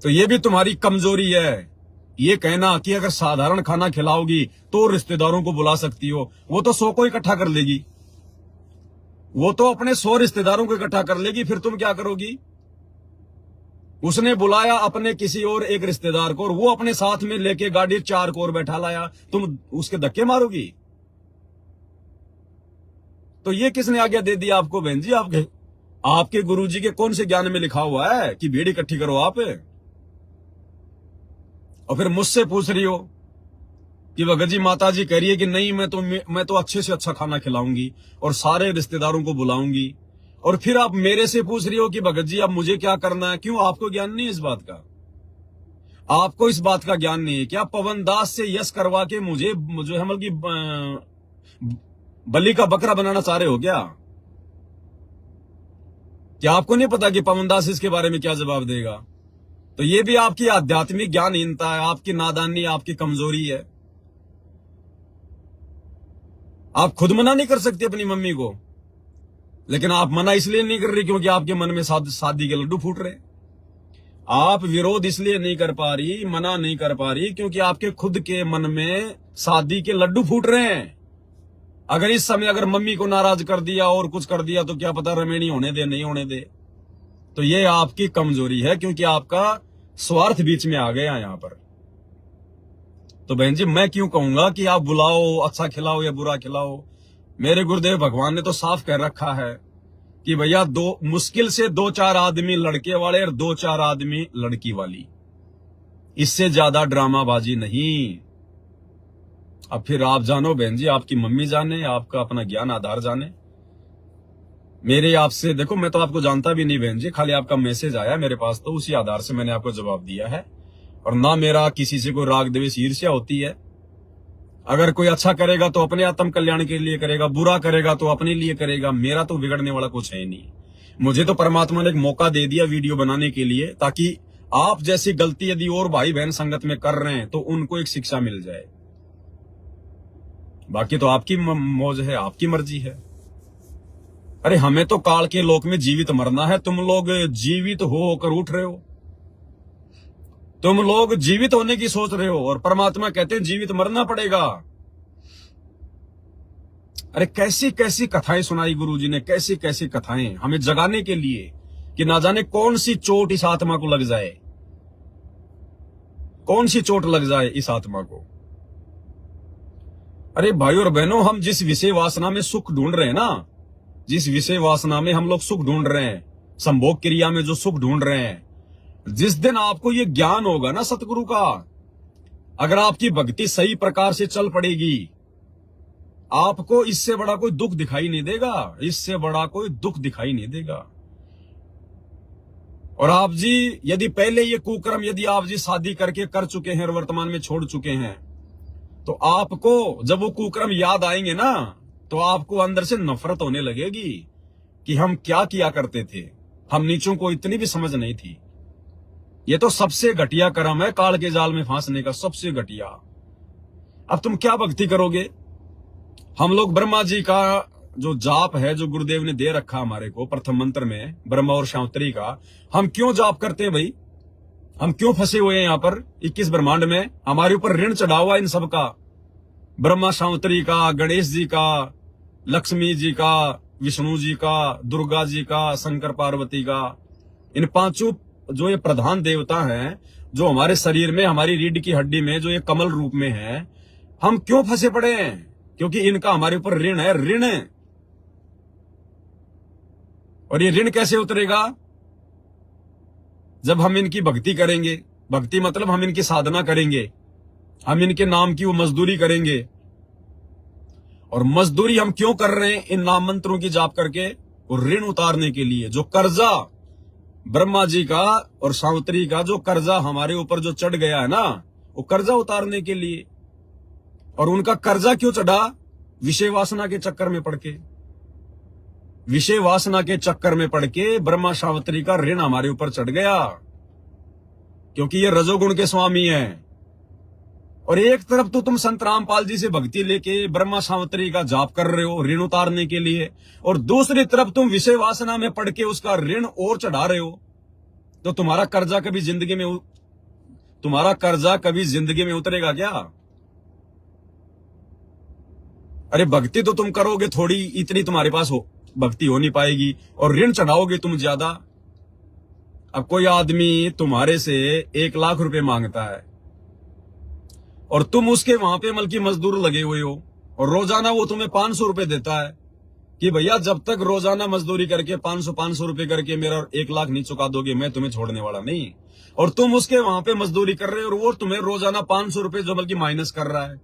तो ये भी तुम्हारी कमजोरी है, ये कहना कि अगर साधारण खाना खिलाओगी तो रिश्तेदारों को बुला सकती हो। वो तो 100 को इकट्ठा कर लेगी, वो तो अपने 100 रिश्तेदारों को इकट्ठा कर लेगी, फिर तुम क्या करोगी? उसने बुलाया अपने किसी और एक रिश्तेदार को और वो अपने साथ में लेके गाड़ी 4 को और बैठा लाया, तुम उसके धक्के मारोगी? तो ये किसने आज्ञा दे दी आपको बहन जी? आपके गुरुजी के कौन से ज्ञान में लिखा हुआ है कि भीड़ इकट्ठी करो आप? और फिर मुझसे पूछ रही हो कि भगत जी माता जी कह रही है कि नहीं, मैं तो अच्छे से अच्छा खाना खिलाऊंगी और सारे रिश्तेदारों को बुलाऊंगी। और फिर आप मेरे से पूछ रही हो कि भगत जी अब मुझे क्या करना है? क्यों, आपको ज्ञान नहीं है इस बात का? आपको इस बात का ज्ञान नहीं है क्या? पवन दास से यश करवा के मुझे जो है मतलब की बलि का बकरा बनाना चाह रहे हो क्या? क्या आपको नहीं पता कि पवन दास इसके बारे में क्या जवाब देगा? तो ये भी आपकी आध्यात्मिक ज्ञानहीनता है, आपकी नादानी, आपकी कमजोरी है। आप खुद मना नहीं कर सकते अपनी मम्मी को, लेकिन आप मना इसलिए नहीं कर रही क्योंकि आपके मन में शादी के लड्डू फूट रहे। आप विरोध इसलिए नहीं कर पा रही, मना नहीं कर पा रही क्योंकि आपके खुद के मन में शादी के लड्डू फूट रहे हैं। अगर इस समय अगर मम्मी को नाराज कर दिया और कुछ कर दिया तो क्या पता रमेणी होने दे, नहीं होने दे। तो ये आपकी कमजोरी है क्योंकि आपका स्वार्थ बीच में आ गया यहां पर। तो बहन जी मैं क्यों कहूंगा कि आप बुलाओ, अच्छा खिलाओ या बुरा खिलाओ? मेरे गुरुदेव भगवान ने तो साफ कह रखा है कि भैया मुश्किल से 2-4 आदमी लड़के वाले और 2-4 आदमी लड़की वाली, इससे ज्यादा ड्रामाबाजी नहीं। अब फिर आप जानो बहन जी, आपकी मम्मी जाने, आपका अपना ज्ञान आधार जाने। मेरे आपसे देखो, मैं तो आपको जानता भी नहीं बहन जी, खाली आपका मैसेज आया मेरे पास तो उसी आधार से मैंने आपको जवाब दिया है। और ना मेरा किसी से कोई राग द्वेष ईर्ष्या होती है। अगर कोई अच्छा करेगा तो अपने आत्म कल्याण के लिए करेगा, बुरा करेगा तो अपने लिए करेगा। मेरा तो बिगड़ने वाला कुछ है नहीं। मुझे तो परमात्मा ने एक मौका दे दिया वीडियो बनाने के लिए, ताकि आप जैसी गलती यदि और भाई बहन संगत में कर रहे हैं तो उनको एक शिक्षा मिल जाए। बाकी तो आपकी मौज है, आपकी मर्जी है। अरे हमें तो काल के लोक में जीवित मरना है, तुम लोग जीवित होकर उठ रहे हो। तुम लोग जीवित होने की सोच रहे हो और परमात्मा कहते हैं जीवित मरना पड़ेगा। अरे कैसी कैसी कथाएं सुनाई गुरुजी ने, कैसी कैसी कथाएं हमें जगाने के लिए कि ना जाने कौन सी चोट इस आत्मा को लग जाए, कौन सी चोट लग जाए इस आत्मा को। अरे भाई और बहनों, हम जिस विषय वासना में सुख ढूंढ रहे हैं ना, जिस विषय वासना में हम लोग सुख ढूंढ रहे हैं, संभोग क्रिया में जो सुख ढूंढ रहे हैं, जिस दिन आपको ये ज्ञान होगा ना सतगुरु का, अगर आपकी भक्ति सही प्रकार से चल पड़ेगी, आपको इससे बड़ा कोई दुख दिखाई नहीं देगा, इससे बड़ा कोई दुख दिखाई नहीं देगा। और आप जी यदि पहले ये कुकर्म यदि आप जी शादी करके कर चुके हैं और वर्तमान में छोड़ चुके हैं, तो आपको जब वो कुकर्म याद आएंगे ना, तो आपको अंदर से नफरत होने लगेगी कि हम क्या किया करते थे, हम नीचों को इतनी भी समझ नहीं थी। ये तो सबसे घटिया कर्म है, काल के जाल में फांसने का सबसे घटिया। अब तुम क्या भक्ति करोगे? हम लोग ब्रह्मा जी का जो जाप है, जो गुरुदेव ने दे रखा हमारे को प्रथम मंत्र में, ब्रह्मा और शांतरी का, हम क्यों जाप करते हैं भाई? हम क्यों फंसे हुए हैं यहाँ पर 21 ब्रह्मांड में? हमारे ऊपर ऋण चढ़ा हुआ इन सब का, ब्रह्मा शांतरी का, गणेश जी का, लक्ष्मी जी का, विष्णु जी का, दुर्गा जी का, शंकर पार्वती का। इन पांचों जो ये प्रधान देवता हैं, जो हमारे शरीर में, हमारी रीढ़ की हड्डी में जो ये कमल रूप में है, हम क्यों फंसे पड़े हैं? क्योंकि इनका हमारे ऊपर ऋण है, ऋण। और ये ऋण कैसे उतरेगा? जब हम इनकी भक्ति करेंगे। भक्ति मतलब हम इनकी साधना करेंगे, हम इनके नाम की वो मजदूरी करेंगे। और मजदूरी हम क्यों कर रहे हैं? इन नाम मंत्रों की जाप करके और ऋण उतारने के लिए। जो कर्जा ब्रह्मा जी का और सावित्री का जो कर्जा हमारे ऊपर जो चढ़ गया है ना, वो कर्जा उतारने के लिए। और उनका कर्जा क्यों चढ़ा? विषय वासना के चक्कर में पड़ के, विषय वासना के चक्कर में पड़ के ब्रह्मा सावित्री का ऋण हमारे ऊपर चढ़ गया। क्योंकि ये रजोगुण के स्वामी हैं। और एक तरफ तो तुम संत रामपाल जी से भक्ति लेके ब्रह्मा सावित्री का जाप कर रहे हो ऋण उतारने के लिए, और दूसरी तरफ तुम विषय वासना में पड़ के उसका ऋण और चढ़ा रहे हो। तो तुम्हारा कर्जा कभी जिंदगी में उतरेगा क्या? अरे भक्ति तो तुम करोगे थोड़ी, इतनी तुम्हारे पास भक्ति हो नहीं पाएगी, और ऋण चढ़ाओगे तुम ज्यादा। अब कोई आदमी तुम्हारे से 1 लाख रुपए मांगता है और तुम उसके वहां पे मल्कि मजदूर लगे हुए हो, और रोजाना वो तुम्हें 500 रुपए देता है कि भैया जब तक रोजाना मजदूरी करके 500 रुपए करके मेरा 1 लाख नहीं चुका दोगे मैं तुम्हें छोड़ने वाला नहीं। और तुम उसके वहां पे मजदूरी कर रहे हो और वो तुम्हें रोजाना 500 रुपए जो बल्कि माइनस कर रहा है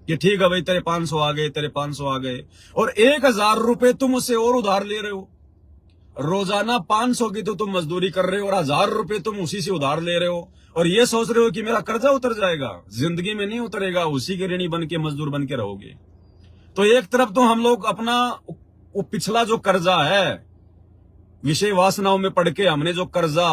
कि ठीक है भाई तेरे 500 आ गए, तेरे 500 आ गए, और 1000 रुपए तुम उससे और उधार ले रहे हो। रोजाना 500 की तो तुम मजदूरी कर रहे हो और 1000 रुपए तुम उसी से उधार ले रहे हो, और ये सोच रहे हो कि मेरा कर्जा उतर जाएगा। जिंदगी में नहीं उतरेगा, उसी के ऋणी बन के मजदूर बन के रहोगे। तो एक तरफ तो हम लोग अपना वो पिछला जो कर्जा है, विषय वासनाओं में पड़ के हमने जो कर्जा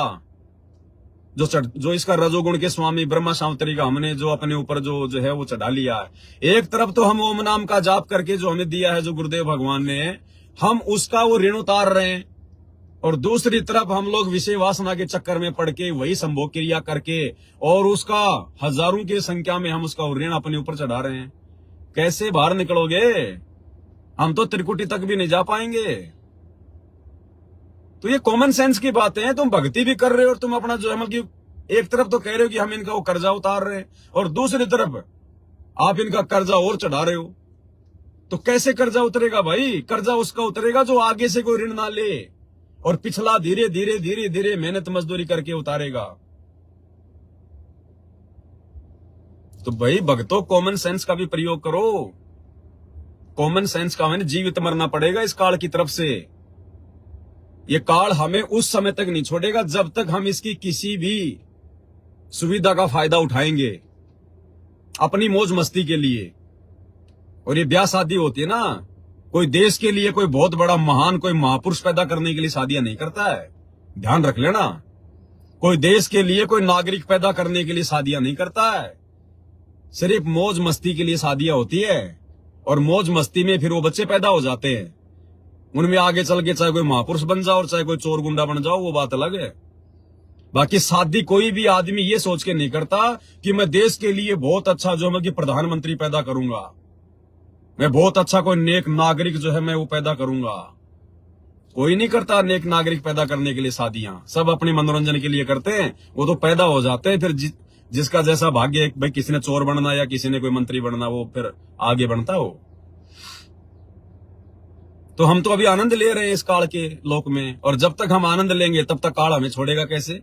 जो इसका रजोगुण के स्वामी ब्रह्मा सावित्री का हमने जो अपने ऊपर जो है वो चढ़ा लिया है। एक तरफ तो हम ओम नाम का जाप करके जो हमें दिया है जो गुरुदेव भगवान ने, हम उसका वो ऋण उतार रहे हैं, और दूसरी तरफ हम लोग विषय वासना के चक्कर में पड़ के वही संभोग क्रिया करके और उसका हजारों की संख्या में हम उसका ऋण अपने ऊपर चढ़ा रहे हैं। कैसे बाहर निकलोगे? हम तो त्रिकुटी तक भी नहीं जा पाएंगे। तो ये कॉमन सेंस की बातें हैं। तुम भक्ति भी कर रहे हो और तुम अपना जो है मतलब एक तरफ तो कह रहे हो कि हम इनका वो कर्जा उतार रहे हैं, और दूसरी तरफ आप इनका कर्जा और चढ़ा रहे हो। तो कैसे कर्जा उतरेगा भाई? कर्जा उसका उतरेगा जो आगे से कोई ऋण ना ले, और पिछला धीरे धीरे मेहनत मजदूरी करके उतारेगा। तो भाई भक्तों, कॉमन सेंस का भी प्रयोग करो। कॉमन सेंस का हमें जीवित मरना पड़ेगा इस काल की तरफ से। ये काल हमें उस समय तक नहीं छोड़ेगा जब तक हम इसकी किसी भी सुविधा का फायदा उठाएंगे अपनी मौज मस्ती के लिए। और ये ब्याह शादी होती है ना, कोई देश के लिए कोई बहुत बड़ा महान कोई महापुरुष पैदा करने के लिए शादियां नहीं करता है, ध्यान रख लेना। कोई देश के लिए कोई नागरिक पैदा करने के लिए शादियां नहीं करता है, सिर्फ मौज मस्ती के लिए शादियां होती है। और मौज मस्ती में फिर वो बच्चे पैदा हो जाते हैं, उनमें आगे चल के चाहे कोई महापुरुष बन जाओ और चाहे कोई चोर गुंडा बन जाओ, वो बात अलग है। बाकी शादी कोई भी आदमी ये सोच के नहीं करता कि मैं देश के लिए बहुत अच्छा जो मैं कि प्रधानमंत्री पैदा करूंगा, मैं बहुत अच्छा कोई नेक नागरिक जो है मैं वो पैदा करूंगा। कोई नहीं करता नेक नागरिक पैदा करने के लिए शादियां, सब अपने मनोरंजन के लिए करते हैं। वो तो पैदा हो जाते हैं, फिर जिसका जैसा भाग्य है, भाई किसी ने चोर बनना या किसी ने कोई मंत्री बनना, वो फिर आगे बढ़ता हो। तो हम तो अभी आनंद ले रहे हैं इस काल के लोक में, और जब तक हम आनंद लेंगे तब तक काल हमें छोड़ेगा कैसे?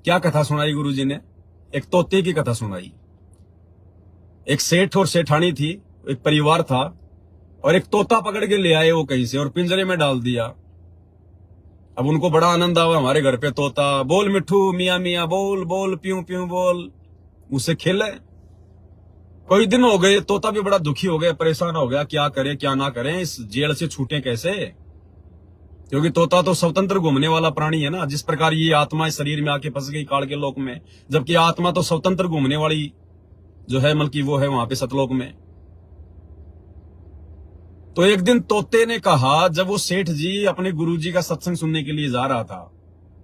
क्या कथा सुनाई गुरुजी ने? एक तोते की कथा सुनाई। एक सेठ और सेठानी थी, एक परिवार था, और एक तोता पकड़ के ले आए वो कहीं से और पिंजरे में डाल दिया। अब उनको बड़ा आनंद आया, हमारे घर पे तोता, बोल मिठू मियाँ मियाँ बोल, बोल प्यूं प्यूं बोल, उससे खेले। कई दिन हो गए, तोता भी बड़ा दुखी हो गया, परेशान हो गया, क्या करे क्या ना करें, इस जेल से छूटे कैसे? क्योंकि तोता तो स्वतंत्र घूमने वाला प्राणी है ना, जिस प्रकार ये आत्मा इस शरीर में आके फंस गई काल के लोक में, जबकि आत्मा तो स्वतंत्र घूमने वाली जो है बल्कि वो है वहां पे सतलोक में। तो एक दिन तोते ने कहा, जब वो सेठ जी अपने गुरुजी का सत्संग सुनने के लिए जा रहा था,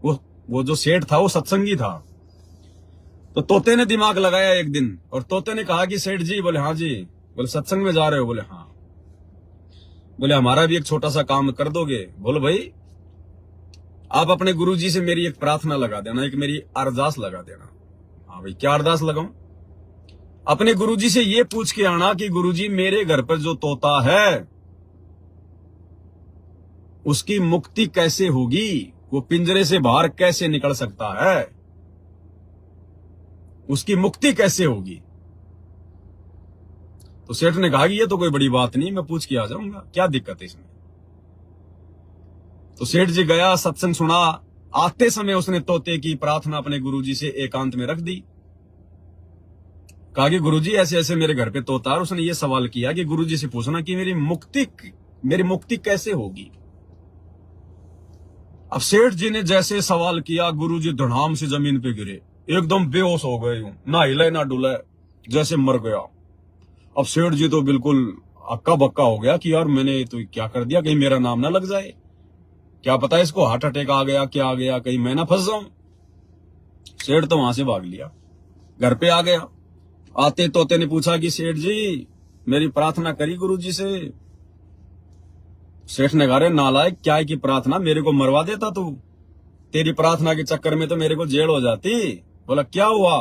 वो जो सेठ था वो सत्संगी था, तो तोते ने दिमाग लगाया एक दिन, और तोते ने कहा कि सेठ जी, बोले हाँ जी, बोले सत्संग में जा रहे हो? बोले हाँ। बोले हमारा भी एक छोटा सा काम कर दोगे? बोलो भाई, आप अपने गुरुजी से मेरी एक प्रार्थना लगा देना, एक मेरी अरदास लगा देना। हाँ भाई, क्या अरदास लगाऊं? अपने गुरुजी से ये पूछ के आना कि गुरुजी मेरे घर पर जो तोता है उसकी मुक्ति कैसे होगी, वो पिंजरे से बाहर कैसे निकल सकता है, उसकी मुक्ति कैसे होगी? तो सेठ ने कहा कि ये तो कोई बड़ी बात नहीं, मैं पूछ के आ जाऊंगा, क्या दिक्कत है इसमें? तो सेठ जी गया, सत्संग सुना। आते समय उसने तोते की प्रार्थना अपने गुरुजी से एकांत में रख दी। कहा कि गुरुजी ऐसे ऐसे मेरे घर पे तोता है। उसने ये सवाल किया कि गुरुजी से पूछना कि मेरी मुक्ति कैसे होगी? अब सेठ जी ने जैसे सवाल किया, गुरुजी धड़ाम से जमीन पे गिरे। एकदम बेहोश हो गए, यूं ना हिले ना डुले, जैसे मर गया। अब सेठ जी तो बिल्कुल हक्का बक्का हो गया कि यार मैंने तो क्या कर दिया, कहीं मेरा नाम ना लग जाए, क्या पता इसको हार्ट अटैक आ गया, क्या आ गया, कहीं मैं ना फंस जाऊं। सेठ तो वहां से भाग लिया, घर पे आ गया। आते तोते ने पूछा कि सेठ जी मेरी प्रार्थना करी गुरुजी से। सेठ ने कहा, रे नालायक, क्या है की प्रार्थना, मेरे को मरवा देता तू, तेरी प्रार्थना के चक्कर में तो मेरे को जेल हो जाती। बोला क्या हुआ?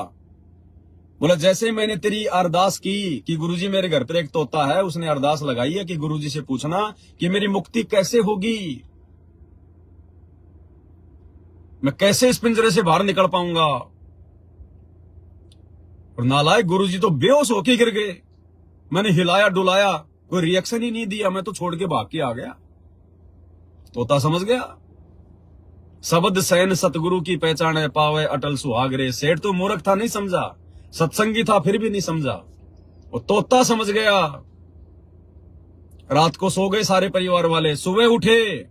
बोला जैसे ही मैंने तेरी अरदास की कि गुरुजी मेरे घर पर एक तोता है, उसने अरदास लगाई है कि गुरुजी से पूछना कि मेरी मुक्ति कैसे होगी, मैं कैसे इस पिंजरे से बाहर निकल पाऊंगा। और नालायक गुरुजी तो बेहोश होके गिर गए। मैंने हिलाया डुलाया, कोई रिएक्शन ही नहीं दिया, मैं तो छोड़ के भाग के आ गया। तोता समझ गया, शब्द सैन सतगुरु की पहचान है पावे अटल सुहागरे। सेठ तो मूर्ख था, नहीं समझा, सत्संगी था फिर भी नहीं समझा, वो तोता समझ गया। रात को सो गए सारे परिवार वाले, सुबह उठे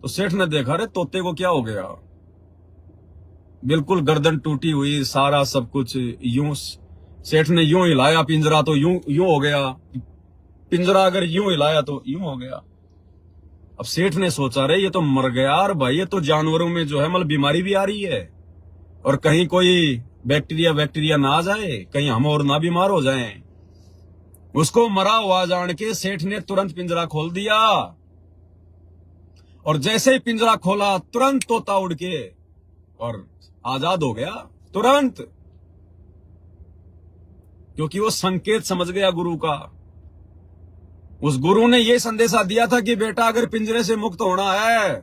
तो सेठ ने देखा, रे तोते को क्या हो गया, बिल्कुल गर्दन टूटी हुई, सारा सब कुछ यूं। सेठ ने यूं हिलाया पिंजरा तो यूं हो गया, पिंजरा अगर यूं हिलाया तो यूं हो गया। अब सेठ ने सोचा, रे ये तो मर गया, और भाई ये तो जानवरों में जो है मतलब बीमारी भी आ रही है, और कहीं कोई बैक्टीरिया ना आ जाए, कहीं हम और ना बीमार हो जाएं। उसको मरा हुआ जान के सेठ ने तुरंत पिंजरा खोल दिया, और जैसे ही पिंजरा खोला तुरंत तोता उड़ के और आजाद हो गया तुरंत, क्योंकि वो संकेत समझ गया गुरु का। उस गुरु ने ये संदेशा दिया था कि बेटा अगर पिंजरे से मुक्त होना है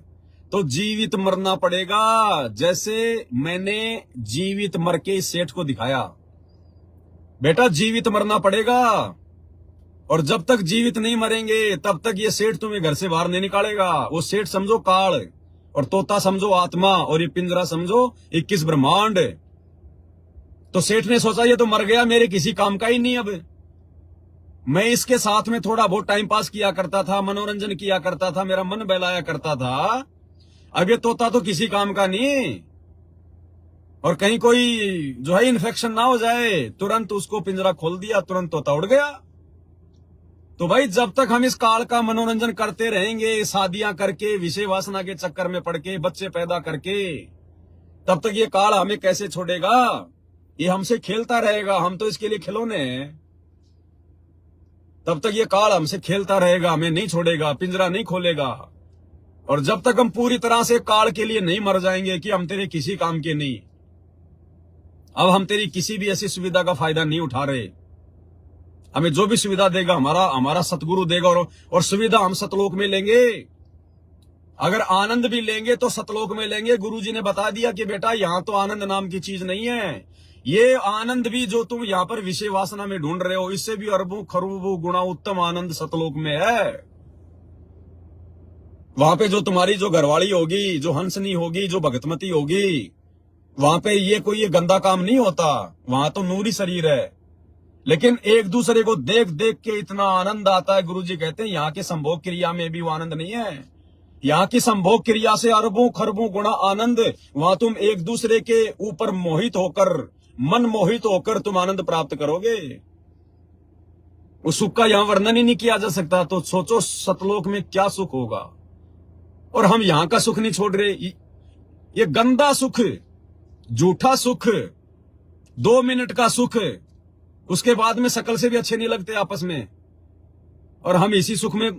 तो जीवित मरना पड़ेगा, जैसे मैंने जीवित मर के इस सेठ को दिखाया। बेटा जीवित मरना पड़ेगा, और जब तक जीवित नहीं मरेंगे तब तक ये सेठ तुम्हें घर से बाहर नहीं निकालेगा। वो सेठ समझो काल, और तोता समझो आत्मा, और ये पिंजरा समझो 21 ब्रह्मांड। तो सेठ ने सोचा ये तो मर गया, मेरे किसी काम का ही नहीं, अब मैं इसके साथ में थोड़ा बहुत टाइम पास किया करता था, मनोरंजन किया करता था, मेरा मन बहलाया करता था, अब ये तोता तो किसी काम का नहीं, और कहीं कोई जो है इन्फेक्शन ना हो जाए। तुरंत उसको पिंजरा खोल दिया, तुरंत तोता उड़ गया। तो भाई जब तक हम इस काल का मनोरंजन करते रहेंगे, शादियां करके, विषय वासना के चक्कर में पड़ के, बच्चे पैदा करके, तब तक ये काल हमें कैसे छोड़ेगा? ये हमसे खेलता रहेगा, हम तो इसके लिए खिलौने हैं। तब तक ये काल हमसे खेलता रहेगा, हमें नहीं छोड़ेगा, पिंजरा नहीं खोलेगा। और जब तक हम पूरी तरह से काल के लिए नहीं मर जाएंगे कि हम तेरे किसी काम के नहीं, अब हम तेरी किसी भी ऐसी सुविधा का फायदा नहीं उठा रहे। हमें जो भी सुविधा देगा हमारा सतगुरु देगा, और सुविधा हम सतलोक में लेंगे। अगर आनंद भी लेंगे तो सतलोक में लेंगे। गुरुजी ने बता दिया कि बेटा यहां तो आनंद नाम की चीज नहीं है, ये आनंद भी जो तुम यहां पर विषय वासना में ढूंढ रहे हो, इससे भी अरबों खरबों गुणा उत्तम आनंद सतलोक में है। वहां पे जो तुम्हारी जो घरवाली होगी, जो हंसनी होगी, जो भगतमती होगी, वहां पे ये गंदा काम नहीं होता, वहां तो नूरी शरीर है। लेकिन एक दूसरे को देख देख के इतना आनंद आता है। गुरुजी कहते हैं यहाँ के संभोग क्रिया में भी वो आनंद नहीं है। यहाँ की संभोग क्रिया से अरबों खरबों गुणा आनंद, वहां तुम एक दूसरे के ऊपर मोहित होकर, मन मोहित होकर तुम आनंद प्राप्त करोगे। उस सुख का यहां वर्णन ही नहीं किया जा सकता। तो सोचो सतलोक में क्या सुख होगा। और हम यहां का सुख नहीं छोड़ रहे, ये गंदा सुख, झूठा सुख, 2 मिनट का सुख, उसके बाद में शकल से भी अच्छे नहीं लगते आपस में, और हम इसी सुख में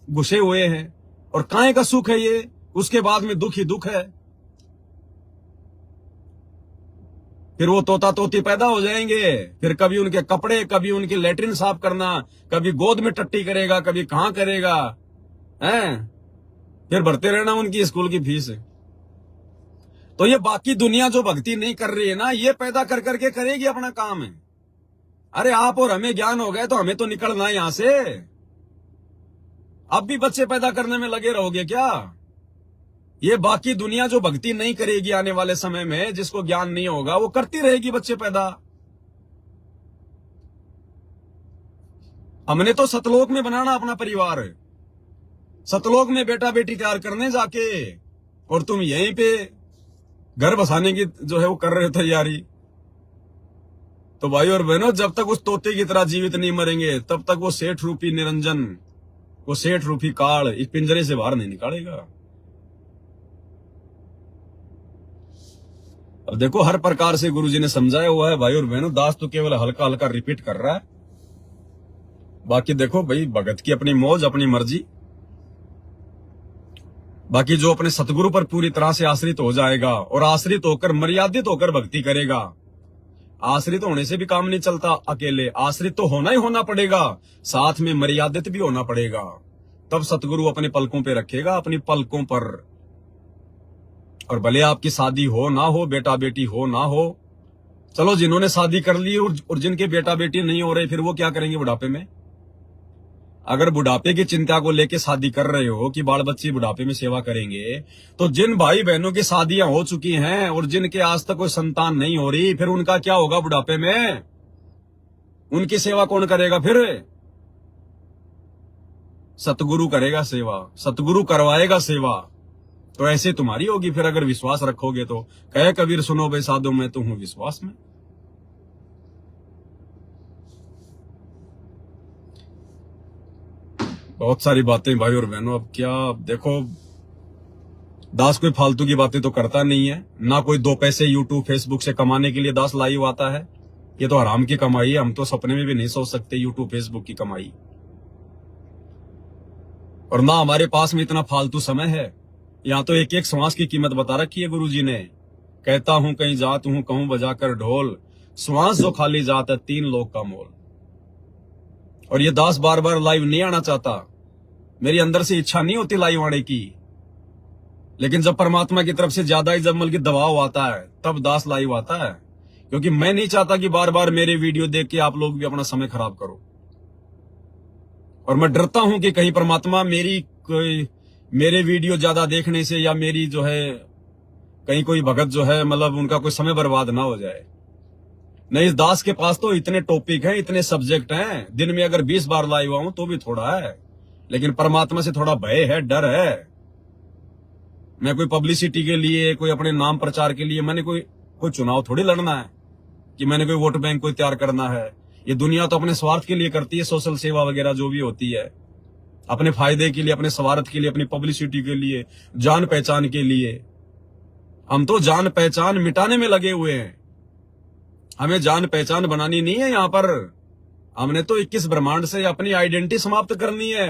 घुसे हुए हैं। और काहे का सुख है ये, उसके बाद में दुख ही दुख है। फिर वो तोता तोती पैदा हो जाएंगे, फिर कभी उनके कपड़े, कभी उनकी लेटरिन साफ करना, कभी गोद में टट्टी करेगा, कभी कहां करेगा, हैं? फिर भरते रहना उनकी स्कूल की फीस। तो ये बाकी दुनिया जो भक्ति नहीं कर रही है ना, ये पैदा कर करके करेगी अपना काम है। अरे आप और हमें ज्ञान हो गए तो हमें तो निकलना है यहां से। अब भी बच्चे पैदा करने में लगे रहोगे क्या? ये बाकी दुनिया जो भक्ति नहीं करेगी आने वाले समय में, जिसको ज्ञान नहीं होगा, वो करती रहेगी बच्चे पैदा। हमने तो सतलोक में बनाना अपना परिवार, सतलोक में बेटा बेटी तैयार करने जाके, और तुम यहीं पे घर बसाने की जो है वो कर रहे हो तैयारी। तो भाई और बहनों, जब तक उस तोते की तरह जीवित नहीं मरेंगे तब तक वो सेठ रूपी निरंजन, वो सेठ रूपी काल इस पिंजरे से बाहर नहीं निकालेगा। अब देखो हर प्रकार से गुरुजी ने समझाया हुआ है भाई और बहनों। दास तो केवल हल्का हल्का रिपीट कर रहा है, बाकी देखो भाई भगत की अपनी मौज, अपनी मर्जी। बाकी जो अपने सतगुरु पर पूरी तरह से आश्रित हो जाएगा और आश्रित होकर मर्यादित होकर भक्ति करेगा। आश्रित होने से भी काम नहीं चलता, अकेले आश्रित तो होना ही होना पड़ेगा, साथ में मर्यादित भी होना पड़ेगा। तब सतगुरु अपने पलकों पे रखेगा, अपनी पलकों पर। और भले आपकी शादी हो ना हो, बेटा बेटी हो ना हो, चलो जिन्होंने शादी कर ली और जिनके बेटा बेटी नहीं हो रहे, फिर वो क्या करेंगे बुढ़ापे में? अगर बुढ़ापे की चिंता को लेके शादी कर रहे हो कि बाल बच्चे बुढ़ापे में सेवा करेंगे, तो जिन भाई बहनों की शादियां हो चुकी हैं और जिनके आज तक कोई संतान नहीं हो रही, फिर उनका क्या होगा बुढ़ापे में? उनकी सेवा कौन करेगा फिर? सतगुरु करेगा सेवा, सतगुरु करवाएगा सेवा। तो ऐसे तुम्हारी होगी फिर, अगर विश्वास रखोगे तो। कहे कबीर सुनो बे साधो, मैं तो हूं विश्वास में। बहुत सारी बातें भाई और बहनों। अब क्या देखो, दास कोई फालतू की बातें तो करता नहीं है, ना कोई दो पैसे यूट्यूब फेसबुक से कमाने के लिए दास लाइव आता है। ये तो हराम की कमाई है, हम तो सपने में भी नहीं सोच सकते यूट्यूब फेसबुक की कमाई। और ना हमारे पास में इतना फालतू समय है। यहाँ तो एक एक श्वास की कीमत बता रखी है गुरुजी ने। कहता हूं कहीं जात हूं, कहूं बजाकर ढोल, श्वास जो खाली जात है 3 लोग का मोल। और ये दास बार बार लाइव नहीं आना चाहता, मेरी अंदर से इच्छा नहीं होती लाइव आने की, लेकिन जब परमात्मा की तरफ से ज्यादा ही जब की दबाव आता है तब दास लाइव आता है। क्योंकि मैं नहीं चाहता कि बार बार मेरे वीडियो देख के आप लोग भी अपना समय खराब करो। और मैं डरता हूं कि कहीं परमात्मा मेरे वीडियो ज्यादा देखने से या मेरी जो है कहीं कोई भगत जो है मतलब उनका कोई समय बर्बाद ना हो जाए। नहीं, इस दास के पास तो इतने टॉपिक हैं, इतने सब्जेक्ट हैं, दिन में अगर 20 बार लाइव आऊं तो भी थोड़ा है, लेकिन परमात्मा से थोड़ा भय है, डर है। मैं कोई पब्लिसिटी के लिए, कोई अपने नाम प्रचार के लिए मैंने कोई चुनाव थोड़ी लड़ना है कि मैंने कोई वोट बैंक कोई तैयार करना है। ये दुनिया तो अपने स्वार्थ के लिए करती है, सोशल सेवा वगैरह जो भी होती है, अपने फायदे के लिए, अपने स्वार्थ के लिए, अपनी पब्लिसिटी के लिए, जान पहचान के लिए। हम तो जान पहचान मिटाने में लगे हुए हैं, हमें जान पहचान बनानी नहीं है यहाँ पर। हमने तो 21 ब्रह्मांड से अपनी आइडेंटिटी समाप्त करनी है।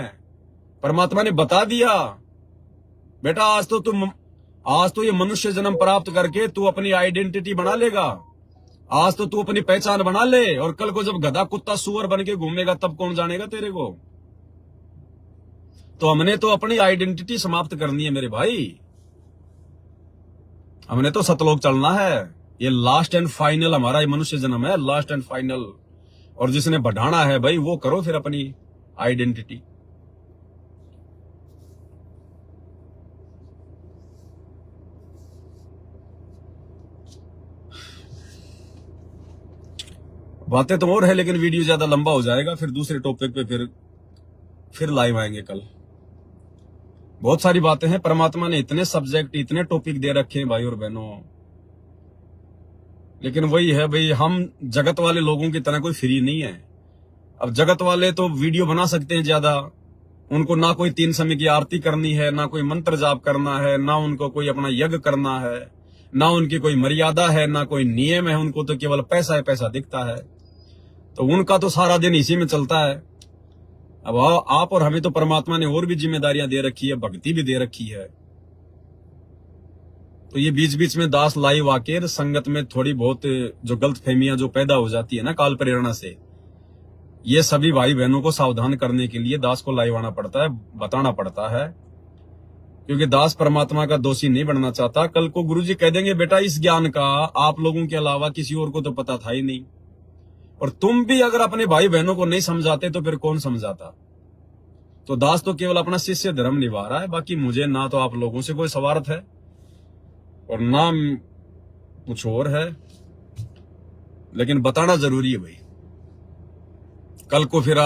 परमात्मा ने बता दिया, बेटा आज तो ये मनुष्य जन्म प्राप्त करके तू अपनी आइडेंटिटी बना लेगा। आज तो तू अपनी पहचान बना ले, और कल को जब गधा कुत्ता सुअर बन के घूमेगा तब कौन जानेगा तेरे को। तो हमने तो अपनी आइडेंटिटी समाप्त करनी है मेरे भाई। हमने तो सतलोक चलना है। ये लास्ट एंड फाइनल हमारा ये मनुष्य जन्म है, लास्ट एंड फाइनल। और जिसने बढ़ाना है भाई वो करो फिर अपनी आइडेंटिटी। बातें तो और है, लेकिन वीडियो ज्यादा लंबा हो जाएगा, फिर दूसरे टॉपिक पे फिर लाइव आएंगे कल। बहुत सारी बातें हैं, परमात्मा ने इतने सब्जेक्ट, इतने टॉपिक दे रखे हैं भाई और बहनों। लेकिन वही है भाई, हम जगत वाले लोगों की तरह कोई फ्री नहीं है। अब जगत वाले तो वीडियो बना सकते हैं ज्यादा, उनको ना कोई 3 समय की आरती करनी है, ना कोई मंत्र जाप करना है, ना उनको कोई अपना यज्ञ करना है, ना उनकी कोई मर्यादा है, ना कोई नियम है। उनको तो केवल पैसा है, पैसा दिखता है, तो उनका तो सारा दिन इसी में चलता है। अब आप और हमें तो परमात्मा ने और भी जिम्मेदारियां दे रखी है, भक्ति भी दे रखी है। तो ये बीच बीच में दास लाइव आके संगत में थोड़ी बहुत जो गलत फहमियां जो पैदा हो जाती है ना काल प्रेरणा से, ये सभी भाई बहनों को सावधान करने के लिए दास को लाइव आना पड़ता है, बताना पड़ता है। क्योंकि दास परमात्मा का दोषी नहीं बनना चाहता। कल को गुरुजी कह देंगे बेटा इस ज्ञान का आप लोगों के अलावा किसी और को तो पता था ही नहीं, और तुम भी अगर अपने भाई बहनों को नहीं समझाते तो फिर कौन समझाता। तो दास तो केवल अपना शिष्य धर्म निभा रहा है। बाकी मुझे ना तो आप लोगों से कोई स्वार्थ है और ना कुछ और है, लेकिन बताना जरूरी है भाई कल को फिर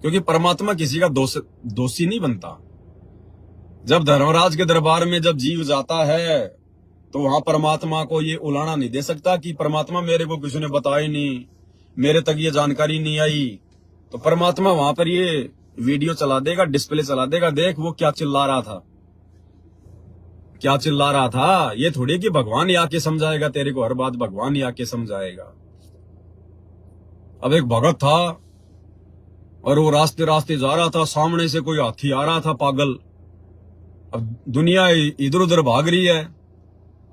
क्योंकि परमात्मा किसी का दोषी नहीं बनता। जब धर्मराज के दरबार में जब जीव जाता है तो वहां परमात्मा को ये उलाना नहीं दे सकता कि परमात्मा मेरे को किसी ने बताया ही नहीं, मेरे तक ये जानकारी नहीं आई। तो परमात्मा वहां पर ये वीडियो चला देगा, डिस्प्ले चला देगा, देख वो क्या चिल्ला रहा था, क्या चिल्ला रहा था। ये थोड़ी कि भगवान ही आके समझाएगा तेरे को, हर बात भगवान ही आके समझाएगा। अब एक भगत था और वो रास्ते रास्ते जा रहा था, सामने से कोई हाथी आ रहा था पागल। अब दुनिया इधर उधर भाग रही है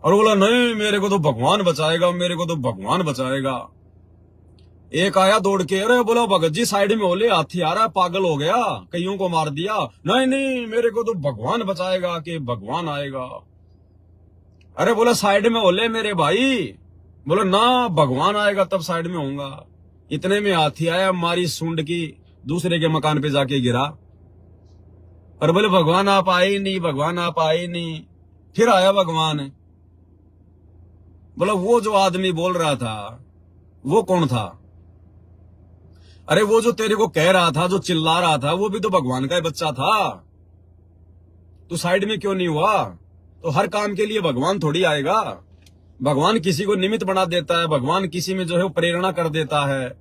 और बोला नहीं मेरे को तो भगवान बचाएगा, मेरे को तो भगवान बचाएगा। एक आया दौड़ के, अरे बोला भगत जी साइड में हो ले, हाथी आ रहा है, पागल हो गया, कईयों को मार दिया। नहीं नहीं मेरे को तो भगवान बचाएगा, कि भगवान आएगा। अरे बोला साइड में हो ले मेरे भाई, बोला ना भगवान आएगा तब साइड में होऊंगा। इतने में हाथी आया, मारी सूंड की, दूसरे के मकान पे जाके गिरा। और बोले भगवान आप आए ही नहीं, भगवान आप आए ही नहीं। फिर आया भगवान। बोला वो जो आदमी बोल रहा था वो कौन था? अरे वो जो तेरे को कह रहा था, जो चिल्ला रहा था, वो भी तो भगवान का ही बच्चा था। तू साइड में क्यों नहीं हुआ? तो हर काम के लिए भगवान थोड़ी आएगा। भगवान किसी को निमित्त बना देता है, भगवान किसी में जो है वो प्रेरणा कर देता है।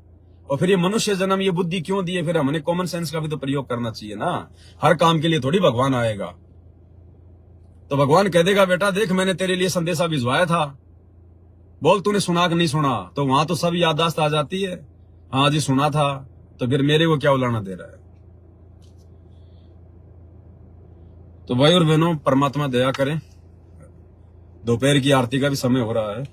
और फिर ये मनुष्य जन्म, ये बुद्धि क्यों दी है? फिर हमने कॉमन सेंस का भी तो प्रयोग करना चाहिए ना। हर काम के लिए थोड़ी भगवान आएगा। तो भगवान कह देगा बेटा देख मैंने तेरे लिए संदेशा भिजवाया था, बोल तूने सुना कि नहीं सुना? तो वहां तो सब याददाश्त आ जाती है, हाँ जी सुना था। तो फिर मेरे को क्या उलाना दे रहा है? तो भाई और बहनों परमात्मा दया करें। दोपहर की आरती का भी समय हो रहा है।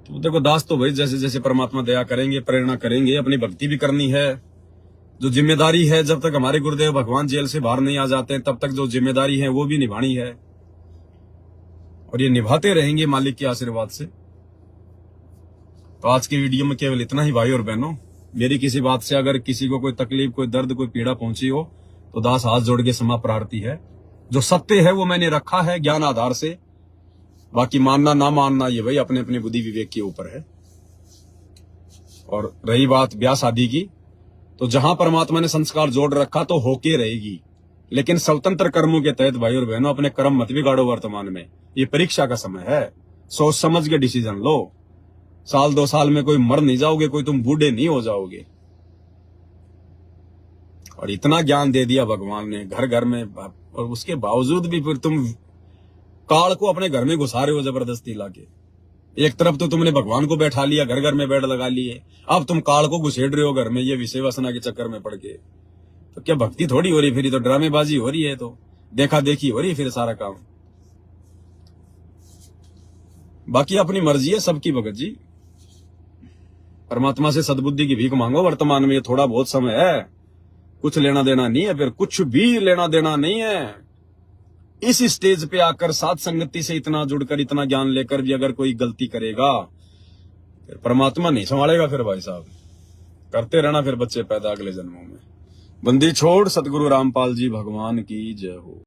तो देखो दास तो भाई जैसे जैसे परमात्मा दया करेंगे, प्रेरणा करेंगे, अपनी भक्ति भी करनी है। जो जिम्मेदारी है, जब तक हमारे गुरुदेव भगवान जेल से बाहर नहीं आ जाते तब तक जो जिम्मेदारी है वो भी निभानी है, और ये निभाते रहेंगे मालिक के आशीर्वाद से। तो आज की वीडियो में केवल इतना ही भाई और बहनों। मेरी किसी बात से अगर किसी को कोई तकलीफ, कोई दर्द, कोई पीड़ा पहुंची हो तो दास हाथ जोड़ के क्षमा प्रार्थी है। जो सत्य है वो मैंने रखा है ज्ञान आधार से, बाकी मानना ना मानना ये भाई अपने अपने बुद्धि विवेक के ऊपर है। और रही बात ब्याह शादी की, तो जहां परमात्मा ने संस्कार जोड़ रखा तो होके रहेगी, लेकिन स्वतंत्र कर्मों के तहत भाई और बहनों अपने कर्म मत बिगाड़ो। वर्तमान में ये परीक्षा का समय है, सोच समझ के डिसीजन लो। साल 2 साल में कोई मर नहीं जाओगे, कोई तुम बूढ़े नहीं हो जाओगे। और इतना ज्ञान दे दिया भगवान ने घर घर में, और उसके बावजूद भी फिर तुम काल को अपने घर में घुसा रहे हो जबरदस्ती लाके। एक तरफ तो तुमने भगवान को बैठा लिया, घर घर में बेड लगा लिए, अब तुम काल को घुसेड़ रहे हो घर में, ये विषय वासना के चक्कर में पड़ के। तो क्या भक्ति थोड़ी हो रही, फिर तो ड्रामेबाजी हो रही है, तो देखा देखी हो रही है फिर सारा काम। बाकी अपनी मर्जी है सबकी भगत जी। परमात्मा से सद्बुद्धि की भीख मांगो। वर्तमान में ये थोड़ा बहुत समय है, कुछ लेना देना नहीं है, फिर कुछ भी लेना देना नहीं है। इस स्टेज पे आकर साथ संगति से इतना जुड़कर, इतना ज्ञान लेकर भी अगर कोई गलती करेगा फिर परमात्मा नहीं संभालेगा। फिर भाई साहब करते रहना फिर बच्चे पैदा अगले जन्मों में। बंदी छोड़ सतगुरु रामपाल जी भगवान की जय हो।